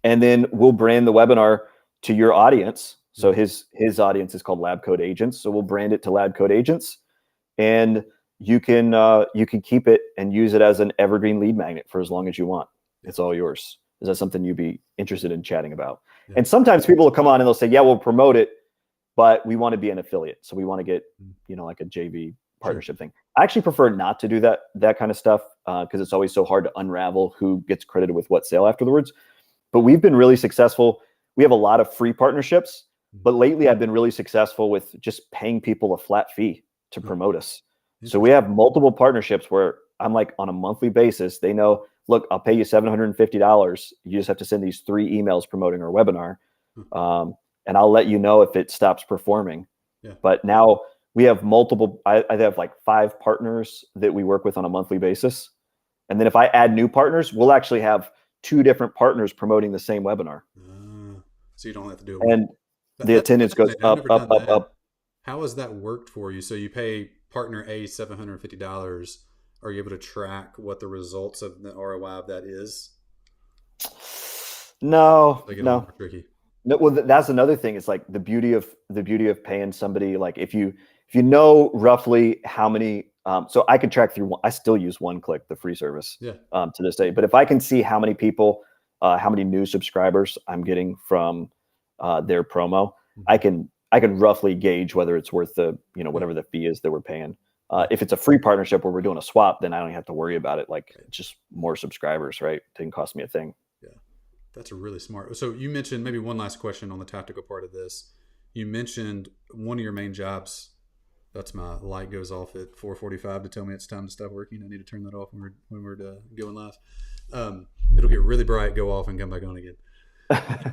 And then we'll brand the webinar to your audience. So his audience is called Lab Code Agents. So we'll brand it to Lab Code Agents. And you can keep it and use it as an evergreen lead magnet for as long as you want. It's all yours. Is that something you'd be interested in chatting about? Yeah. And sometimes people will come on and they'll say, yeah, we'll promote it, but we want to be an affiliate. So we want to get, like a JV partnership thing. I actually prefer not to do that kind of stuff because it's always so hard to unravel who gets credited with what sale afterwards. But we've been really successful. We have a lot of free partnerships, but lately I've been really successful with just paying people a flat fee to promote us. So we have multiple partnerships where I'm like on a monthly basis, they know, look, I'll pay you $750. You just have to send these 3 emails promoting our webinar. And I'll let you know if it stops performing. Yeah. But now we have multiple, I have 5 partners that we work with on a monthly basis. And then if I add new partners, we'll actually have 2 different partners promoting the same webinar. So you don't have to do it. And the attendance goes up. How has that worked for you? So you pay partner A $750. Are you able to track what the results of the ROI of that is? No. Tricky. No. Well, that's another thing. It's the beauty of paying somebody. If you know roughly how many, so I can track through. I still use OneClick, the free service, to this day. But if I can see how many people, how many new subscribers I'm getting from their promo, I can roughly gauge whether it's worth the whatever the fee is that we're paying. If it's a free partnership where we're doing a swap, then I don't have to worry about it. It's just more subscribers, right? It didn't cost me a thing. Yeah, that's a really smart. So you mentioned, maybe one last question on the tactical part of this. You mentioned one of your main jobs. That's my light goes off at 4:45 to tell me it's time to stop working. I need to turn that off when we're going live. It'll get really bright, go off, and come back on again.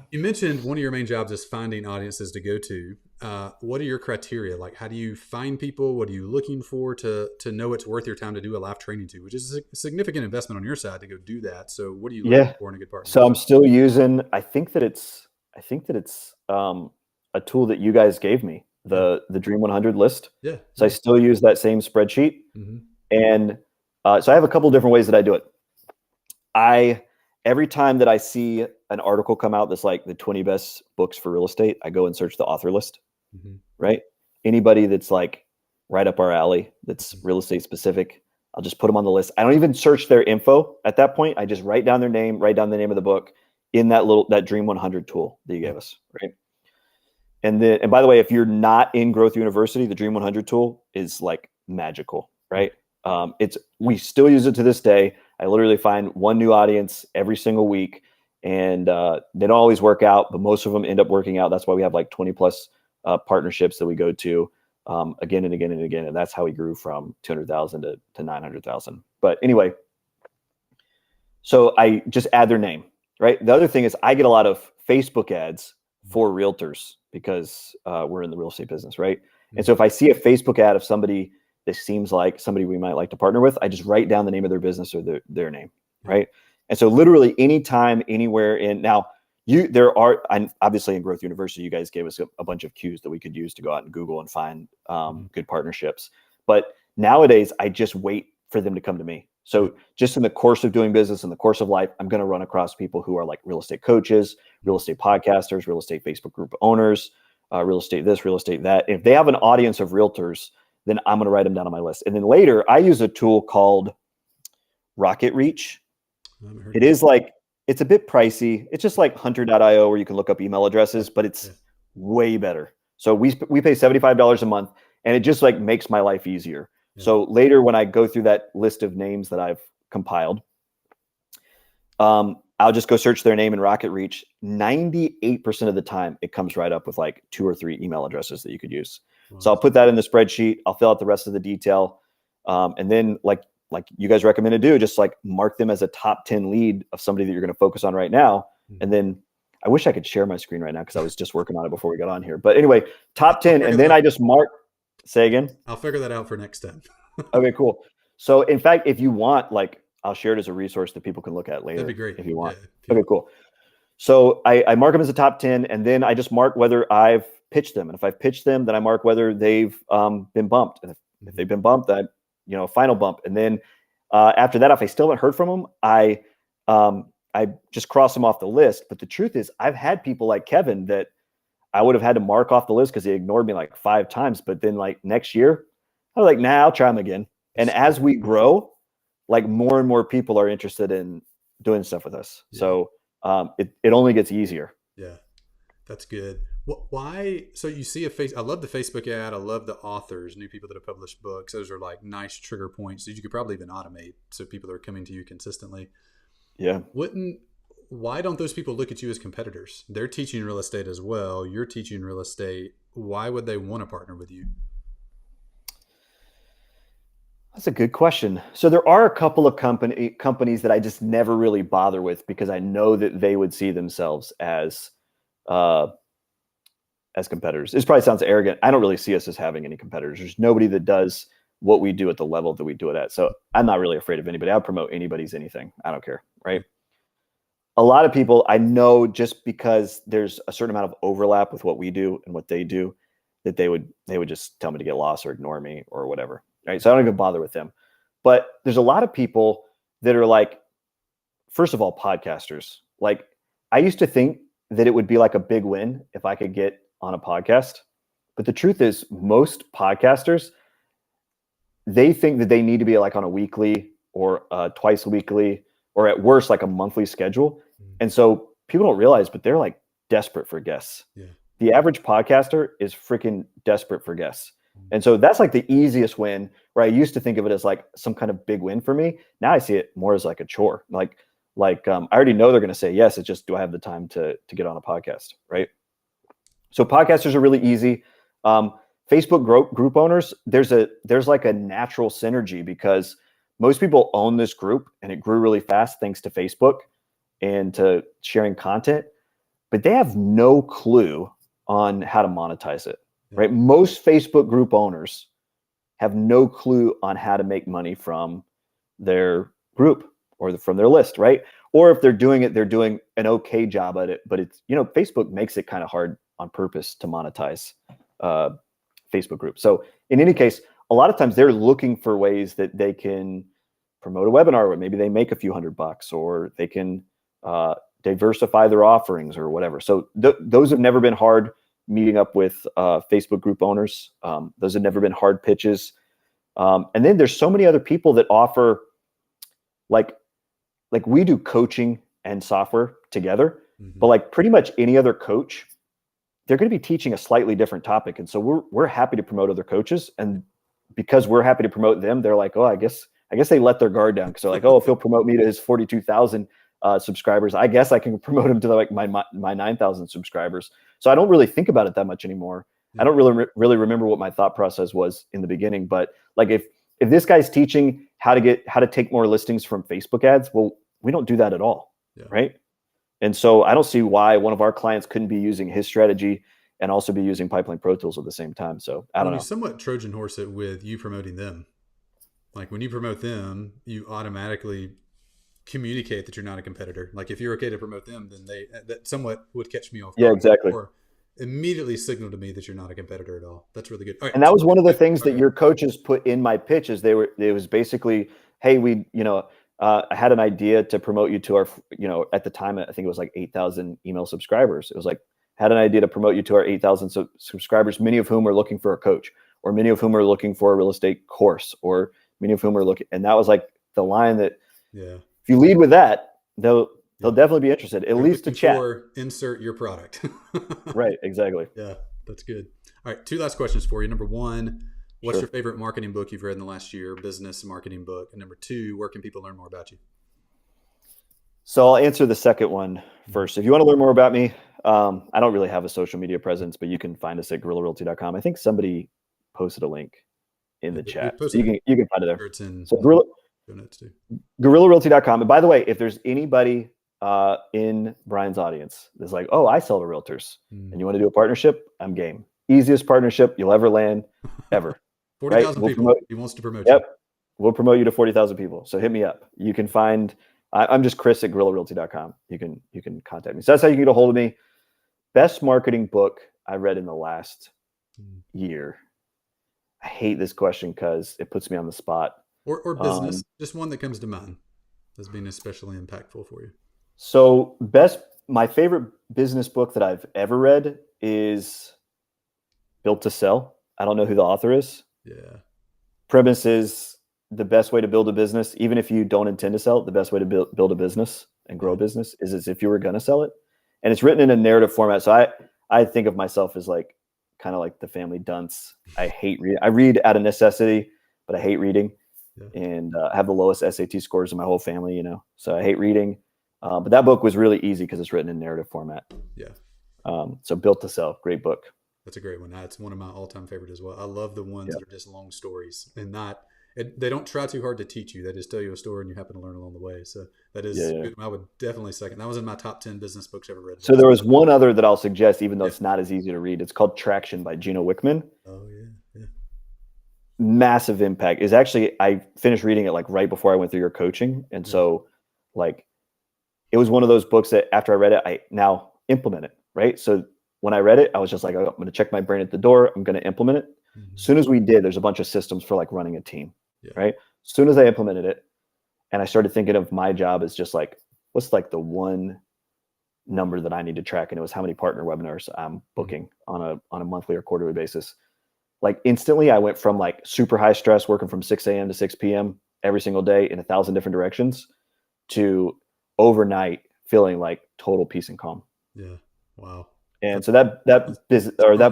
You mentioned one of your main jobs is finding audiences to go to. What are your criteria? Like, how do you find people? What are you looking for to know it's worth your time to do a live training to, which is a significant investment on your side to go do that. So what are you looking for in a good partner? So I'm still using, I think that it's a tool that you guys gave me, the Dream 100 list. Yeah. So I still use that same spreadsheet. Mm-hmm. And so I have a couple different ways that I do it. Every time that I see an article come out that's like the 20 best books for real estate, I go and search the author list, right? Anybody that's like right up our alley, that's real estate specific, I'll just put them on the list. I don't even search their info at that point. I just write down their name, write down the name of the book in that Dream 100 tool that you gave us, right? And by the way, if you're not in Growth University, the Dream 100 tool is like magical, right? We still use it to this day. I literally find one new audience every single week, and they don't always work out, but most of them end up working out. That's why we have like 20 plus partnerships that we go to again and again and again. And that's how we grew from 200,000 to 900,000. But anyway, so I just add their name, right? The other thing is I get a lot of Facebook ads for realtors because we're in the real estate business, right? And so if I see a Facebook ad of somebody that seems like somebody we might like to partner with, I just write down the name of their business or their name, right? And so literally anytime, anywhere obviously in Growth University, you guys gave us a bunch of cues that we could use to go out and Google and find good partnerships. But nowadays, I just wait for them to come to me. So just in the course of doing business, in the course of life, I'm going to run across people who are like real estate coaches, real estate podcasters, real estate Facebook group owners, real estate this, real estate that. If they have an audience of realtors, then I'm going to write them down on my list. And then later, I use a tool called Rocket Reach. It's a bit pricey. It's just like hunter.io where you can look up email addresses, but it's way better. So we pay $75 a month, and it just like makes my life easier. Yeah. So later when I go through that list of names that I've compiled, I'll just go search their name in Rocket Reach. 98% of the time, it comes right up with like 2 or 3 email addresses that you could use. Wow. So I'll put that in the spreadsheet. I'll fill out the rest of the detail. And then like you guys recommend to do, just like mark them as a top 10 lead of somebody that you're going to focus on right now. And then I wish I could share my screen right now because I was just working on it before we got on here. But anyway, top 10. And then I just mark, say again. I'll figure that out for next time. Okay, cool. So in fact, if you want, like, I'll share it as a resource that people can look at later. That'd be great. If you want. Yeah, okay, cool. So I mark them as a top 10, and then I just mark whether I've pitched them. And if I've pitched them, then I mark whether they've been bumped. And if they've been bumped, then, final bump. And then after that, if I still haven't heard from them, I just cross them off the list. But the truth is, I've had people like Kevin that I would have had to mark off the list because he ignored me like 5 times. But then like next year, I was like, nah, I'll try them again. And as we grow, like more and more people are interested in doing stuff with us. Yeah. So it only gets easier. Yeah, that's good. Why? So you see I love the Facebook ad. I love the authors, new people that have published books. Those are like nice trigger points that you could probably even automate. So people are coming to you consistently. Yeah. Why don't those people look at you as competitors? They're teaching real estate as well. You're teaching real estate. Why would they want to partner with you? That's a good question. So there are a couple of companies that I just never really bother with because I know that they would see themselves as competitors. This probably sounds arrogant. I don't really see us as having any competitors. There's nobody that does what we do at the level that we do it at. So I'm not really afraid of anybody. I'll promote anybody's anything. I don't care, right? A lot of people I know, just because there's a certain amount of overlap with what we do and what they do, that they would just tell me to get lost or ignore me or whatever. Right. So I don't even bother with them. But there's a lot of people that are like, first of all, podcasters. Like, I used to think that it would be like a big win if I could get on a podcast. But the truth is, most podcasters, they think that they need to be like on a weekly or twice weekly, or at worst, like a monthly schedule. And so people don't realize, but they're like desperate for guests. Yeah. The average podcaster is freaking desperate for guests. And so that's like the easiest win, where I used to think of it as like some kind of big win for me. Now I see it more as like a chore. Like I already know they're going to say yes. It's just, do I have the time to get on a podcast? Right. So podcasters are really easy. Facebook group owners, there's like a natural synergy because most people own this group, and it grew really fast thanks to Facebook and to sharing content, but they have no clue on how to monetize it, right? Most Facebook group owners have no clue on how to make money from their group or from their list, right? Or if they're doing it, they're doing an okay job at it, but it's, Facebook makes it kind of hard on purpose to monetize Facebook groups. So in any case, a lot of times they're looking for ways that they can promote a webinar where maybe they make a few $100, or they can diversify their offerings or whatever. So those have never been hard. Meeting up with Facebook group owners, those have never been hard pitches. And then there's so many other people that offer, like we do coaching and software together, but like pretty much any other coach, they're going to be teaching a slightly different topic. And so we're happy to promote other coaches. And because we're happy to promote them, they're like, oh, I guess they let their guard down. Cause they're like, oh, if he'll promote me to his 42,000 subscribers, I guess I can promote him to like my 9,000 subscribers. So I don't really think about it that much anymore. I don't really remember what my thought process was in the beginning, but like if this guy's teaching how to take more listings from Facebook ads, well, we don't do that at all. Right? And so I don't see why one of our clients couldn't be using his strategy and also be using Pipeline Pro Tools at the same time. So I don't know. You somewhat Trojan horse it with you promoting them. Like when you promote them, you automatically communicate that you're not a competitor. Like if you're okay to promote them, then that somewhat would catch me off guard. Yeah, exactly. Or immediately signal to me that you're not a competitor at all. That's really good. All right. And that was one of the things that your coaches put in my pitches. It was basically, hey, I had an idea to promote you to our, at the time, I think it was like 8,000 email subscribers. It was like, had an idea to promote you to our 8,000 subscribers, many of whom are looking for a coach, or many of whom are looking for a real estate course, or many of whom are looking. And that was like the line that, if you lead with that, they'll definitely be interested, at least to chat. Or insert your product. Right, exactly. Yeah, that's good. All right, 2 last questions for you. Number 1, what's your favorite marketing book you've read in the last year, business marketing book? And number 2, where can people learn more about you? So I'll answer the second one first. If you want to learn more about me, I don't really have a social media presence, but you can find us at guerrillarealty.com. I think somebody posted a link in the chat. So you can find it there. It's in notes too. guerrillarealty.com. And by the way, if there's anybody in Bryan's audience that's like, oh, I sell to realtors and you want to do a partnership, I'm game. Easiest partnership you'll ever land, ever. 40,000 people. He wants to promote you. We'll promote you to 40,000 people. So hit me up. You can find, I'm just Chris at guerrillarealty.com. You can contact me. So that's how you can get a hold of me. Best marketing book I read in the last year. I hate this question because it puts me on the spot. Or business, just one that comes to mind as being especially impactful for you. So my favorite business book that I've ever read is Built to Sell. I don't know who the author is. Yeah. Premise is the best way to build a business, even if you don't intend to sell it, the best way to build a business and grow a business is as if you were going to sell it. And it's written in a narrative format. So I think of myself as like, kind of like the family dunce. I hate reading. I read out of necessity, but I hate reading. And I have the lowest SAT scores in my whole family, so I hate reading. But that book was really easy because it's written in narrative format. Yeah. So Built to Sell, great book. That's a great one. It's one of my all-time favorite as well. I love the ones that are just long stories and they don't try too hard to teach you. They just tell you a story and you happen to learn along the way. So that is good. I would definitely second. That was in my top 10 business books ever read. So there was one other that I'll suggest, even though it's not as easy to read. It's called Traction by Gino Wickman. Oh yeah. Massive impact. Is actually, I finished reading it like right before I went through your coaching. And so like, it was one of those books that after I read it, I now implement it. Right. So when I read it, I was just like, oh, I'm going to check my brain at the door. I'm going to implement it. As soon as we did, there's a bunch of systems for like running a team. Right. As soon as I implemented it and I started thinking of my job as just like, what's like the one number that I need to track? And it was how many partner webinars I'm booking on a monthly or quarterly basis. Like instantly I went from like super high stress working from 6 a.m. to 6 p.m. every single day in 1,000 different directions to overnight feeling like total peace and calm. Yeah. Wow. And so that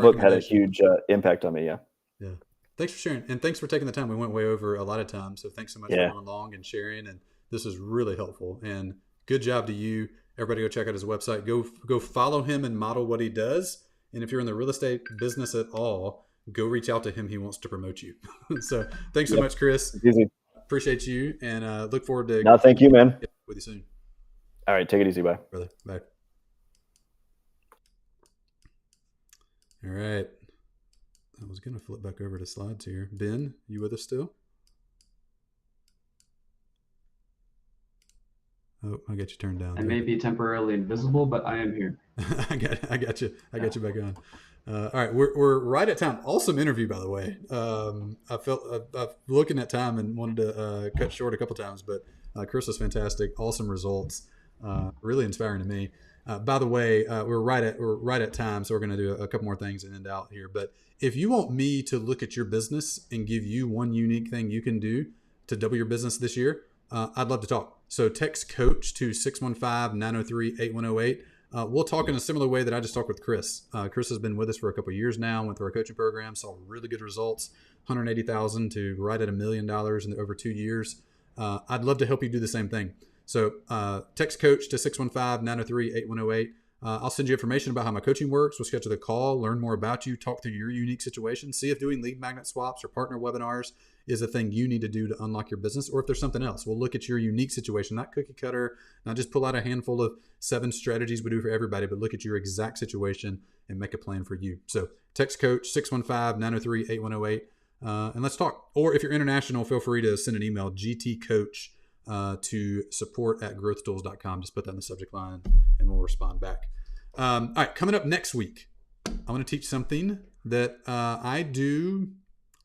book had a huge impact on me. Yeah. Yeah. Thanks for sharing. And thanks for taking the time. We went way over a lot of time. So thanks so much for going along and sharing. And this was really helpful. And good job to you. Everybody go check out his website. Go follow him and model what he does. And if you're in the real estate business at all, go reach out to him. He wants to promote you. So thanks so much, Chris. Easy. Appreciate you, and look forward to No, thank you, man. with you soon. All right, take it easy. Bye. Brother. Bye. All right. I was going to flip back over to slides here. Ben, you with us still? Oh, I got you turned down. I may be temporarily invisible, but I am here. I got you. I got you back on. All right, we're right at time. Awesome interview, by the way. I felt looking at time and wanted to cut short a couple times, but Chris was fantastic. Awesome results. Really inspiring to me. By the way, we're right at time, so we're going to do a couple more things and end out here. But if you want me to look at your business and give you one unique thing you can do to double your business this year, I'd love to talk. So text coach to 615-903-8108. We'll talk in a similar way that I just talked with Chris. Chris has been with us for a couple of years now, went through our coaching program, saw really good results, $180,000 to right at $1 million in over 2 years. I'd love to help you do the same thing. So text coach to 615-903-8108. I'll send you information about how my coaching works. We'll schedule the call, learn more about you, talk through your unique situation, see if doing lead magnet swaps or partner webinars is a thing you need to do to unlock your business, or if there's something else. We'll look at your unique situation, not cookie cutter, not just pull out a handful of 7 strategies we do for everybody, but look at your exact situation and make a plan for you. So text coach 615-903-8108 and let's talk. Or if you're international, feel free to send an email, gtcoach to support@growthtools.com. Just put that in the subject line and we'll respond back. All right, coming up next week, I want to teach something that I do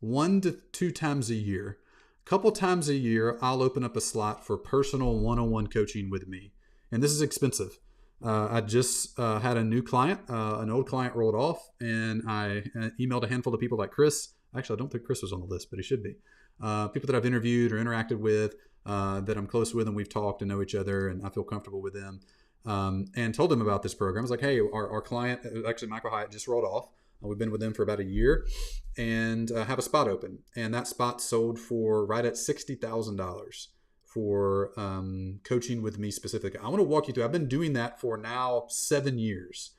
1 to 2 times a year. A couple times a year, I'll open up a slot for personal one-on-one coaching with me. And this is expensive. I just had a new client, an old client rolled off, and I emailed a handful of people like Chris. Actually, I don't think Chris was on the list, but he should be. People that I've interviewed or interacted with, that I'm close with, and we've talked and know each other, and I feel comfortable with them. And told them about this program. I was like, hey, our client, actually Michael Hyatt, just rolled off. We've been with them for about a year and have a spot open. And that spot sold for right at $60,000 for coaching with me specifically. I want to walk you through. I've been doing that for now 7 years.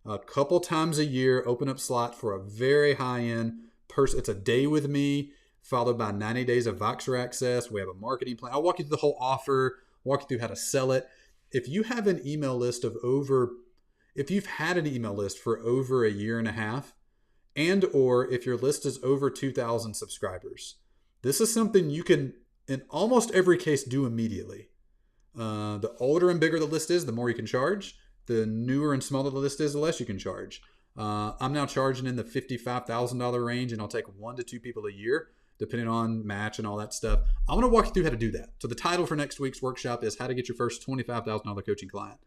A couple times a year, open up slot for a very high-end person. It's a day with me, followed by 90 days of Voxer access. We have a marketing plan. I'll walk you through the whole offer, walk you through how to sell it. If you have an email list of if you've had an email list for over a year and a half, and or if your list is over 2,000 subscribers, this is something you can, in almost every case, do immediately. The older and bigger the list is, the more you can charge. The newer and smaller the list is, the less you can charge. I'm now charging in the $55,000 range, and I'll take 1 to 2 people a year, depending on match and all that stuff. I want to walk you through how to do that. So the title for next week's workshop is How to Get Your First $25,000 Coaching Client.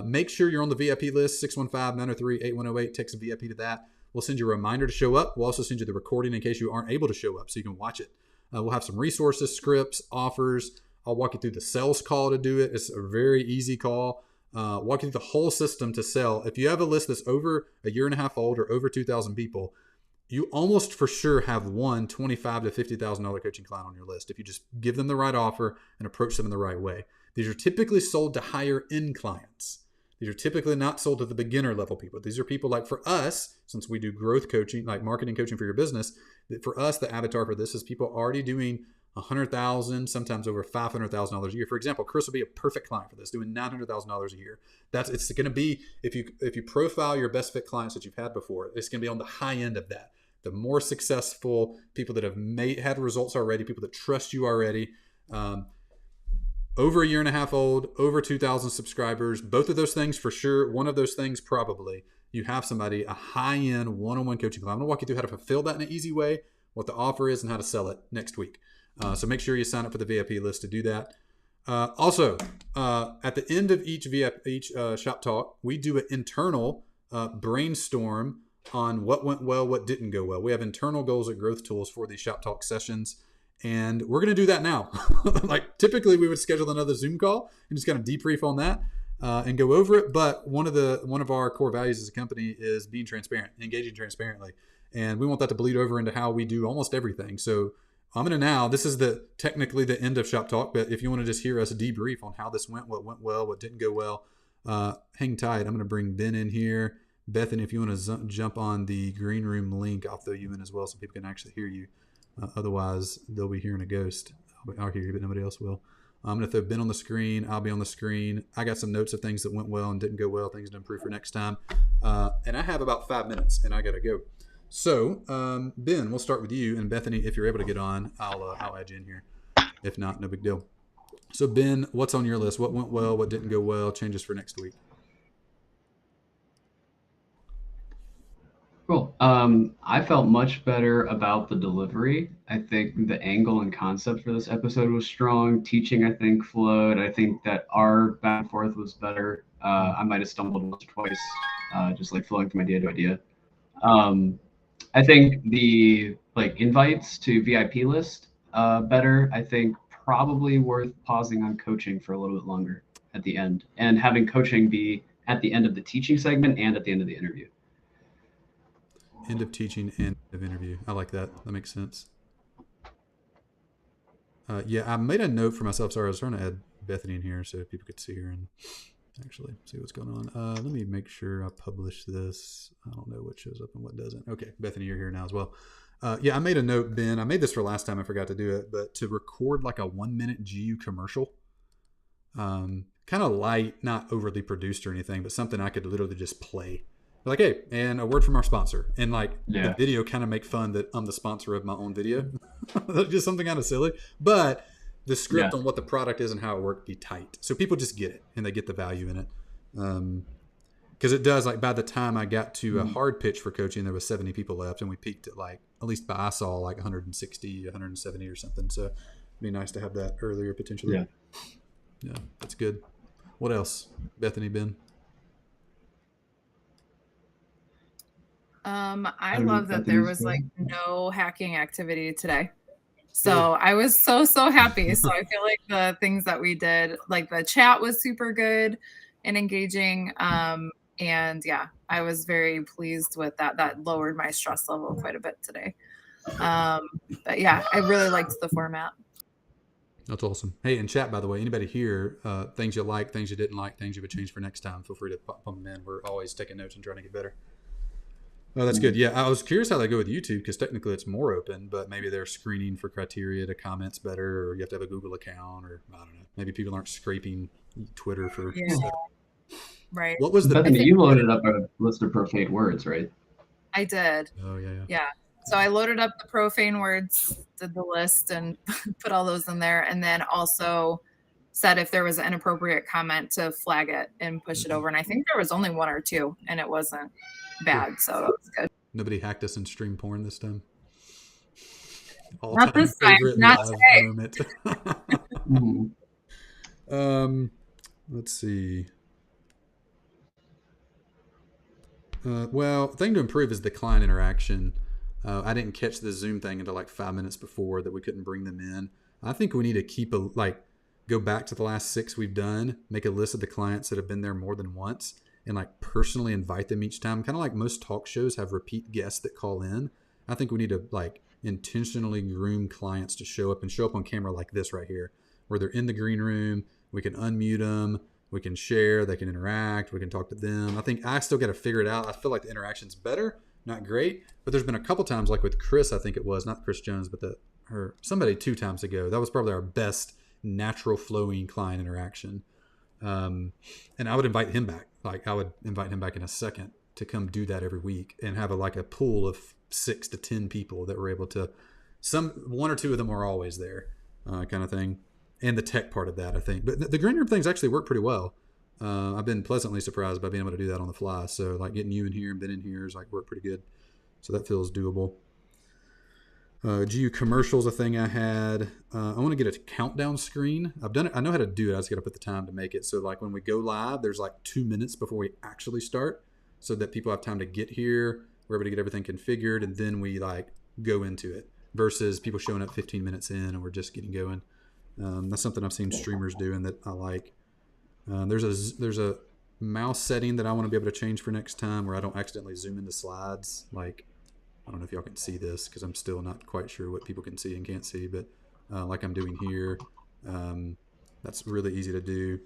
Make sure you're on the VIP list, 615-903-8108. Text VIP to that. We'll send you a reminder to show up. We'll also send you the recording in case you aren't able to show up so you can watch it. We'll have some resources, scripts, offers. I'll walk you through the sales call to do it. It's a very easy call. Walk you through the whole system to sell. If you have a list that's over a year and a half old or over 2,000 people, you almost for sure have one $25,000 to $50,000 coaching client on your list if you just give them the right offer and approach them in the right way. These are typically sold to higher end clients. These are typically not sold to the beginner level people. These are people like, for us, since we do growth coaching, like marketing coaching for your business, for us, the avatar for this is people already doing $100,000, sometimes over $500,000 a year. For example, Chris will be a perfect client for this, doing $900,000 a year. It's going to be, if you profile your best fit clients that you've had before, it's going to be on the high end of that. The more successful people that have had results already, people that trust you already, over a year and a half old, over 2,000 subscribers, both of those things for sure. One of those things probably, you have somebody, a high-end one-on-one coaching client. I'm going to walk you through how to fulfill that in an easy way, what the offer is, and how to sell it next week. So make sure you sign up for the VIP list to do that. Also, at the end of each shop talk, we do an internal brainstorm on what went well, what didn't go well. We have internal goals at Growth Tools for these shop talk sessions. And we're going to do that now. Like typically we would schedule another Zoom call and just kind of debrief on that and go over it. But one of our core values as a company is being transparent, engaging transparently. And we want that to bleed over into how we do almost everything. So I'm going to this is technically the end of shop talk, but if you want to just hear us debrief on how this went, what went well, what didn't go well, hang tight. I'm going to bring Ben in here. Bethany, if you want to jump on the green room link, I'll throw you in as well so people can actually hear you. Otherwise, they'll be hearing a ghost. I'll hear you, but nobody else will. And if they've been on the screen, I'll be on the screen. I got some notes of things that went well and didn't go well, things to improve for next time. And I have about 5 minutes, and I got to go. So, Ben, we'll start with you. And Bethany, if you're able to get on, I'll add you in here. If not, no big deal. So, Ben, what's on your list? What went well? What didn't go well? Changes for next week. Cool. I felt much better about the delivery. I think the angle and concept for this episode was strong. Teaching, I think, flowed. I think that our back and forth was better. I might have stumbled once or twice, just like flowing from idea to idea. I think the invites to VIP list better. I think probably worth pausing on coaching for a little bit longer at the end, and having coaching be at the end of the teaching segment and at the end of the interview. End of teaching and end of interview. I like that. That makes sense. Yeah, I made a note for myself. Sorry, I was trying to add Bethany in here so people could see her and actually see what's going on. Let me make sure I publish this. I don't know what shows up and what doesn't. Okay, Bethany, you're here now as well. Yeah, I made a note, Ben. I made this for last time. I forgot to do it, but to record like a 1-minute GU commercial. Kind of light, not overly produced or anything, but something I could literally just play. Like, hey, and a word from our sponsor. And the video kind of make fun that I'm the sponsor of my own video. Just something kind of silly. But the script on what the product is and how it worked be tight. So people just get it and they get the value in it. Because it does, by the time I got to a hard pitch for coaching, there was 70 people left. And we peaked at at least I saw 160, 170 or something. So it'd be nice to have that earlier potentially. Yeah, that's good. What else? Bethany, Ben? I love that there was no hacking activity today. So I was so happy. So I feel like the things that we did, the chat was super good and engaging. And yeah, I was very pleased with that. That lowered my stress level quite a bit today. But yeah, I really liked the format. That's awesome. Hey, in chat, by the way, anybody here, things you like, things you didn't like, things you would change for next time, feel free to pump them in. We're always taking notes and trying to get better. Oh, that's good. Yeah, I was curious how they go with YouTube because technically it's more open, but maybe they're screening for criteria to comments better, or you have to have a Google account, or I don't know. Maybe people aren't scraping Twitter for stuff. Right. What was you loaded up a list of profane words, right? I did. Oh, yeah. Yeah. So I loaded up the profane words, did the list, and put all those in there, and then also said if there was an inappropriate comment to flag it and push it over. And I think there was only 1 or 2, and it wasn't bad, so that was good. Nobody hacked us in stream porn this time. Not this time. Not today. Let's see. Well, thing to improve is the client interaction. I didn't catch the Zoom thing until 5 minutes before that we couldn't bring them in. I think we need to keep go back to the last 6 we've done, make a list of the clients that have been there more than once, and personally invite them each time. Kind of like most talk shows have repeat guests that call in. I think we need to intentionally groom clients to show up on camera like this right here, where they're in the green room. We can unmute them. We can share. They can interact. We can talk to them. I think I still got to figure it out. I feel like the interaction's better, not great, but there's been a couple times with Chris, I think it was, not Chris Jones, but somebody 2 times ago. That was probably our best natural flowing client interaction. And I would invite him back. I would invite him back in a second to come do that every week and have a pool of 6 to 10 people that were able to, 1 or 2 of them are always there, kind of thing. And the tech part of that, I think. But the green room things actually work pretty well. I've been pleasantly surprised by being able to do that on the fly. So getting you in here and Ben in here is worked pretty good. So that feels doable. GU commercials, a thing I had. I want to get a countdown screen. I've done it. I know how to do it. I just got to put the time to make it. So when we go live, there's 2 minutes before we actually start, so that people have time to get here. We're able to get everything configured, and then we go into it. Versus people showing up 15 minutes in and we're just getting going. That's something I've seen streamers do and that I like. There's a mouse setting that I want to be able to change for next time where I don't accidentally zoom in the slides. I don't know if y'all can see this because I'm still not quite sure what people can see and can't see, but I'm doing here, that's really easy to do.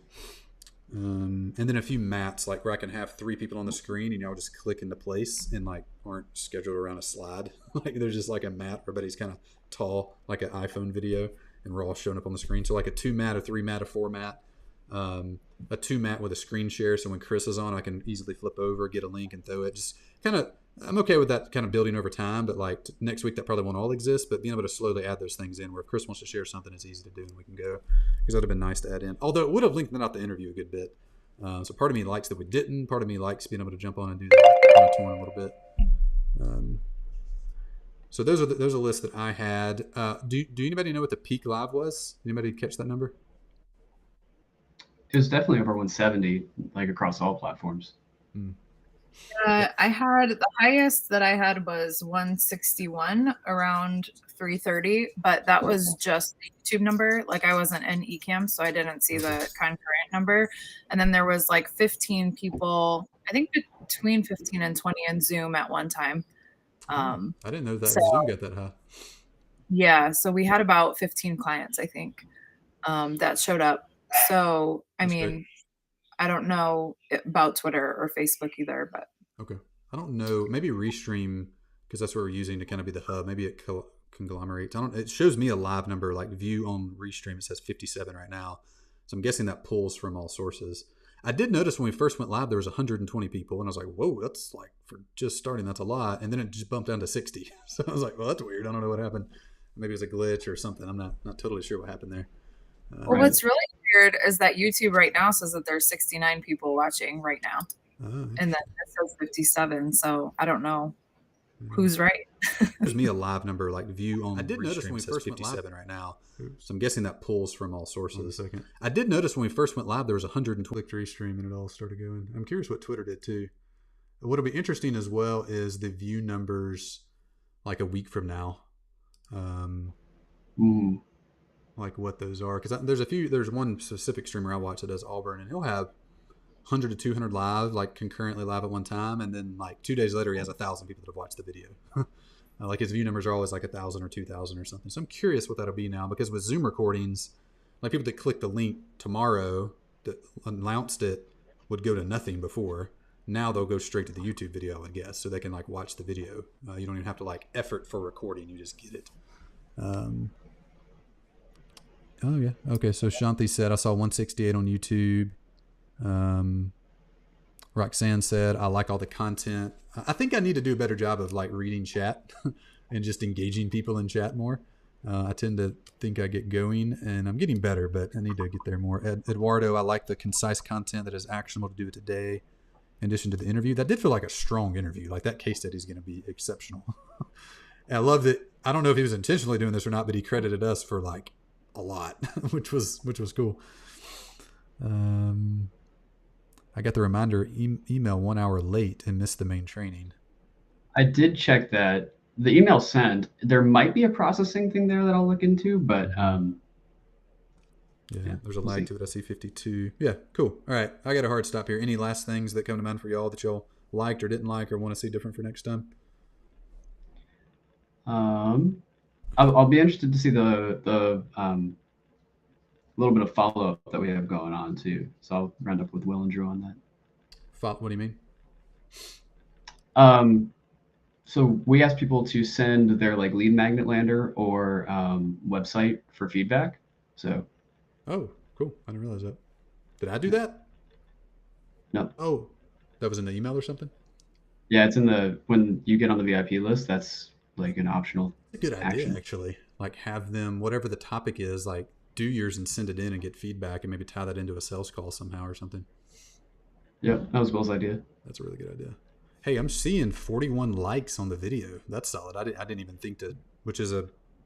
And then a few maps where I can have 3 people on the screen and y'all just click into place and aren't scheduled around a slide. There's just a map. Everybody's kind of tall, like an iPhone video, and we're all showing up on the screen. So like a 2-mat, a 3-mat, a 4-mat, a 2-mat with a screen share. So when Chris is on, I can easily flip over, get a link and throw it. Just kind of, I'm okay with that kind of building over time, but like next week that probably won't all exist, but being able to slowly add those things in where if Chris wants to share something, it's easy to do and we can go, because that would have been nice to add in. Although it would have lengthened out the interview a good bit. So part of me likes that we didn't. Part of me likes being able to jump on and do that. Kind of torn a little bit. So those are lists that I had. Do anybody know what the peak live was? Anybody catch that number? It was definitely over 170, like across all platforms. I had the highest that I had was 161 around 3:30, but that was just the YouTube number. Like I wasn't in Ecamm, so I didn't see the concurrent number. And then there was like 15 people, I think between 15 and 20 in Zoom at one time. I didn't know that Zoom got that high. Yeah, so we had about 15 clients, I think, that showed up. So, I mean, great. I don't know about Twitter or Facebook either, but. Okay. I don't know. Maybe Restream, because that's what we're using to kind of be the hub. Maybe it conglomerates. It shows me a live number, like view on Restream. It says 57 right now. So I'm guessing that pulls from all sources. I did notice when we first went live, there was 120 people. And I was like, whoa, that's like, for just starting, that's a lot. And then it just bumped down to 60. So I was like, well, that's weird. I don't know what happened. Maybe it was a glitch or something. I'm not totally sure what happened there. Well, what's really weird is that YouTube right now says that there's 69 people watching right now. And then it says 57. So I don't know who's right. There's me a live number, like view on. I did notice when we first 57 right now. So I'm guessing that pulls from all sources. I did notice when we first went live, there was 120 Restream and it all started going. I'm curious what Twitter did too. What'll be interesting as well is the view numbers like a week from now. Like what those are, because there's one specific streamer I watch that does Auburn, and he'll have 100 to 200 live, like concurrently live at one time, and then like 2 days later he has 1,000 people that have watched the video. Like his view numbers are always like 1,000 or 2,000 or something. So I'm curious what that'll be now, because with Zoom recordings, like people that click the link tomorrow that announced it would go to nothing before. Now they'll go straight to the YouTube video, I would guess, so they can like watch the video. You don't even have to like effort for recording; you just get it. Oh yeah. Okay. So Shanti said, I saw 168 on YouTube. Roxanne said, I like all the content. I think I need to do a better job of like reading chat and just engaging people in chat more. I tend to think I get going, and I'm getting better, but I need to get there more. Eduardo, I like the concise content that is actionable to do it today. In addition to the interview, that did feel like a strong interview. Like that case study is going to be exceptional. And I love that. I don't know if he was intentionally doing this or not, but he credited us for like a lot, which was cool. I got the reminder email 1 hour late and missed the main training. I did check that. The email sent. There might be a processing thing there that I'll look into, but yeah, there's a lag to it. I see 52. Yeah, cool. All right, I got a hard stop here. Any last things that come to mind for y'all that y'all liked or didn't like or want to see different for next time? I'll be interested to see the little bit of follow-up that we have going on too. So I'll round up with Will and Drew on that. What do you mean? So we asked people to send their like lead magnet lander or website for feedback. So. Oh, cool. I didn't realize that. Did I do that? No. Oh, that was in the email or something? Yeah, it's when you get on the VIP list, that's like an optional. A good idea, actually. Like have them, whatever the topic is, like do yours and send it in and get feedback and maybe tie that into a sales call somehow or something. Yep, that was Will's idea. That's a really good idea. Hey, I'm seeing 41 likes on the video. That's solid. I didn't even think to, which is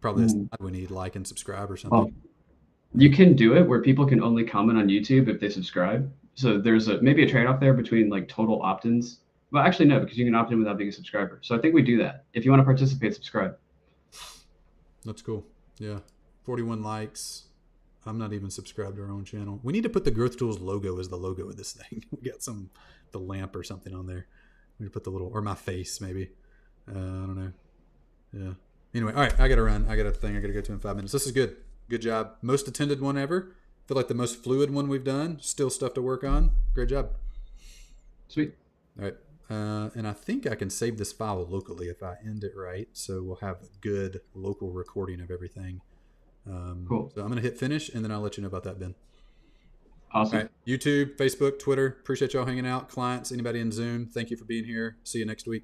probably a sign we need, like and subscribe or something. Well, you can do it where people can only comment on YouTube if they subscribe. So there's maybe a trade-off there between like total opt-ins. Well, actually no, because you can opt in without being a subscriber. So I think we do that. If you want to participate, subscribe. That's cool. Yeah. 41 likes. I'm not even subscribed to our own channel. We need to put the Growth Tools logo as the logo of this thing. We got the lamp or something on there. We need to put the little, or my face maybe. I don't know. Yeah. Anyway, all right. I got to run. I got a thing I got to go to in 5 minutes. This is good. Good job. Most attended one ever. Feel like the most fluid one we've done. Still stuff to work on. Great job. Sweet. All right. And I think I can save this file locally if I end it right. So we'll have a good local recording of everything. Cool. So I'm going to hit finish, and then I'll let you know about that, Ben. Awesome. All right. YouTube, Facebook, Twitter. Appreciate y'all hanging out. Clients, anybody in Zoom, thank you for being here. See you next week.